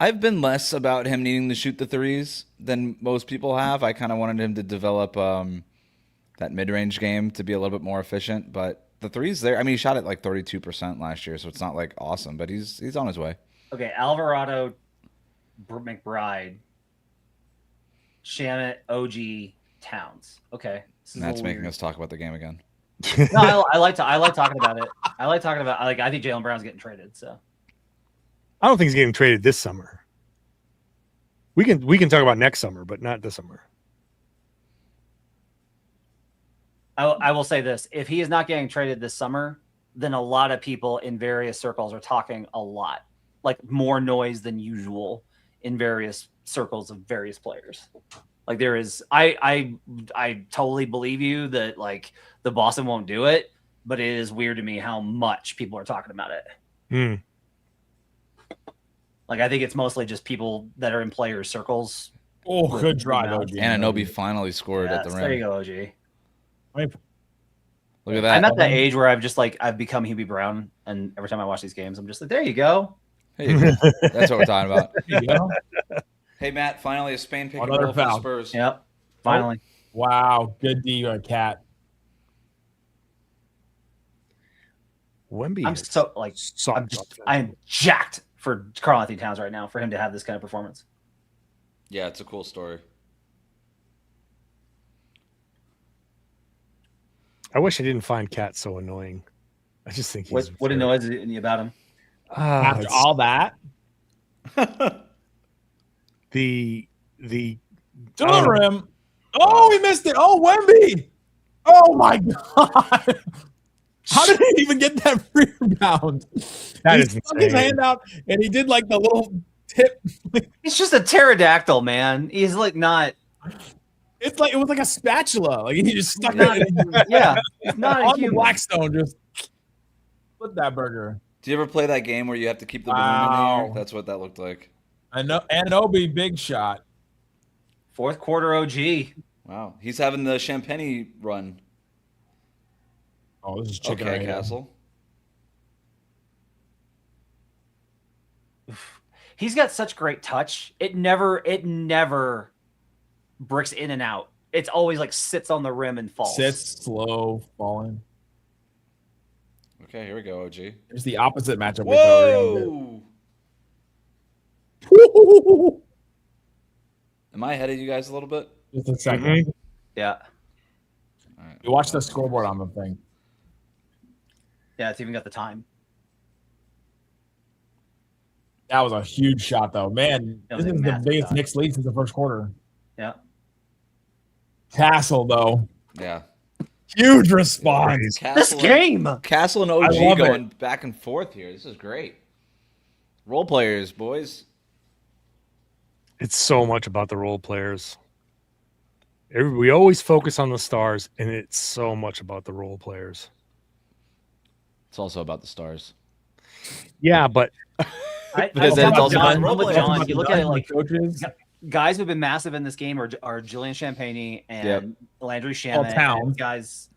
I've been less about him needing to shoot the threes than most people have. I kind of wanted him to develop that mid-range game to be a little bit more efficient. But the threes there, I mean, he shot at like 32% last year, so it's not like awesome, but he's on his way. Okay, Alvarado, McBride, Shamit, OG, Towns. Okay, That's making us talk about the game again. No, I like talking about it. I think Jalen Brown's getting traded. So I don't think he's getting traded this summer. We can talk about next summer, but not this summer. I will say this: if he is not getting traded this summer, then a lot of people in various circles are talking a lot, like more noise than usual in various circles of various players. Like there is, I totally believe you that like the Boston won't do it, but it is weird to me how much people are talking about it. Like I think it's mostly just people that are in players' circles. Oh, good drive, OG. Anunoby finally scored at the rim. There you go, OG. Look at that. I'm at that age where I've become Hubie Brown, and every time I watch these games, I'm just like, there you go. There you go. That's what we're talking about. There you go. Hey, Matt, finally a Spain pick and Another roll for the foul. Spurs. Yep, finally. Wow, good D, Cat. Wemby, I'm so like, I'm jacked for Karl Anthony Towns right now for him to have this kind of performance. Yeah, it's a cool story. I wish I didn't find Cat so annoying. I just think he's What annoys you about him? After all that, the to the rim. Oh, he missed it. Oh, Wemby. Oh my God. How did he even get that rebound? That he is stuck his hand out and he did like the little tip. He's just a pterodactyl, man. He's like not. It's like it was like a spatula. Like he just stuck it. Yeah, it's not on the Blackstone. Just put that burger. Do you ever play that game where you have to keep the balloon in the air? That's what that looked like. I know. Anunoby, big shot. Fourth quarter OG. Wow, he's having the Champagne run. Oh, this is chicken. Okay, right Castle. He's got such great touch. It never bricks in and out. It's always like sits on the rim and falls. Sits, slow, falling. Okay, here we go, OG. It's the opposite matchup. Whoa! Am I ahead of you guys a little bit? Just a second. Mm-hmm. Yeah. All right. You watch the scoreboard on the thing. Yeah, it's even got the time. That was a huge shot, though. Man, That this was is a the massive biggest shot. Knicks lead since the first quarter. Yeah. Castle, though. Yeah. Huge response. This game. Castle and I OG love going back and forth here. This is great. Role players, boys. It's so much about the role players. We always focus on the stars, and it's so much about the role players. It's also about the stars. Yeah, but But then it's also John, about with John, you look at it like coaches. guys who've been massive in this game are Julian Champagny and Landry Shamet. Towns.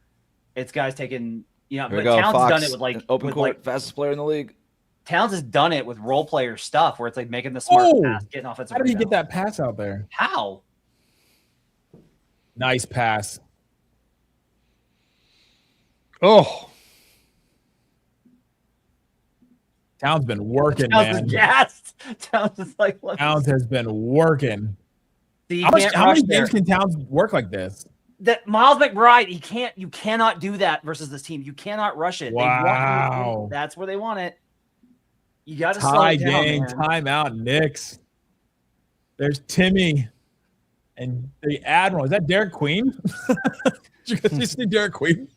It's guys taking, Here we but go. Towns has Fox, done it with like open with court, like fastest player in the league. Towns has done it with role player stuff where it's like making the smart pass, getting offensive. How did he get that pass out there? How? Nice pass. oh, Towns been working, Towns man. is gassed. Towns is like, what? Towns has been working. See, How many games can Towns work like this? That Miles McBride, you cannot do that versus this team. You cannot rush it. Wow. That's where they want it. You got to slow Tie it down, game, man. timeout, Knicks. There's Timmy and the Admiral. Is that Derek Queen? Did you see Derek Queen?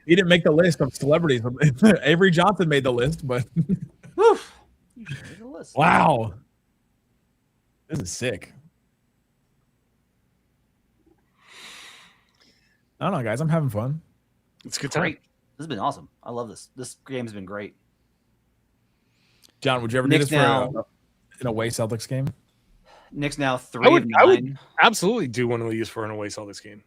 He didn't make the list of celebrities. Avery Johnson made the list, but wow. This is sick. I don't know, guys. I'm having fun. it's a good time. Great. This has been awesome. I love this. This game's been great. John, would you ever Knicks do this now- for an away Celtics game? Knicks now 3 I would, of 9. I would absolutely do one of these for an away Celtics game.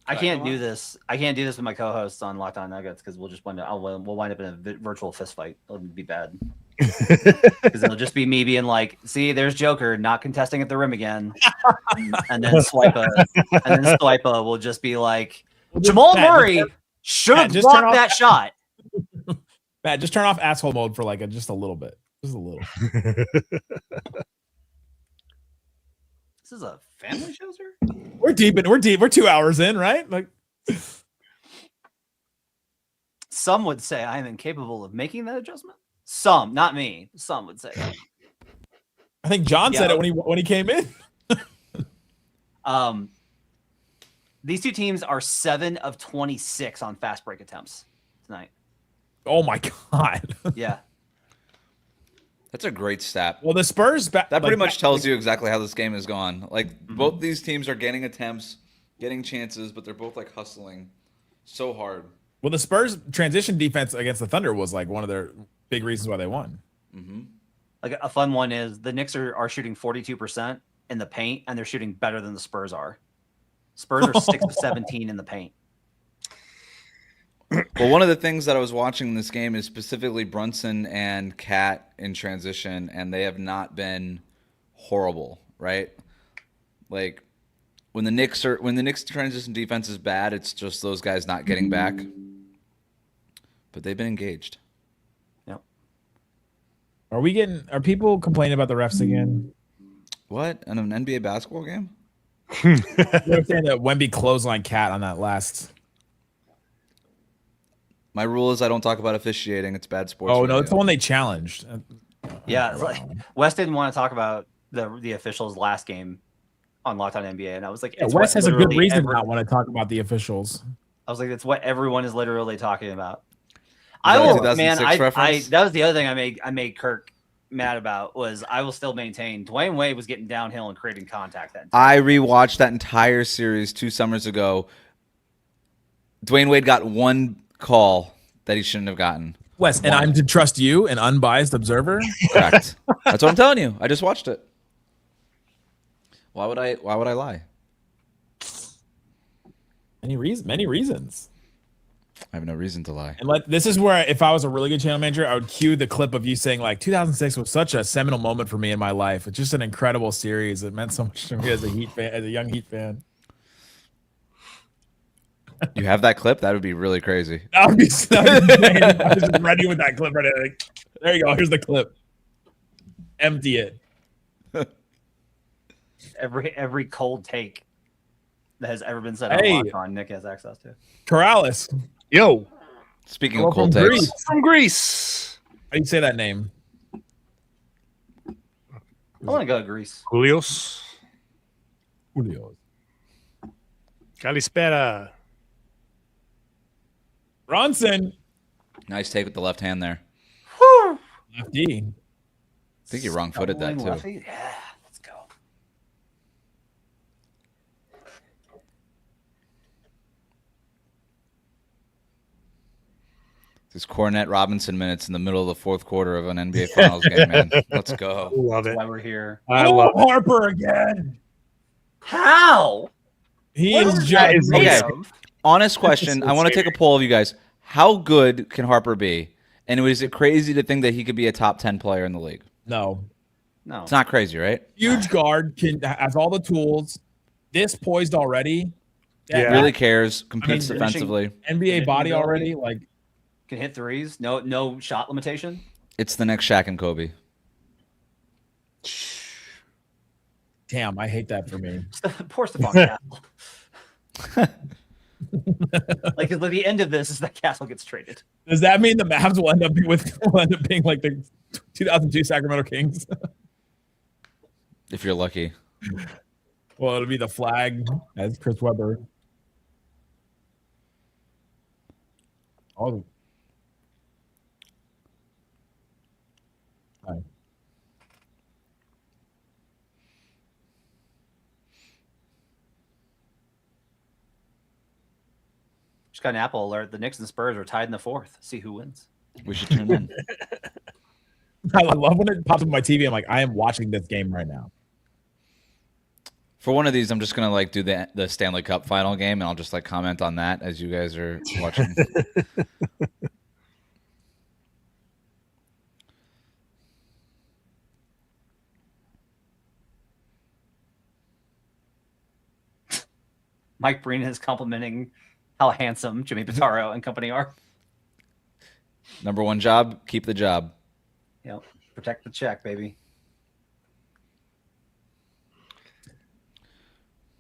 I can't do this. I can't do this with my co-hosts on Locked On Nuggets because we'll just wind up. We'll wind up in a virtual fist fight. It'll be bad because it'll just be me being like, "See, there's Joker not contesting at the rim again," and then Swipa will just be like, "Jamal Murray should have just turn blocked off that shot." Matt, just turn off asshole mode for like just a little bit. Just a little. This is a family show, sir. We're deep. We're 2 hours in, right? Like, Some would say I am incapable of making that adjustment. Some, not me. Some would say that. I think John said it when he came in. These two teams are 7 of 26 on fast break attempts tonight. Oh my god. Yeah. That's a great stat. Well, the Spurs That pretty much tells you exactly how this game has gone. Like both these teams are getting attempts, getting chances, but they're both like hustling so hard. Well, the Spurs transition defense against the Thunder was like one of their big reasons why they won. Mm-hmm. Like a fun one is the Knicks are shooting 42% in the paint, and they're shooting better than the Spurs are. Spurs are 6 of 17 in the paint. Well, one of the things that I was watching in this game is specifically Brunson and Cat in transition, and they have not been horrible, right? Like when the Knicks transition defense is bad, it's just those guys not getting back. But they've been engaged. Yep. Are people complaining about the refs again? What? In an NBA basketball game? They're saying that Wemby clothesline Cat on that last. My rule is I don't talk about officiating. It's bad sports. Oh no, radio. it's the one they challenged. Yeah, like, Wes didn't want to talk about the officials last game on Locked On NBA, and I was like, Yeah, it's Wes what has a good literally reason to not want to talk about the officials. I was like, it's what everyone is literally talking about. that a I will, 2006 man. I reference? that was the other thing I made Kirk mad about was I will still maintain Dwayne Wade was getting downhill and creating contact that time. I rewatched that entire series 2 summers ago. Dwayne Wade got one call that he shouldn't have gotten. Wes, and I'm to trust you, an unbiased observer. Correct. That's what I'm telling you. I just watched it. Why would I lie? Many reasons. I have no reason to lie. And this is where, if I was a really good channel manager, I would cue the clip of you saying, like, 2006 was such a seminal moment for me in my life. It's just an incredible series. It meant so much to me as a Heat fan, as a young Heat fan. You have that clip? That would be really crazy. That would be insane. I was just ready with that clip right now. Like, there you go. Here's the clip. Empty it. Every cold take that has ever been said Hey. on Locked On, Nick has access to. Corrals. Yo, Speaking Hello of cold from takes, Greece. from Greece. How do you say that name? I want to go to Greece. Julios. Julio. Kalispera. Brunson. Nice take with the left hand there. Lefty. I think you wrong-footed that too. Lefty? Yeah, let's go. This Cornette Robinson minutes in the middle of the fourth quarter of an NBA Finals game, man. Let's go. Love That's it. why we're here. I love it. Harper again. How? He What is is just that made Okay. of? Honest question. I want to take a poll of you guys. How good can Harper be? And is it crazy to think that he could be a top 10 player in the league? no No. It's not crazy, right? huge guard. Has all the tools. This poised already. Yeah. Really cares. Competes finishing- defensively. NBA body Finishing already. Like Can hit threes. No shot limitation. It's the next Shaq and Kobe. damn, I hate that for me. Poor Stephon Castle. Like at the end of this is that Castle gets traded. Does that mean the Mavs will end up being like the 2002 Sacramento Kings? If you're lucky. Well, it'll be the flag as Chris Webber. Oh. Hi. Just got an Apple alert. The Knicks and Spurs are tied in the fourth. See who wins. We should tune in. I love when it pops up on my TV. I'm like, I am watching this game right now. For one of these, I'm just gonna like do the Stanley Cup final game, and I'll just like comment on that as you guys are watching. Mike Breen is complimenting how handsome Jimmy Pitaro and company are. Number one job, keep the job. Yep. Protect the check, baby.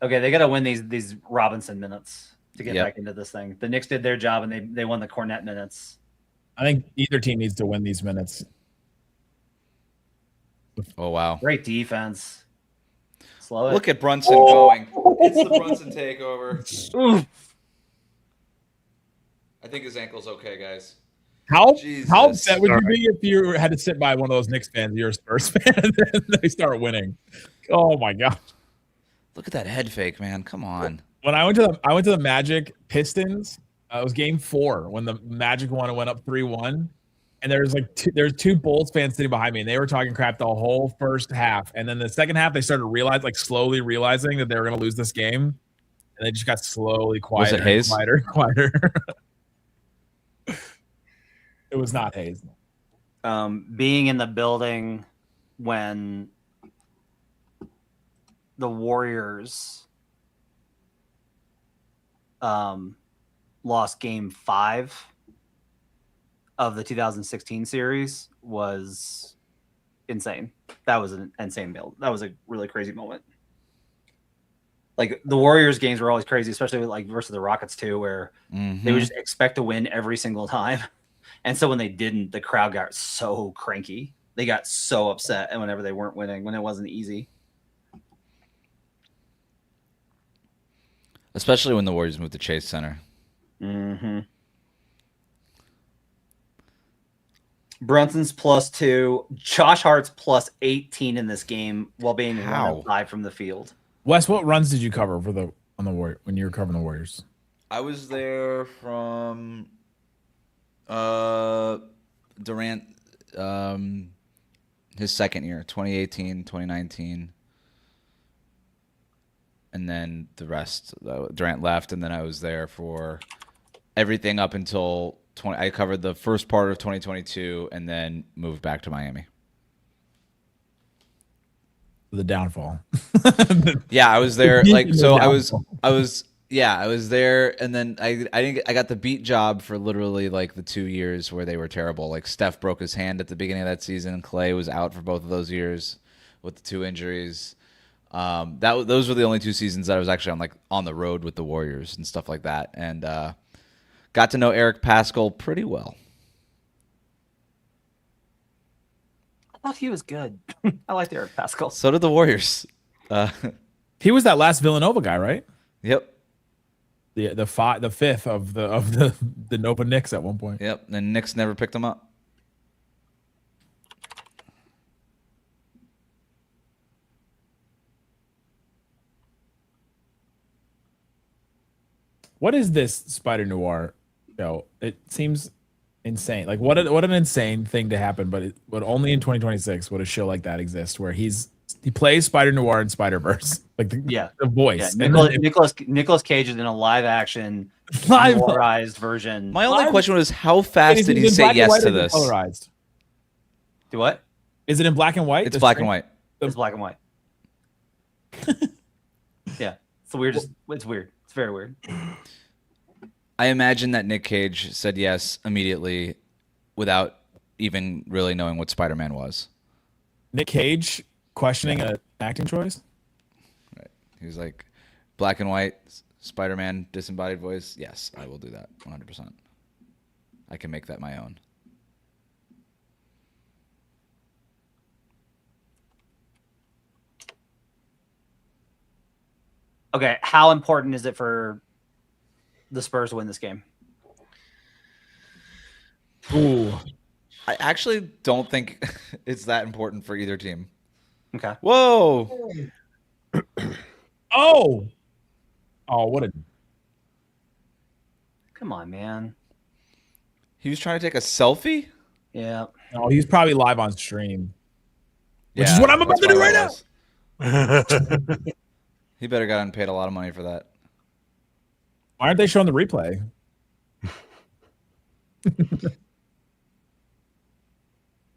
Okay, they got to win these Robinson minutes to get back into this thing. The Knicks did their job, and they won the Cornette minutes. I think either team needs to win these minutes. Oh wow! Great defense. Slow it. Look at Brunson going. It's the Brunson takeover. Oof. I think his ankle's okay, guys. How Jesus. upset would you be if you had to sit by one of those Knicks fans, you're a Spurs fan, and then they start winning? Oh my god! Look at that head fake, man. Come on. When I went to the Magic Pistons, it was Game 4 when the Magic won and went up 3-1, and there's two Bulls fans sitting behind me, and they were talking crap the whole first half, and then the second half they started slowly realizing that they were going to lose this game, and they just got slowly quieter. Was it Hayes? Quieter. It was not Hayes. Being in the building when the Warriors lost Game 5 of the 2016 series was insane. That was an insane build. That was a really crazy moment. Like the Warriors games were always crazy, especially like versus the Rockets too, where they would just expect to win every single time. And so when they didn't, the crowd got so cranky. They got so upset, and whenever they weren't winning, when it wasn't easy. Especially when the Warriors moved to Chase Center. Mm-hmm. Brunson's +2. Josh Hart's +18 in this game while being 1 of 5 from the field. Wes, what runs did you cover on the Warrior when you were covering the Warriors? I was there from Durant his second year, 2018, 2019. And then the rest, Durant left, and then I was there for everything up until I covered the first part of 2022, and then moved back to Miami. The downfall. Yeah, I was there. Like, so I was there, and then I got the beat job for literally like the 2 years where they were terrible. Like Steph broke his hand at the beginning of that season. Clay was out for both of those years with the 2 injuries. Those were the only 2 seasons that I was actually on the road with the Warriors and stuff like that, and got to know Eric Paschall pretty well. I thought he was good. I liked Eric Paschall. So did the Warriors. He was that last Villanova guy, right? Yep. the fifth of the Nova Knicks at one point. Yep, and Knicks never picked him up. What is this Spider Noir show? It seems insane. Like what an insane thing to happen, but only in 2026 would a show like that exist where he plays Spider Noir in Spider-Verse. Like the voice. Yeah. Nicolas Cage is in a live action colorized version. My only question was how fast did he say yes to this? Colorized. Do what? Is it in black and white? It's black and white. It's black and white. Yeah. It's the weirdest. It's weird. It's very weird. I imagine that Nick Cage said yes immediately without even really knowing what Spider-Man was. Nick Cage questioning an acting choice? Right. He was like, black and white, Spider-Man, disembodied voice. Yes, I will do that 100%. I can make that my own. Okay, how important is it for the Spurs to win this game? Ooh. I actually don't think it's that important for either team. Okay. Whoa. Oh, what a... Come on, man. He was trying to take a selfie? Yeah. Oh, he's probably live on stream. Which is what I'm about to do right now. He better got paid a lot of money for that. Why aren't they showing the replay?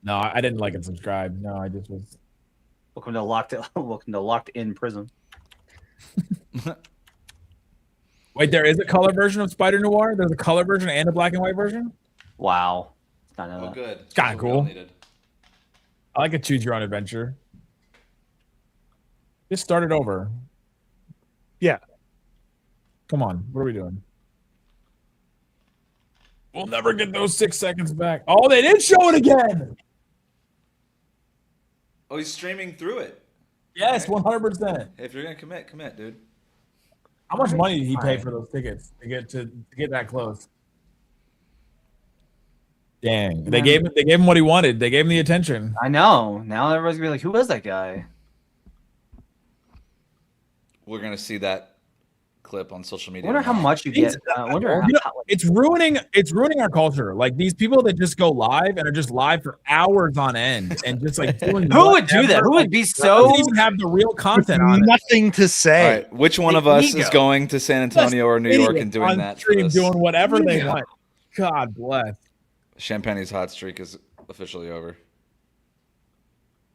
No, I didn't like and subscribe. No, I just was. Welcome to locked in prison. Wait, there is a color version of Spider Noir. There's a color version and a black and white version. Wow. I know Oh, that. good. It's kind of cool. I like a choose your own adventure. Just start it over. Yeah. Come on. What are we doing? We'll never get those 6 seconds back. Oh, they did show it again. Oh, he's streaming through it. Yes, 100%. If you're gonna commit, dude. How much money did he pay for those tickets to get that close? Dang. They gave him what he wanted. They gave him the attention. I know. Now everybody's gonna be like, who was that guy? We're gonna see that clip on social media. I wonder how much you get. It's ruining our culture. Like these people that just go live and are just live for hours on end and just like doing who would do that? Who would be so doesn't even have the real content on it. Nothing to say. All right, which one of us is going to San Antonio or New York and doing that? Stream, doing whatever they want. God bless. Champagne's hot streak is officially over.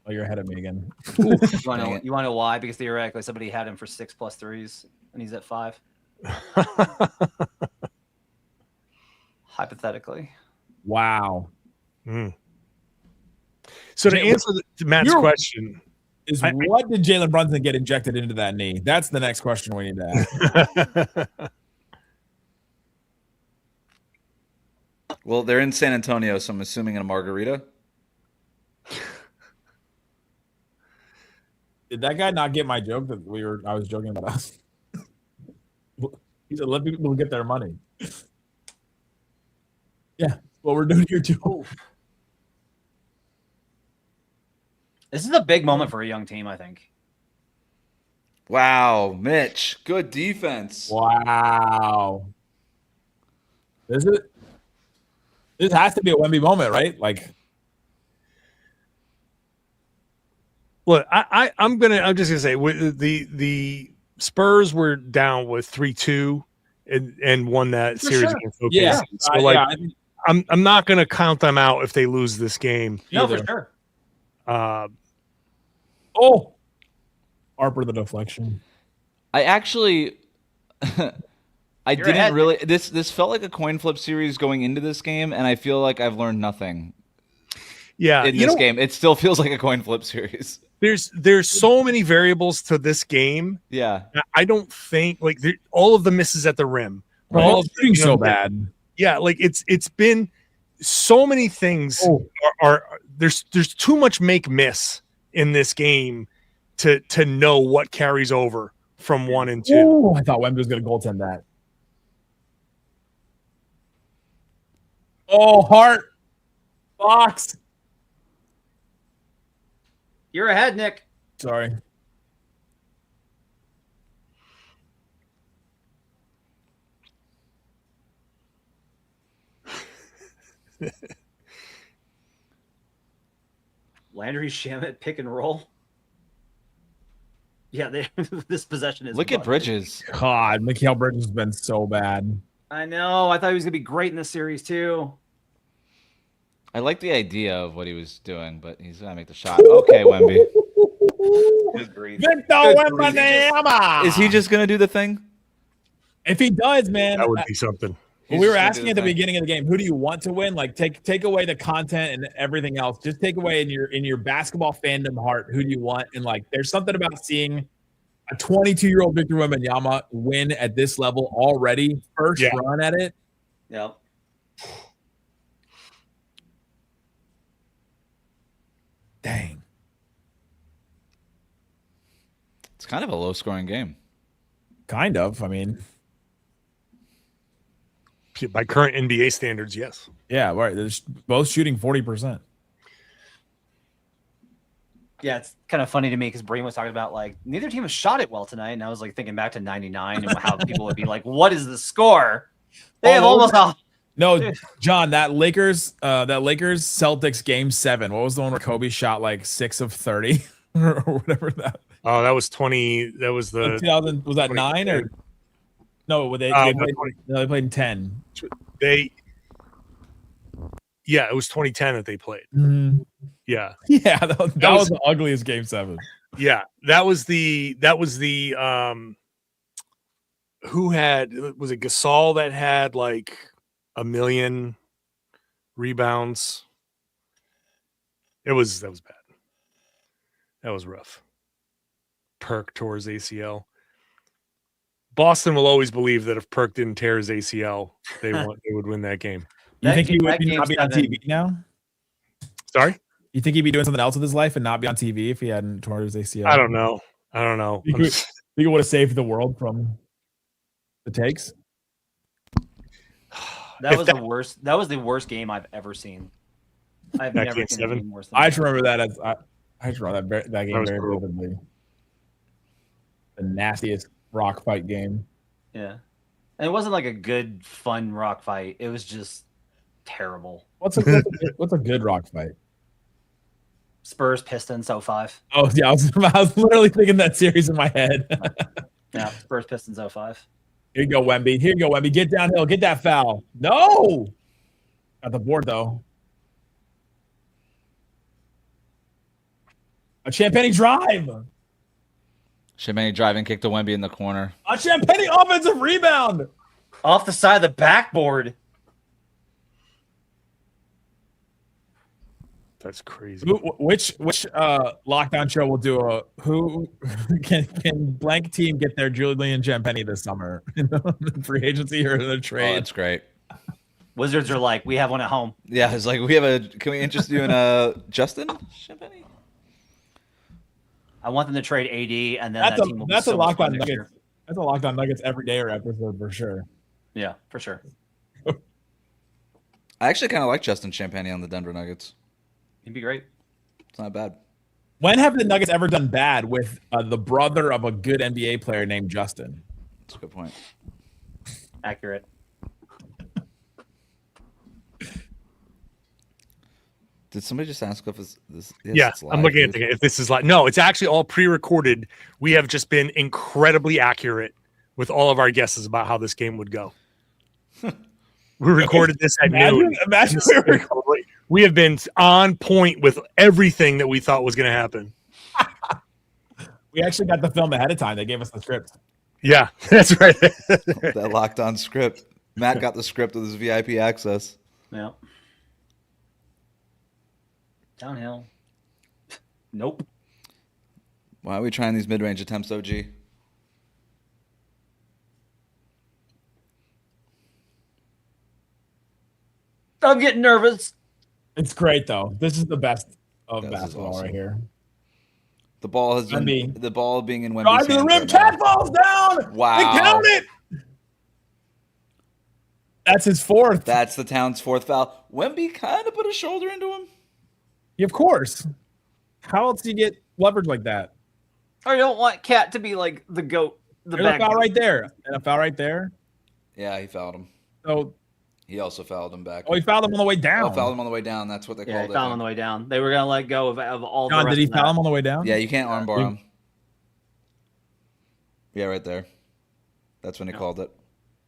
Oh, you're ahead of me again. You want to know why? Because theoretically, somebody had him for 6+ threes, and he's at 5. Hypothetically. Wow. Mm. So to answer Matt's question, what did Jalen Brunson get injected into that knee? That's the next question we need to ask. Well, they're in San Antonio, so I'm assuming in a margarita. Did that guy not get my joke that I was joking about us? He said, let people get their money. Yeah, what we're doing here too. This is a big moment for a young team, I think. Wow, Mitch, good defense. Wow. Is it? This has to be a Wemby moment, right? Like, look, I'm just gonna say the Spurs were down with 3-2 and won that series against OKC. Yeah. So I'm not gonna count them out if they lose this game. No, for sure. Harper the deflection. I actually didn't really this felt like a coin flip series going into this game, and I feel like I've learned nothing. Yeah, in this game. It still feels like a coin flip series. There's so many variables to this game. Yeah. I don't think all of the misses at the rim. All shooting so bad. Yeah, like it's been so many things are there's too much make miss in this game to know what carries over from 1 and 2. Ooh, I thought Wemby was going to goaltend that. Oh, Hart. Box. You're ahead, Nick. Sorry. Landry Shamet pick and roll. Yeah, this possession is. Look at Bridges. God, Mikal Bridges has been so bad. I know. I thought he was gonna be great in this series too. I like the idea of what he was doing, but he's gonna make the shot. Okay, Wemby. Good grief. Victor Wembanyama. Is he just gonna do the thing? If he does, man, That would be something. we were asking at the beginning of the game, who do you want to win? Like, take away the content and everything else. Just take away in your basketball fandom heart, who do you want? And like, there's something about seeing a 22-year-old Victor Wembanyama win at this level already, first run at it. Yep. Dang. It's kind of a low-scoring game. Kind of. I mean, By current NBA standards, yes. yeah, right. They're both shooting 40%. Yeah, it's kind of funny to me because Breen was talking about like neither team has shot it well tonight, and I was like thinking back to '99 and how people would be like, "What is the score?" They have almost a No, John, that Lakers Celtics game 7. What was the one where Kobe shot like 6 of 30 or whatever that? Oh, that was 20. That was the 2000. Was that 9 or no? They played in 10. Yeah, it was 2010 that they played. Mm-hmm. Yeah, yeah, that was the ugliest game 7. Yeah, that was the who had, was it Gasol that had like 1 million rebounds? That was bad. That was rough. Perk tore his ACL. Boston will always believe that if Perk didn't tear his ACL, they would win that game. You think he would not be on TV now? Sorry? You think he'd be doing something else with his life and not be on TV if he hadn't torn his ACL? I don't know. You think he would have saved the world from the takes? That was the worst. That was the worst game I've ever seen. I've never seen a game worse than I just remember that as I just remember that game very vividly. The nastiest rock fight game. Yeah, and it wasn't like a good, fun rock fight. It was just terrible. What's a good rock fight? Spurs Pistons 05. Oh yeah, I was literally thinking that series in my head. Yeah, Spurs Pistons 05. Here you go, Wemby. Here you go, Wemby. Get downhill. Get that foul. No. Got the board though. A Champagny drive. Champagny driving kick to Wemby in the corner. A Champagny offensive rebound. Off the side of the backboard. That's crazy. Which lockdown show will do a who can blank team get their Julian Champagny this summer in free agency or in a trade? Oh, that's great. Wizards are like, we have one at home. Yeah, it's like can we interest you in Justin Champagny? I want them to trade AD, and then that's a lockdown Nuggets. That's a lockdown Nuggets every day or episode for sure. Yeah, for sure. I actually kind of like Justin Champagny on the Denver Nuggets. He'd be great. It's not bad. When have the Nuggets ever done bad with the brother of a good NBA player named Justin? That's a good point. Accurate. Did somebody just ask if this? Yes, yeah, it's live, I'm looking at if this is live. No, it's actually all pre-recorded. We have just been incredibly accurate with all of our guesses about how this game would go. We recorded this at noon. Imagine we have been on point with everything that we thought was going to happen. We actually got the film ahead of time. They gave us the script. Yeah, that's right. That locked on script. Matt got the script with his VIP access. Yeah. Downhill. Nope. Why are we trying these mid-range attempts, OG? I'm getting nervous. It's great though. This is the best of basketball awesome. Right here. The ball has been the ball being in Wemby's hands. The rim, cat falls down. Wow. They count it. That's his fourth. That's the Towns' fourth foul. Wemby kind of put a shoulder into him. Yeah, of course. How else do you get leverage like that? Or you don't want Cat to be like the goat. There's a foul right there. And a foul right there. Yeah, he fouled him. So he also fouled him back. Oh, he fouled him on the way down. Oh, fouled him on the way down. That's what they called it. Yeah, he fouled him on the way down. They were going to let go of all John, the rest did he of foul that. him on the way down? Yeah, you can't armbar him. Yeah, right there. That's when he called it.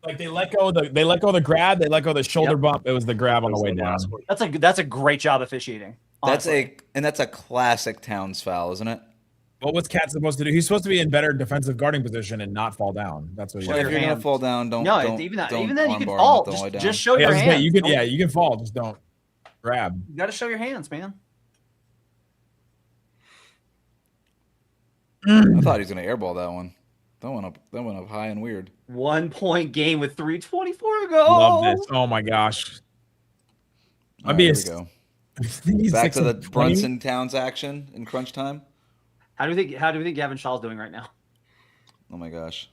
Like they let go of the grab, they let go of the shoulder bump. It was the grab on the way down. That's a great job officiating. Honestly. That's a classic Towns foul, isn't it? What was Cat supposed to do? He's supposed to be in better defensive guarding position and not fall down. That's what he's If you're gonna fall down, don't. Even then you can fall. Just show your hands. You can fall. Just don't grab. You got to show your hands, man. I thought he was gonna airball that one. That went up high and weird. 1 point game with 3:24 to go. Love this. Oh my gosh. Here we go. Back to the Brunson Towns action in crunch time. How do we think Gavin Shaw's doing right now? Oh my gosh.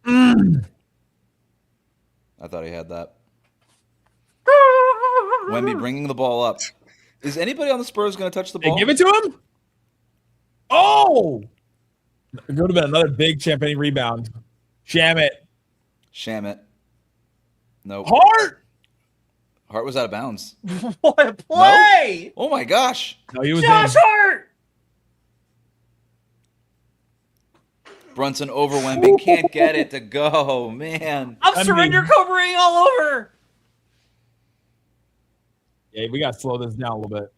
I thought he had that. Wemby bringing the ball up. Is anybody on the Spurs going to touch the ball? Hey, give it to him. Oh, it would have been another big Champagne rebound. Sham it. Nope. Hart was out of bounds. What a play! No? Oh my gosh. No, he was Josh Hart. Brunson over Wemby. Can't get it to go, man. I'm surrender covering all over. Yeah, we got to slow this down a little bit.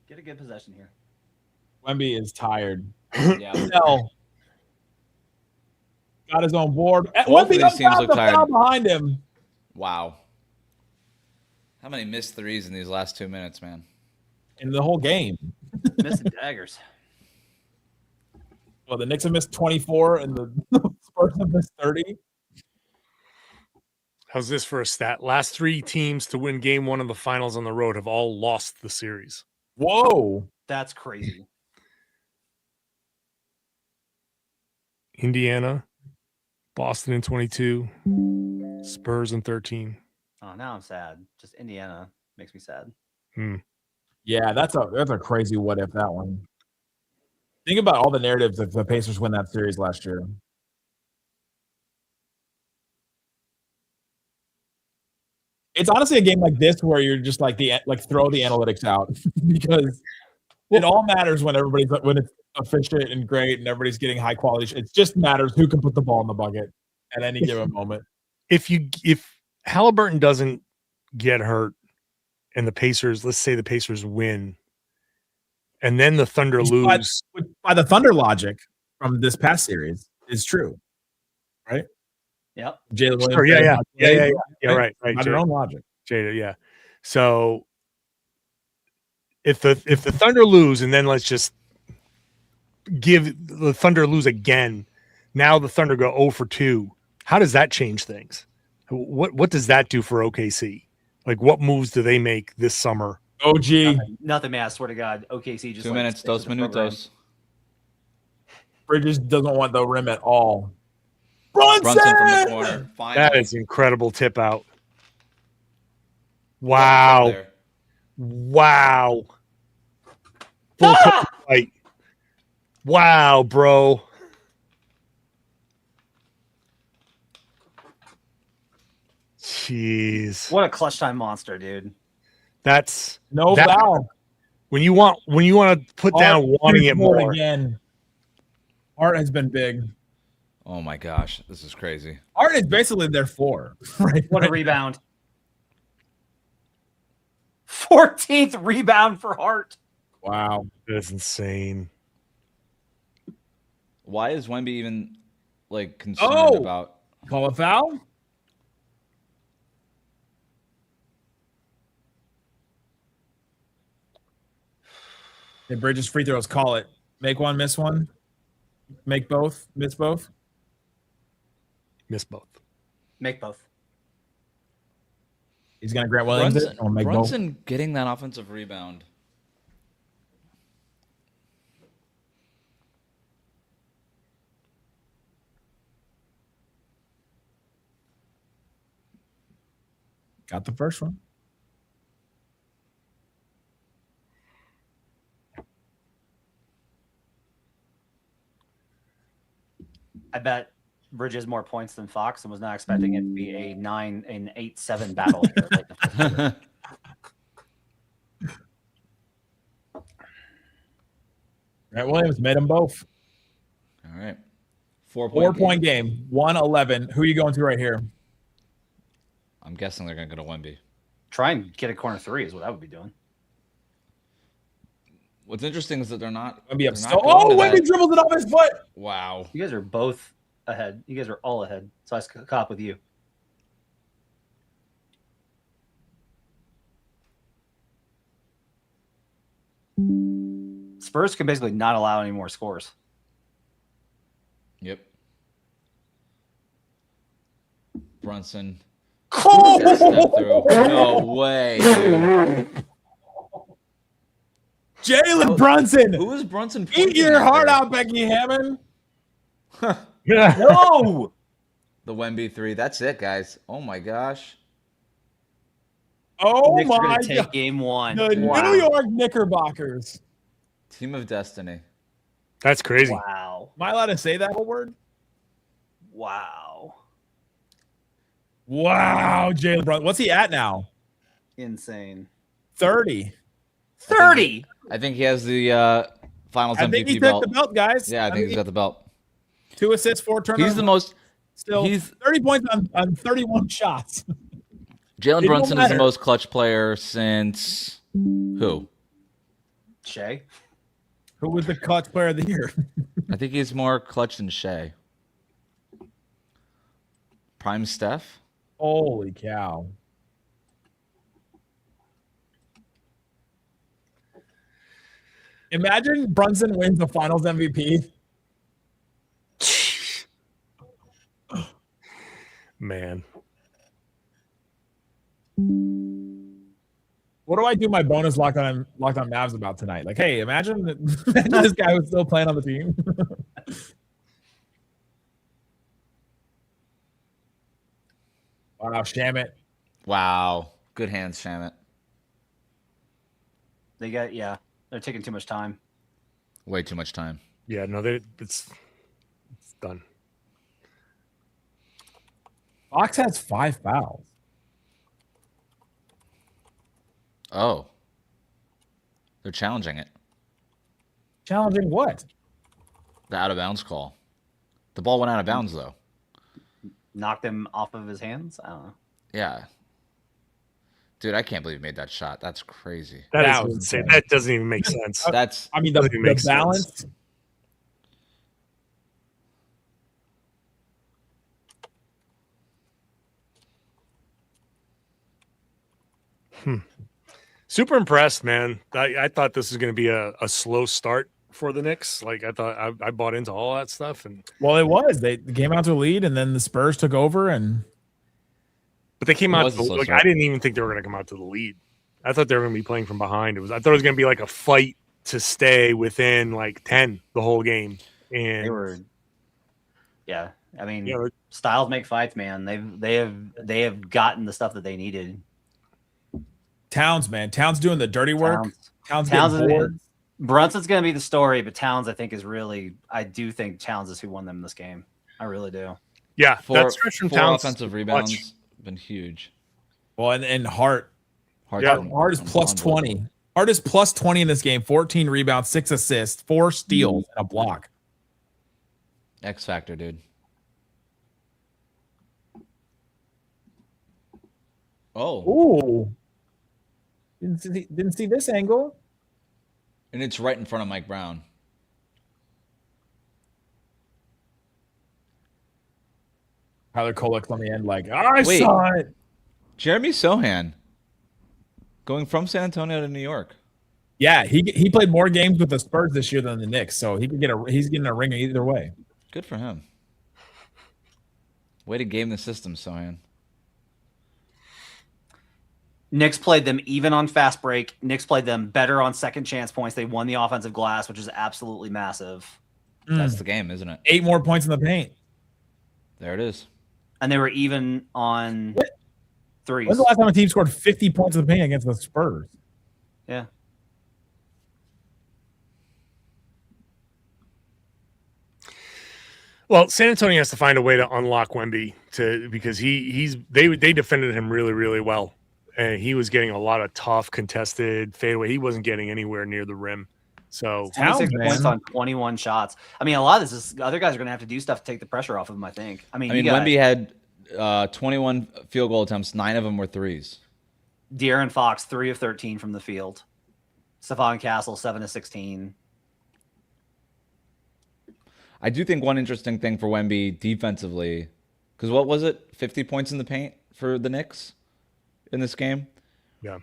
Get a good possession here. Wemby is tired. Yeah. No. Got his own board. Both of these teams look tired. Behind him. Wow. How many missed threes in these last 2 minutes, man? In the whole game. Missing daggers. Well, the Knicks have missed 24 and the Spurs have missed 30. How's this for a stat? Last 3 teams to win game 1 of the finals on the road have all lost the series. Whoa. That's crazy. Indiana, Boston in 22, Spurs in 13. Oh, now I'm sad. Just Indiana makes me sad. Yeah, that's a crazy what if that one. Think about all the narratives if the Pacers win that series last year. It's honestly a game like this where you're just like throw the analytics out because it all matters when it's efficient and great and everybody's getting high quality. It just matters who can put the ball in the bucket at any given moment. If Halliburton doesn't get hurt and the Pacers, let's say the Pacers win, and then the Thunder lose. By the Thunder logic from this past series is true, right? Yep. Jalen Williams. Sure, yeah. Right. By their own logic. Jada, yeah. So if the Thunder lose, and then let's just give the Thunder lose again. Now the Thunder go 0 for 2. How does that change things? What does that do for OKC? Like, what moves do they make this summer? OG. Nothing, man. I swear to God, OKC just 2 minutes, 2 minutos. Bridges doesn't want the rim at all. Brunson from the corner. Finally. That is incredible tip out. Wow. Wow. Full fight. Wow, bro. Jeez. What a clutch time monster, dude. That's no foul. When you want to put down wanting it more again. Art has been big. Oh my gosh, this is crazy. Art is basically their 4. Right? What a rebound. 14th rebound for Hart. Wow. That's insane. Why is Wemby even concerned about call a foul? Hey, Bridges free throws, call it. Make one, miss one. Make both, miss both. Miss both. Make both. He's gonna Grant Williams it. Or make Brunson both. Getting that offensive rebound. Got the first one. I bet Bridge has more points than Fox and was not expecting it to be a 8-7 battle here. Like the first quarter. Grant Williams made them both. All right. 4-point game. 1-11. Who are you going to right here? I'm guessing they're going to go to Wemby. Try and get a corner three is what I would be doing. What's interesting is that they're not. Wemby up. They're not So, going to Wemby that. dribbles it off his foot. Wow. You guys are both ahead. You guys are all ahead. So I caught up with you. Spurs can basically not allow any more scores. Yep. Brunson. Oh! Step through. No way, dude. Jalen Brunson. Who is Brunson? Eat your heart out, Becky Hammond. No! The Wemby 3. That's it, guys. Oh my gosh. Oh Knicks are my gonna take God. game one. The New York Knickerbockers. Team of Destiny. That's crazy. Wow. Am I allowed to say that whole word? Wow. Wow, Jalen Brunson. What's he at now? Insane. 30. 30. I think he has the Finals I MVP think he belt. took the belt, guys. Yeah, I think he's got the belt. 2 assists, 4 turnovers. He's the most. Still, he's 30 points on 31 shots. Jalen It don't Brunson is the matter. most clutch player since who? Shea. Who was the clutch player of the year? I think he's more clutch than Shea. Prime Steph. Holy cow. Imagine Brunson wins the Finals MVP. Man. What do I do my bonus locked on Mavs about tonight? Like, hey, imagine this guy was still playing on the team. Wow, Shamit. Wow. Good hands, Shamit. They got they're taking too much time. Way too much time. Yeah, no, it's done. Fox has 5 fouls. Oh. They're challenging it. Challenging what? The out of bounds call. The ball went out of bounds though. Knocked him off of his hands. I don't know. Yeah. Dude, I can't believe he made that shot. That's crazy. That That is was insane. insane. That doesn't even make sense. That's I mean, Doesn't even the make sense. balance. Super impressed, man. I thought this was going to be a slow start for the Knicks. Like I thought, I bought into all that stuff, and Well, it was. They came out to a lead, and then the Spurs took over, and but they came It out was to, a slow like start. I didn't even think they were going to come out to the lead. I thought they were going to be playing from behind. I thought it was going to be like a fight to stay within like 10 the whole game. And They were. Yeah, I mean, Yeah, styles make fights, man. They have gotten the stuff that they needed. Towns, man. Towns doing the dirty work. Towns Towns getting bored. Brunson's going to be the story, but Towns, I think, is really. I do think Towns is who won them this game. I really do. yeah, four, that stretch from four Towns offensive clutch. rebounds been huge. Well, and Hart. Hard Yeah. Hart is plus 20. Hart is plus 20 in this game. 14 rebounds, 6 assists, 4 steals, and a block. X factor, dude. Oh, Ooh. Didn't see this angle. and it's right in front of Mike Brown. Tyler Kolek's on the end, like, I Wait. saw it. Jeremy Sohan going from San Antonio to New York. Yeah, he played more games with the Spurs this year than the Knicks, so he's getting a ring either way. Good for him. Way to game the system, Sohan. Knicks played them even on fast break. Knicks played them better on second chance points. They won the offensive glass, which is absolutely massive. That's the game, isn't it? 8 more points in the paint. There it is. And they were even on threes. When's the last time a team scored 50 points in the paint against the Spurs? Yeah. Well, San Antonio has to find a way to unlock Wemby because they defended him really, really well. And he was getting a lot of tough contested fadeaway. He wasn't getting anywhere near the rim. So 26 points on 21 shots. I mean, a lot of this is other guys are going to have to do stuff to take the pressure off of him, I think. I mean, Wemby had 21 field goal attempts. 9 of them were threes. De'Aaron Fox, 3 of 13 from the field. Stephon Castle, 7 of 16. I do think one interesting thing for Wemby defensively, because what was it? 50 points in the paint for the Knicks in this game? Yeah.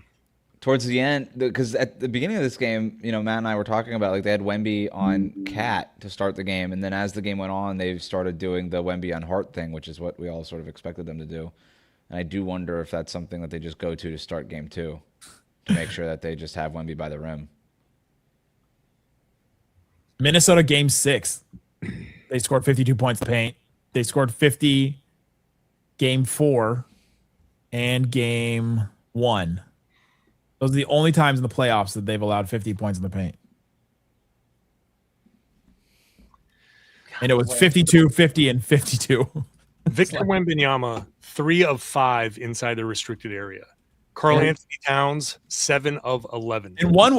Towards the end, because at the beginning of this game, Matt and I were talking about they had Wemby on Cat to start the game, and then as the game went on, they started doing the Wemby on Hart thing, which is what we all sort of expected them to do. And I do wonder if that's something that they just go to start game 2 to make sure that they just have Wemby by the rim. Minnesota game 6. They scored 52 points in the paint. They scored 50 game 4 and game 1. Those are the only times in the playoffs that they've allowed 50 points in the paint. And it was 52, 50, and 52. Victor Wembanyama, 3 of 5 inside the restricted area. Karl Anthony Towns, 7 of 11. And one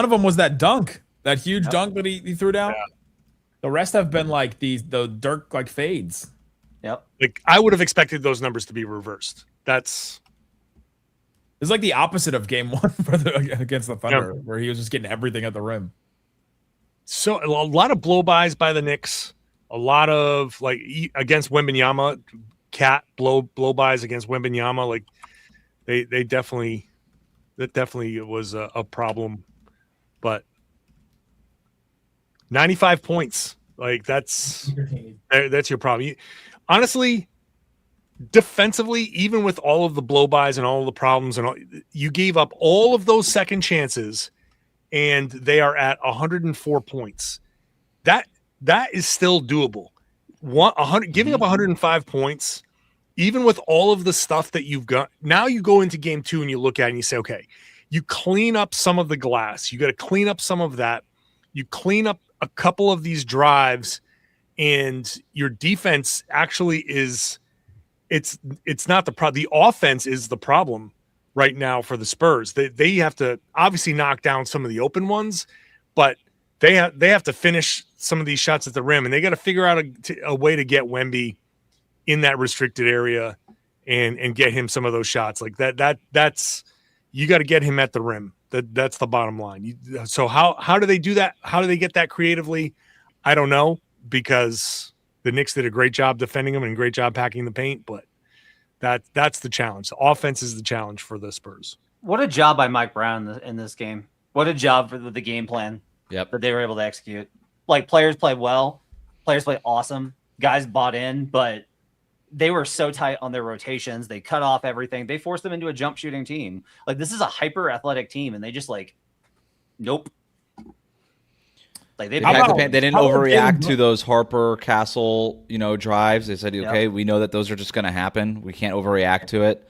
of them was that dunk, that huge dunk that he threw down. Yeah. The rest have been like the Dirk like fades. Yep. Like I would have expected those numbers to be reversed. It's like the opposite of game 1 against the Thunder, where he was just getting everything at the rim. So a lot of blow-bys by the Knicks. A lot of against Wembanyama, Cat blow-bys against Wembanyama. Like they definitely was a problem. But 95 points, that's your problem. Honestly, defensively, even with all of the blow-bys and all of the problems, you gave up all of those second chances, and they are at 104 points. That is still doable. Giving up 105 points, even with all of the stuff that you've got. Now you go into game 2 and you look at it and you say, okay, you clean up some of the glass. You got to clean up some of that. You clean up a couple of these drives, and your defense actually is it's not the problem. The offense is the problem right now for the Spurs. They have to obviously knock down some of the open ones, but they have to finish some of these shots at the rim, and they got to figure out a way to get Wemby in that restricted area and get him some of those shots. Like that's you got to get him at the rim. That's the bottom line. So how do they do that? How do they get that creatively? I don't know, because the Knicks did a great job defending them and a great job packing the paint, but that's the challenge. The offense is the challenge for the Spurs. What a job by Mike Brown in this game. What a job for the game plan that they were able to execute. Like, players played well. Players played awesome. Guys bought in, but they were so tight on their rotations. They cut off everything. They forced them into a jump shooting team. Like, this is a hyper athletic team, and they just nope. Like they didn't overreact to those Harper Castle, drives. They said, okay, we know that those are just going to happen. We can't overreact to it.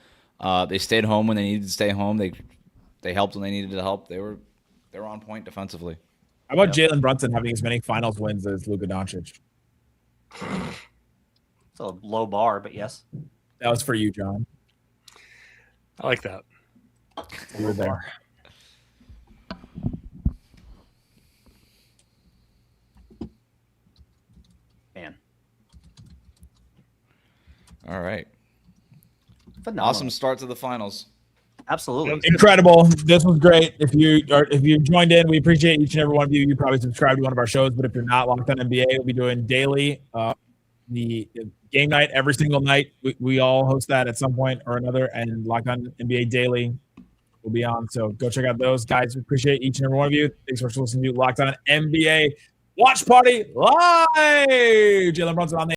They stayed home when they needed to stay home. They helped when they needed to help. They were on point defensively. How about Jalen Brunson having as many finals wins as Luka Doncic? It's a low bar, but yes. That was for you, John. I like that. You were there. Man. All right. Phenomenal. Awesome start to the finals. Absolutely. Incredible. This was great. If you joined in, we appreciate each and every one of you. You probably subscribed to one of our shows, but if you're not, Locked On NBA, we'll be doing daily the game night every single night. We all host that at some point or another, and Locked On NBA Daily will be on. So go check out those guys. We appreciate each and every one of you. Thanks for listening to Locked On NBA Watch Party Live. Jalen Brunson on the